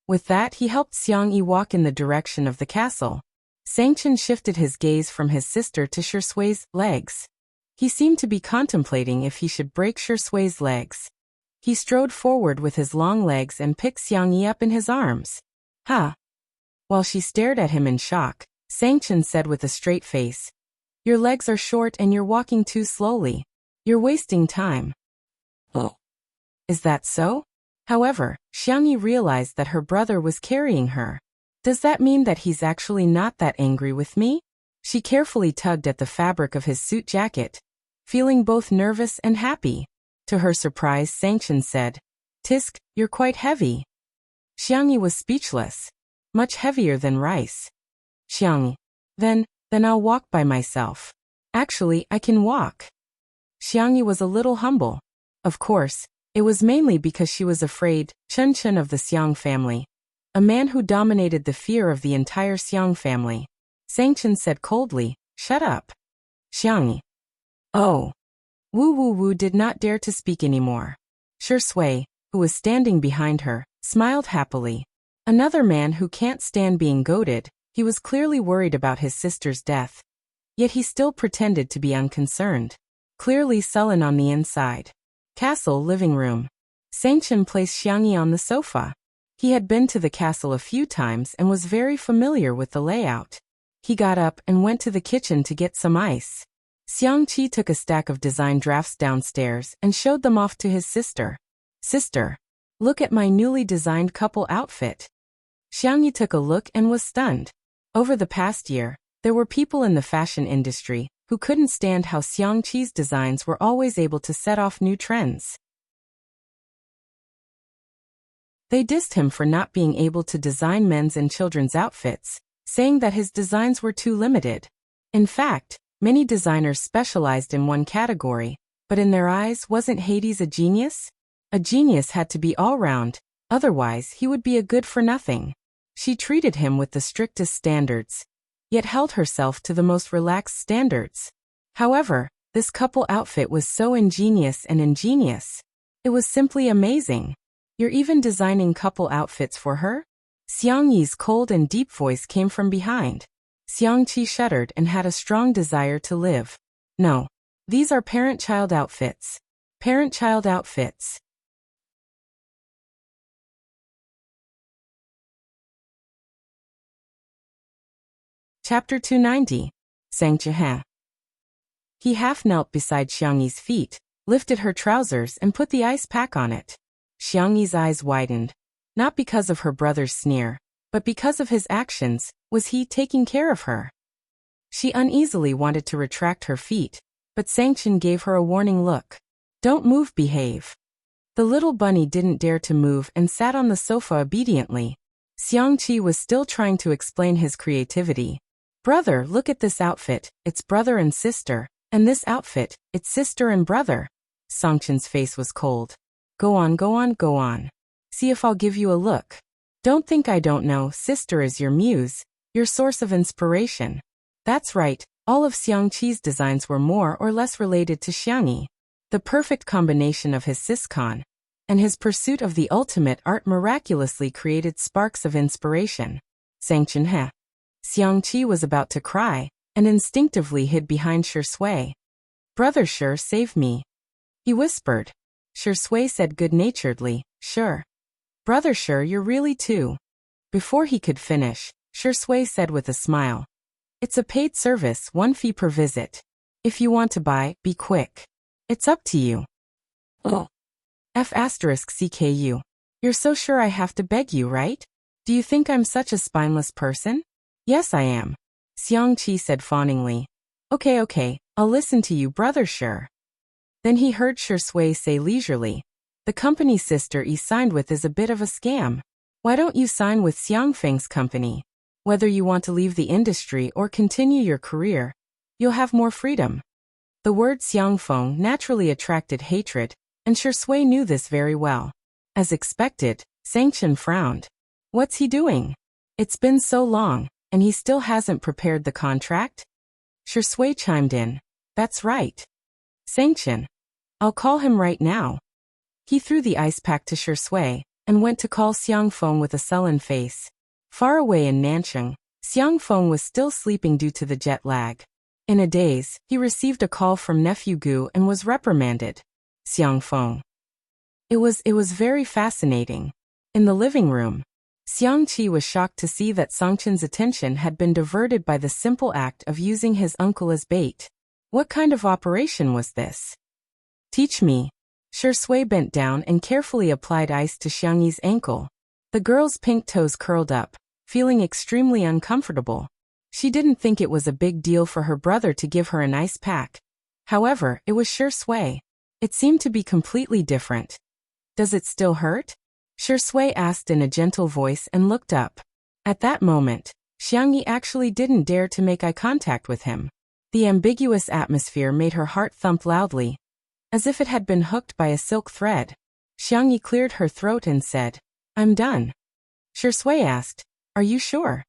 With that, he helped Xiangyi walk in the direction of the castle. Sangchen shifted his gaze from his sister to Shui's legs. He seemed to be contemplating if he should break Shui's legs. He strode forward with his long legs and picked Xiangyi up in his arms. Ha! While she stared at him in shock, Sangchen said with a straight face, Your legs are short and you're walking too slowly. You're wasting time. Oh. Is that so? However, Xiangyi realized that her brother was carrying her. Does that mean that he's actually not that angry with me? She carefully tugged at the fabric of his suit jacket, feeling both nervous and happy. To her surprise, Sangchen said, Tisk, you're quite heavy. Xiangyi was speechless. Much heavier than rice. Xiangyi. Then I'll walk by myself. Actually, I can walk. Xiangyi was a little humble. Of course, it was mainly because she was afraid, Chen of the Xiang family. A man who dominated the fear of the entire Xiang family. Sangchen said coldly, Shut up. Xiangyi. Oh. Wu did not dare to speak anymore. Shui, who was standing behind her, smiled happily. Another man who can't stand being goaded, he was clearly worried about his sister's death. Yet he still pretended to be unconcerned. Clearly sullen on the inside. Castle living room. Sangchen placed Xiangyi on the sofa. He had been to the castle a few times and was very familiar with the layout. He got up and went to the kitchen to get some ice. Xiangqi took a stack of design drafts downstairs and showed them off to his sister. Sister, look at my newly designed couple outfit. Xiangyi took a look and was stunned. Over the past year, there were people in the fashion industry who couldn't stand how Xiangqi's designs were always able to set off new trends. They dissed him for not being able to design men's and children's outfits, saying that his designs were too limited. In fact, many designers specialized in one category, but in their eyes, wasn't Hades a genius? A genius had to be all-round, otherwise he would be a good-for-nothing. She treated him with the strictest standards, yet held herself to the most relaxed standards. However, this couple outfit was so ingenious. It was simply amazing. You're even designing couple outfits for her? Xiangyi's cold and deep voice came from behind. Xiangqi shuddered and had a strong desire to live. No. These are parent-child outfits. Parent-child outfits. Chapter 290. Sangchen. He half knelt beside Xiangyi's feet, lifted her trousers and put the ice pack on it. Xiangyi's eyes widened. Not because of her brother's sneer, but because of his actions. Was he taking care of her? She uneasily wanted to retract her feet, but Sangchen gave her a warning look. Don't move, behave. The little bunny didn't dare to move and sat on the sofa obediently. Xiangqi was still trying to explain his creativity. Brother, look at this outfit, it's brother and sister, and this outfit, it's sister and brother. Sangchen's face was cold. Go on. See if I'll give you a look. Don't think I don't know, sister is your muse, your source of inspiration. That's right, all of Xiangqi's designs were more or less related to Xiangyi. The perfect combination of his siscon and his pursuit of the ultimate art miraculously created sparks of inspiration. Sangchen he. Xiangqi was about to cry, and instinctively hid behind Shui. Brother Sure, save me. He whispered. Shui said good-naturedly, Sure. Brother Sure, you're really too. Before he could finish, Shui said with a smile. It's a paid service, 1 fee per visit. If you want to buy, be quick. It's up to you. Oh. F***CKU. You're so sure I have to beg you, right? Do you think I'm such a spineless person? Yes, I am. Xiangqi said fawningly. Okay, I'll listen to you, brother, sure. Then he heard Shui say leisurely, the company sister Yi signed with is a bit of a scam. Why don't you sign with Xiangfeng's company? Whether you want to leave the industry or continue your career, you'll have more freedom. The word Xiangfeng naturally attracted hatred, and Shui knew this very well. As expected, Sangchen frowned. What's he doing? It's been so long, and he still hasn't prepared the contract? Shui chimed in. That's right. Sangchen. I'll call him right now. He threw the ice pack to Shui and went to call Xiangfeng with a sullen face. Far away in Nancheng, Xiangfeng was still sleeping due to the jet lag. In a daze, he received a call from nephew Gu and was reprimanded. Xiangfeng. It was very fascinating. In the living room, Xiangqi was shocked to see that Sangchen's attention had been diverted by the simple act of using his uncle as bait. What kind of operation was this? Teach me. Shui bent down and carefully applied ice to Xiangyi's ankle. The girl's pink toes curled up, feeling extremely uncomfortable. She didn't think it was a big deal for her brother to give her an ice pack. However, it was Shui. It seemed to be completely different. Does it still hurt? Shui asked in a gentle voice and looked up. At that moment, Xiangyi actually didn't dare to make eye contact with him. The ambiguous atmosphere made her heart thump loudly, as if it had been hooked by a silk thread. Xiangyi cleared her throat and said, I'm done. Shui asked, Are you sure?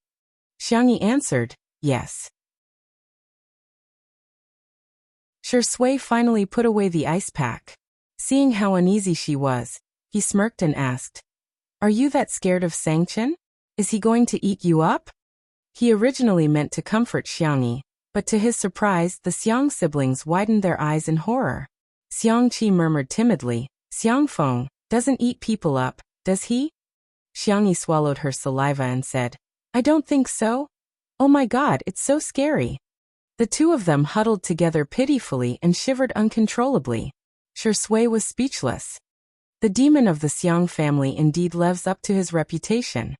Xiangyi answered, Yes. Shui finally put away the ice pack. Seeing how uneasy she was, he smirked and asked, Are you that scared of Sangchen? Is he going to eat you up? He originally meant to comfort Xiangyi, but to his surprise the Xiang siblings widened their eyes in horror. Xiangqi murmured timidly, Xiangfeng doesn't eat people up, does he? Xiangyi swallowed her saliva and said, I don't think so. Oh my god, it's so scary. The two of them huddled together pitifully and shivered uncontrollably. Shui was speechless. The demon of the Xiang family indeed lives up to his reputation.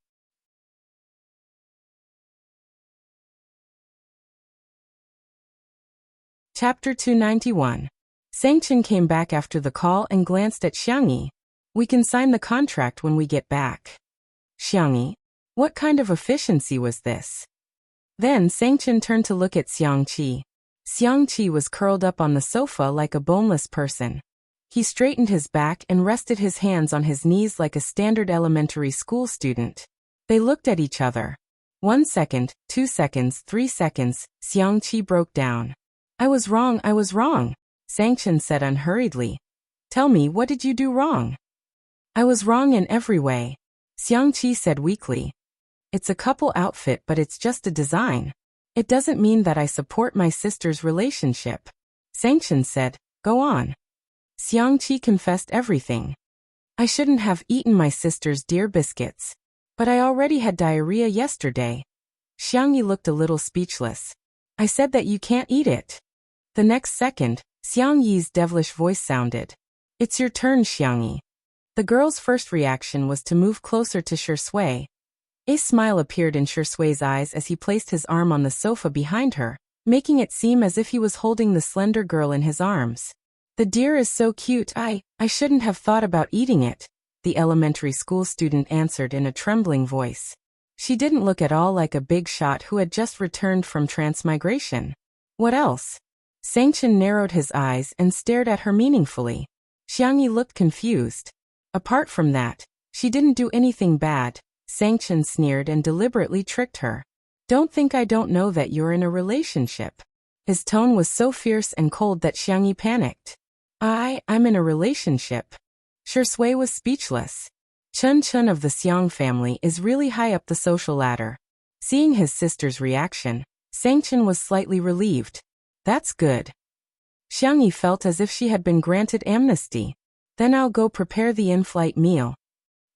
Chapter 291. Sangchen came back after the call and glanced at Xiangyi. We can sign the contract when we get back. Xiangyi, what kind of efficiency was this? Then Sangchen turned to look at Xiangqi. Xiangqi was curled up on the sofa like a boneless person. He straightened his back and rested his hands on his knees like a standard elementary school student. They looked at each other. 1 second, 2 seconds, 3 seconds, Xiangqi broke down. I was wrong, Sangchen said unhurriedly. Tell me, what did you do wrong? I was wrong in every way, Xiangqi said weakly. It's a couple outfit, but it's just a design. It doesn't mean that I support my sister's relationship. Sangchen said, Go on. Xiangqi confessed everything. I shouldn't have eaten my sister's dear biscuits. But I already had diarrhea yesterday. Xiangyi looked a little speechless. I said that you can't eat it. The next second, Xiangyi's devilish voice sounded. It's your turn, Xiangyi. The girl's first reaction was to move closer to Shui. A smile appeared in Shui's eyes as he placed his arm on the sofa behind her, making it seem as if he was holding the slender girl in his arms. The deer is so cute, I shouldn't have thought about eating it, the elementary school student answered in a trembling voice. She didn't look at all like a big shot who had just returned from transmigration. What else? Sangchen narrowed his eyes and stared at her meaningfully. Xiangyi looked confused. Apart from that, she didn't do anything bad, Sangchen sneered and deliberately tricked her. Don't think I don't know that you're in a relationship. His tone was so fierce and cold that Xiangyi panicked. I'm in a relationship. Shui was speechless. Chun of the Xiang family is really high up the social ladder. Seeing his sister's reaction, Sangchen was slightly relieved. That's good. Xiangyi felt as if she had been granted amnesty. Then I'll go prepare the in-flight meal.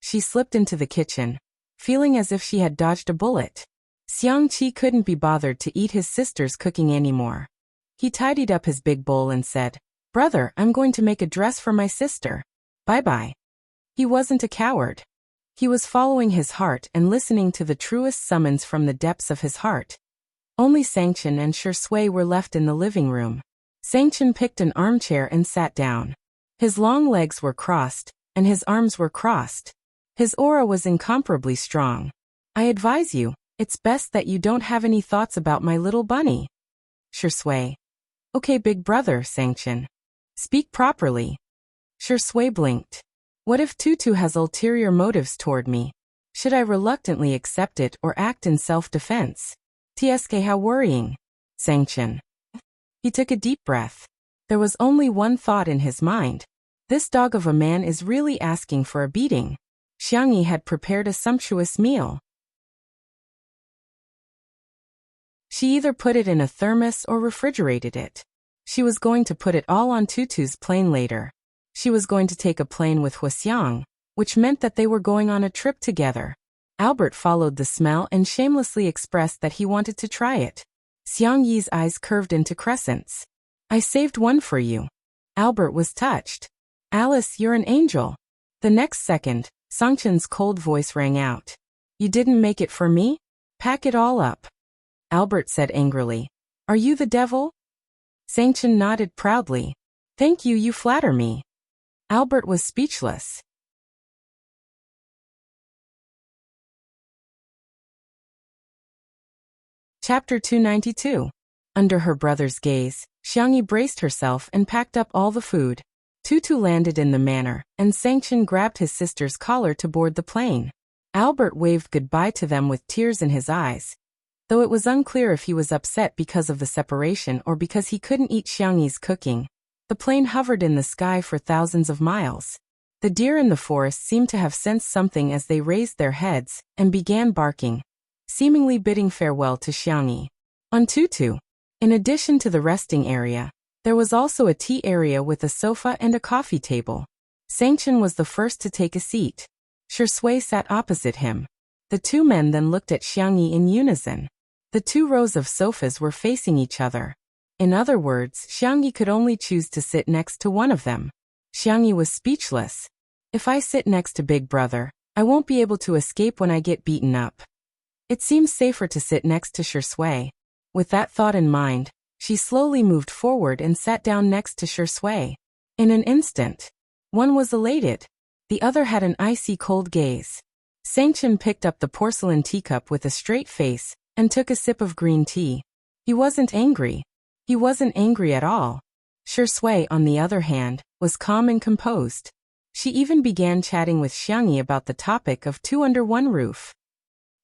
She slipped into the kitchen, feeling as if she had dodged a bullet. Xiangqi couldn't be bothered to eat his sister's cooking anymore. He tidied up his big bowl and said, Brother, I'm going to make a dress for my sister. Bye-bye. He wasn't a coward. He was following his heart and listening to the truest summons from the depths of his heart. Only Sangchen and Shui were left in the living room. Sangchen picked an armchair and sat down. His long legs were crossed, and his arms were crossed. His aura was incomparably strong. I advise you, it's best that you don't have any thoughts about my little bunny. Shui. Okay, big brother, Sangchen. Speak properly. Shui blinked. What if Tutu has ulterior motives toward me? Should I reluctantly accept it or act in self-defense? TSK, how worrying. Sangchen. He took a deep breath. There was only one thought in his mind. This dog of a man is really asking for a beating. Xiangyi had prepared a sumptuous meal. She either put it in a thermos or refrigerated it. She was going to put it all on Tutu's plane later. She was going to take a plane with Huaxiang, which meant that they were going on a trip together. Albert followed the smell and shamelessly expressed that he wanted to try it. Xiang Yi's eyes curved into crescents. I saved one for you. Albert was touched. Alice, you're an angel. The next second, Sangchen's cold voice rang out. You didn't make it for me? Pack it all up. Albert said angrily. Are you the devil? Sangchen nodded proudly. Thank you, you flatter me. Albert was speechless. Chapter 292. Under her brother's gaze, Xiangyi braced herself and packed up all the food. Tutu landed in the manor, and Sangchen grabbed his sister's collar to board the plane. Albert waved goodbye to them with tears in his eyes. Though it was unclear if he was upset because of the separation or because he couldn't eat Xiangyi's cooking, the plane hovered in the sky for thousands of miles. The deer in the forest seemed to have sensed something as they raised their heads and began barking, seemingly bidding farewell to Xiangyi. On Tutu, in addition to the resting area, there was also a tea area with a sofa and a coffee table. Sangchen was the first to take a seat. Shui sat opposite him. The two men then looked at Xiangyi in unison. The two rows of sofas were facing each other. In other words, Xiangyi could only choose to sit next to one of them. Xiangyi was speechless. If I sit next to Big Brother, I won't be able to escape when I get beaten up. It seems safer to sit next to Shui. With that thought in mind, she slowly moved forward and sat down next to Shui. In an instant, one was elated. The other had an icy cold gaze. Sangchen picked up the porcelain teacup with a straight face and took a sip of green tea. He wasn't angry. He wasn't angry at all. Shui, on the other hand, was calm and composed. She even began chatting with Xiangyi about the topic of two under one roof.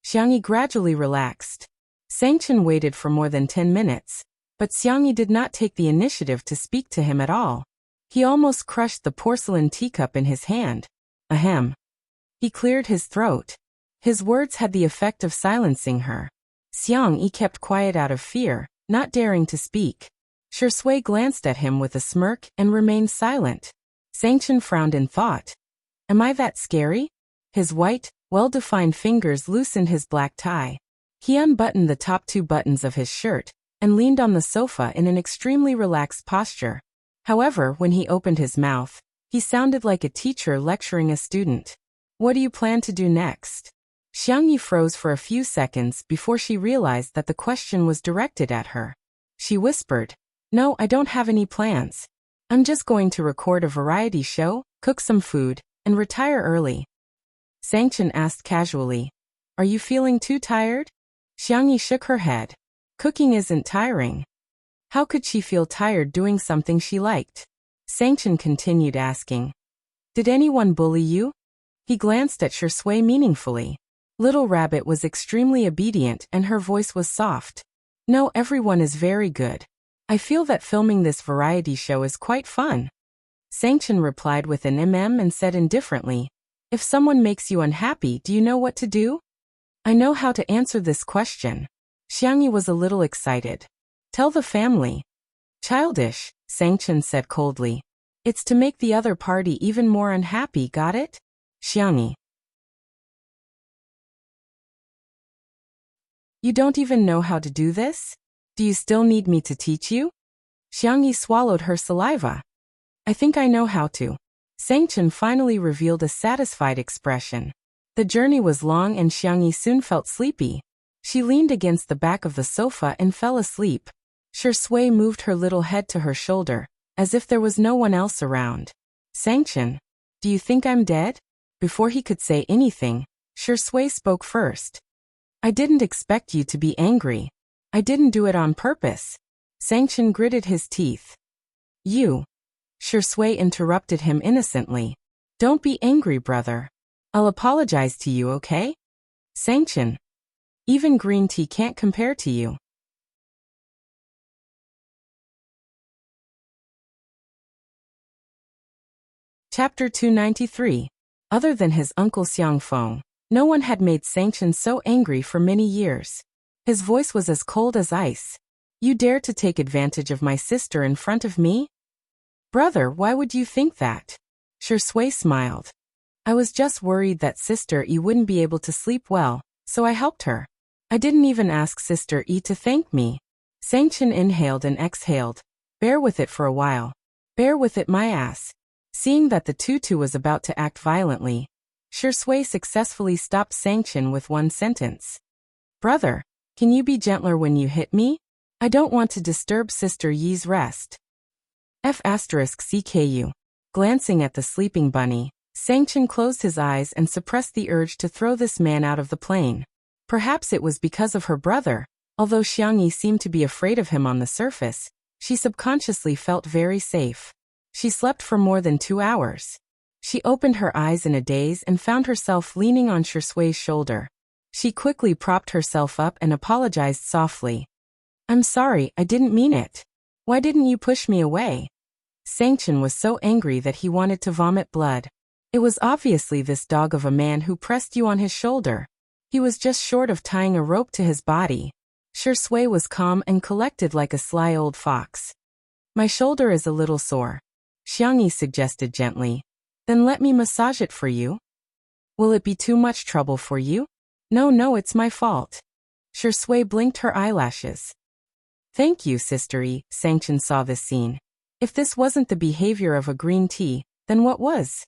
Xiangyi gradually relaxed. Sangchen waited for more than 10 minutes, but Xiangyi did not take the initiative to speak to him at all. He almost crushed the porcelain teacup in his hand. Ahem. He cleared his throat. His words had the effect of silencing her. Xiangyi kept quiet out of fear, not daring to speak. Shui glanced at him with a smirk and remained silent. Sangchen frowned in thought. Am I that scary? His white, well-defined fingers loosened his black tie. He unbuttoned the top 2 buttons of his shirt and leaned on the sofa in an extremely relaxed posture. However, when he opened his mouth, he sounded like a teacher lecturing a student. What do you plan to do next? Xiangyi froze for a few seconds before she realized that the question was directed at her. She whispered, No, I don't have any plans. I'm just going to record a variety show, cook some food, and retire early. Sangchen asked casually, Are you feeling too tired? Xiangyi shook her head. Cooking isn't tiring. How could she feel tired doing something she liked? Sangchen continued asking, Did anyone bully you? He glanced at Shui meaningfully. Little Rabbit was extremely obedient and her voice was soft. No, everyone is very good. I feel that filming this variety show is quite fun. Sangchen replied with an and said indifferently, If someone makes you unhappy, do you know what to do? I know how to answer this question. Xiangyi was a little excited. Tell the family. Childish, Sangchen said coldly. It's to make the other party even more unhappy, got it? Xiangyi. You don't even know how to do this? Do you still need me to teach you? Xiangyi swallowed her saliva. I think I know how to. Sangchen finally revealed a satisfied expression. The journey was long and Xiangyi soon felt sleepy. She leaned against the back of the sofa and fell asleep. Shui moved her little head to her shoulder, as if there was no one else around. Sangchen, do you think I'm dead? Before he could say anything, Shui spoke first. I didn't expect you to be angry. I didn't do it on purpose. Sangchen gritted his teeth. You. Shui interrupted him innocently. Don't be angry, brother. I'll apologize to you, okay? Sangchen. Even green tea can't compare to you. Chapter 293. Other than his uncle Xiangfeng, no one had made Sangchen so angry for many years. His voice was as cold as ice. You dare to take advantage of my sister in front of me? Brother, why would you think that? Shui smiled. I was just worried that Sister Yi wouldn't be able to sleep well, so I helped her. I didn't even ask Sister Yi to thank me. Sangchen inhaled and exhaled. Bear with it for a while. Bear with it, my ass. Seeing that the tutu was about to act violently, Shui successfully stopped Sangchen with one sentence. Brother, can you be gentler when you hit me? I don't want to disturb Sister Yi's rest. F***CKU. Glancing at the sleeping bunny, Sangchen closed his eyes and suppressed the urge to throw this man out of the plane. Perhaps it was because of her brother. Although Xiangyi seemed to be afraid of him on the surface, she subconsciously felt very safe. She slept for more than 2 hours. She opened her eyes in a daze and found herself leaning on Shui's shoulder. She quickly propped herself up and apologized softly. I'm sorry, I didn't mean it. Why didn't you push me away? Sangchen was so angry that he wanted to vomit blood. It was obviously this dog of a man who pressed you on his shoulder. He was just short of tying a rope to his body. Shui was calm and collected like a sly old fox. My shoulder is a little sore. Xiangyi suggested gently. Then let me massage it for you. Will it be too much trouble for you? No, it's my fault. Shui blinked her eyelashes. Thank you, Sister Yi. Sangchen saw this scene. If this wasn't the behavior of a green tea, then what was?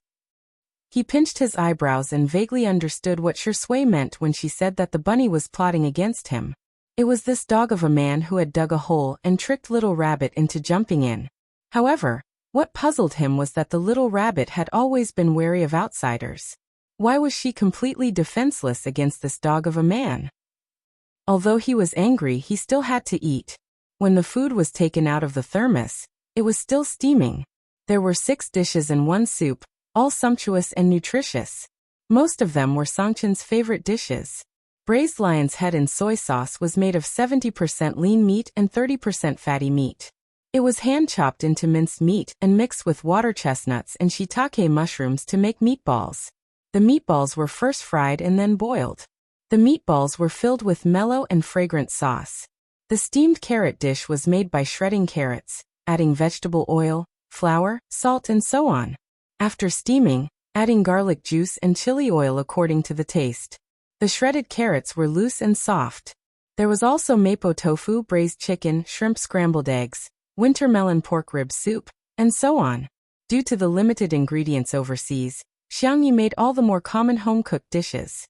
He pinched his eyebrows and vaguely understood what Shui meant when she said that the bunny was plotting against him. It was this dog of a man who had dug a hole and tricked Little Rabbit into jumping in. However, what puzzled him was that the little rabbit had always been wary of outsiders. Why was she completely defenseless against this dog of a man? Although he was angry, he still had to eat. When the food was taken out of the thermos, it was still steaming. There were 6 dishes and 1 soup, all sumptuous and nutritious. Most of them were Sangchen's favorite dishes. Braised lion's head in soy sauce was made of 70% lean meat and 30% fatty meat. It was hand-chopped into minced meat and mixed with water chestnuts and shiitake mushrooms to make meatballs. The meatballs were first fried and then boiled. The meatballs were filled with mellow and fragrant sauce. The steamed carrot dish was made by shredding carrots, adding vegetable oil, flour, salt and so on. After steaming, adding garlic juice and chili oil according to the taste. The shredded carrots were loose and soft. There was also mapo tofu, braised chicken, shrimp scrambled eggs, winter melon pork rib soup, and so on. Due to the limited ingredients overseas, Xiangyi made all the more common home-cooked dishes.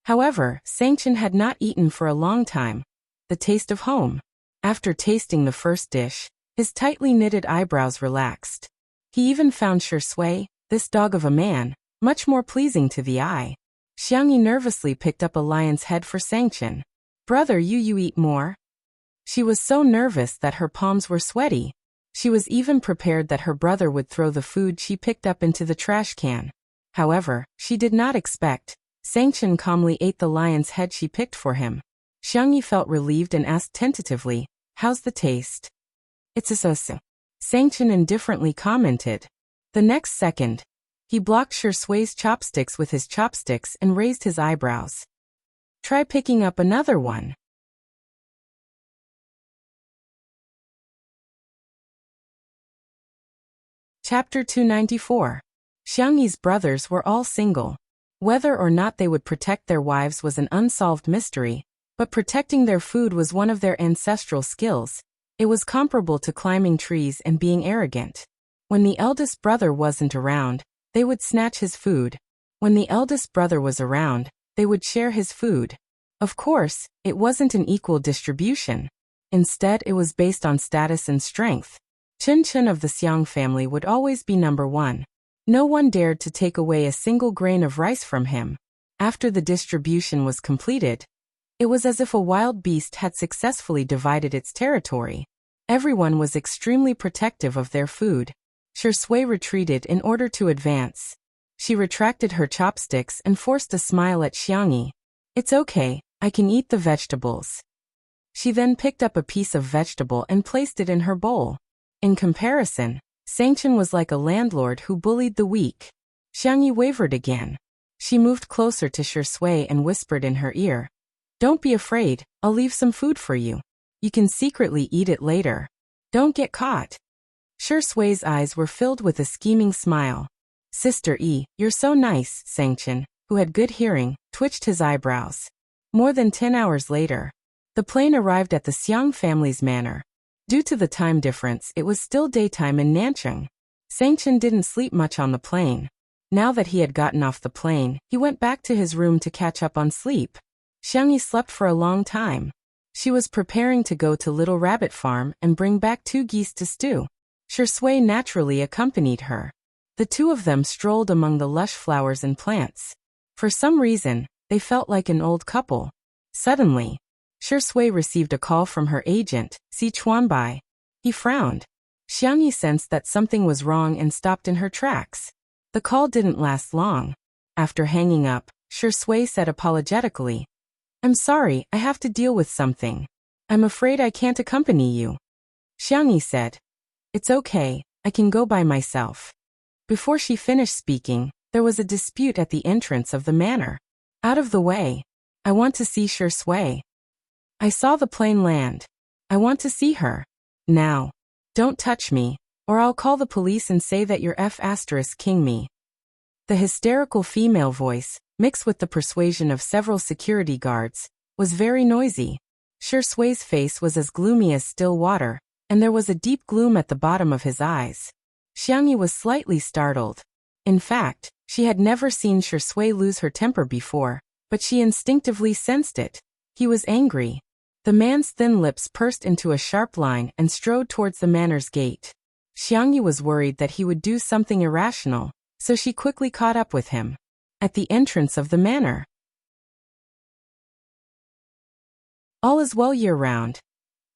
However, Sangchen had not eaten for a long time. The taste of home. After tasting the first dish, his tightly knitted eyebrows relaxed. He even found Shui, this dog of a man, much more pleasing to the eye. Xiangyi nervously picked up a lion's head for Sangchen. Brother, you eat more? She was so nervous that her palms were sweaty. She was even prepared that her brother would throw the food she picked up into the trash can. However, she did not expect. Sangchen calmly ate the lion's head she picked for him. Xiangyi felt relieved and asked tentatively, how's the taste? It's a so-so. Sangchen indifferently commented. The next second, he blocked Shui's chopsticks with his chopsticks and raised his eyebrows. Try picking up another one. Chapter 294. Xiangyi's brothers were all single. Whether or not they would protect their wives was an unsolved mystery, but protecting their food was one of their ancestral skills. It was comparable to climbing trees and being arrogant. When the eldest brother wasn't around, They would snatch his food. When the eldest brother was around, they would share his food. Of course, it wasn't an equal distribution. Instead, it was based on status and strength. Chun Chun of the Xiang family would always be number one. No one dared to take away a single grain of rice from him. After the distribution was completed, it was as if a wild beast had successfully divided its territory. Everyone was extremely protective of their food. Shui retreated in order to advance. She retracted her chopsticks and forced a smile at Xiangyi. It's okay, I can eat the vegetables. She then picked up a piece of vegetable and placed it in her bowl. In comparison, Sangchen was like a landlord who bullied the weak. Xiangyi wavered again. She moved closer to Shui and whispered in her ear. Don't be afraid, I'll leave some food for you. You can secretly eat it later. Don't get caught. Shui's eyes were filled with a scheming smile. Sister E, you're so nice, Sangchen, who had good hearing, twitched his eyebrows. More than 10 hours later, the plane arrived at the Xiang family's manor. Due to the time difference, it was still daytime in Nanchang. Sangchen didn't sleep much on the plane. Now that he had gotten off the plane, he went back to his room to catch up on sleep. Xiangyi slept for a long time. She was preparing to go to Little Rabbit Farm and bring back 2 geese to stew. Shui naturally accompanied her. The two of them strolled among the lush flowers and plants. For some reason, they felt like an old couple. Suddenly, Shui received a call from her agent, Si Chuanbai. He frowned. Xiangyi sensed that something was wrong and stopped in her tracks. The call didn't last long. After hanging up, Shui said apologetically, I'm sorry, I have to deal with something. I'm afraid I can't accompany you. Xiangyi said, It's okay, I can go by myself. Before she finished speaking, there was a dispute at the entrance of the manor. Out of the way. I want to see Shui. I saw the plane land. I want to see her. Now. Don't touch me, or I'll call the police and say that you're F***ing me. The hysterical female voice, mixed with the persuasion of several security guards, was very noisy. Shui's face was as gloomy as still water, and there was a deep gloom at the bottom of his eyes. Xiangyi was slightly startled. In fact, she had never seen Shui lose her temper before, but she instinctively sensed it. He was angry. The man's thin lips pursed into a sharp line and strode towards the manor's gate. Xiangyi was worried that he would do something irrational, so she quickly caught up with him. At the entrance of the manor. All is well year-round.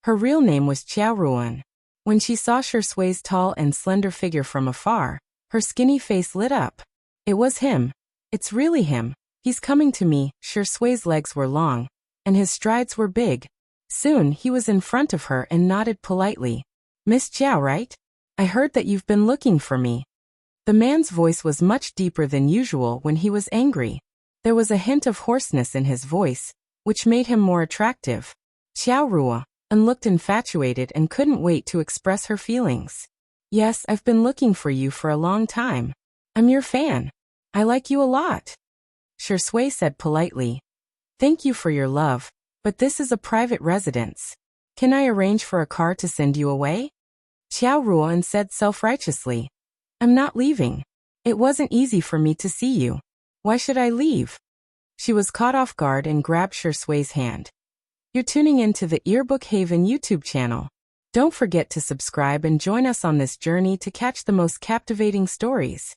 Her real name was Qiao Ruan. When she saw Shui's tall and slender figure from afar, her skinny face lit up. It was him. It's really him. He's coming to me. Shui's legs were long, and his strides were big. Soon he was in front of her and nodded politely. Miss Jiao, right? I heard that you've been looking for me. The man's voice was much deeper than usual when he was angry. There was a hint of hoarseness in his voice, which made him more attractive. Qiao Rua looked infatuated and couldn't wait to express her feelings. Yes, I've been looking for you for a long time. I'm your fan. I like you a lot. Shui said politely. Thank you for your love, but this is a private residence. Can I arrange for a car to send you away? Qiao Ruan said self-righteously. I'm not leaving. It wasn't easy for me to see you. Why should I leave? She was caught off guard and grabbed Shui's hand. You're tuning into the Earbook Haven YouTube channel. Don't forget to subscribe and join us on this journey to catch the most captivating stories.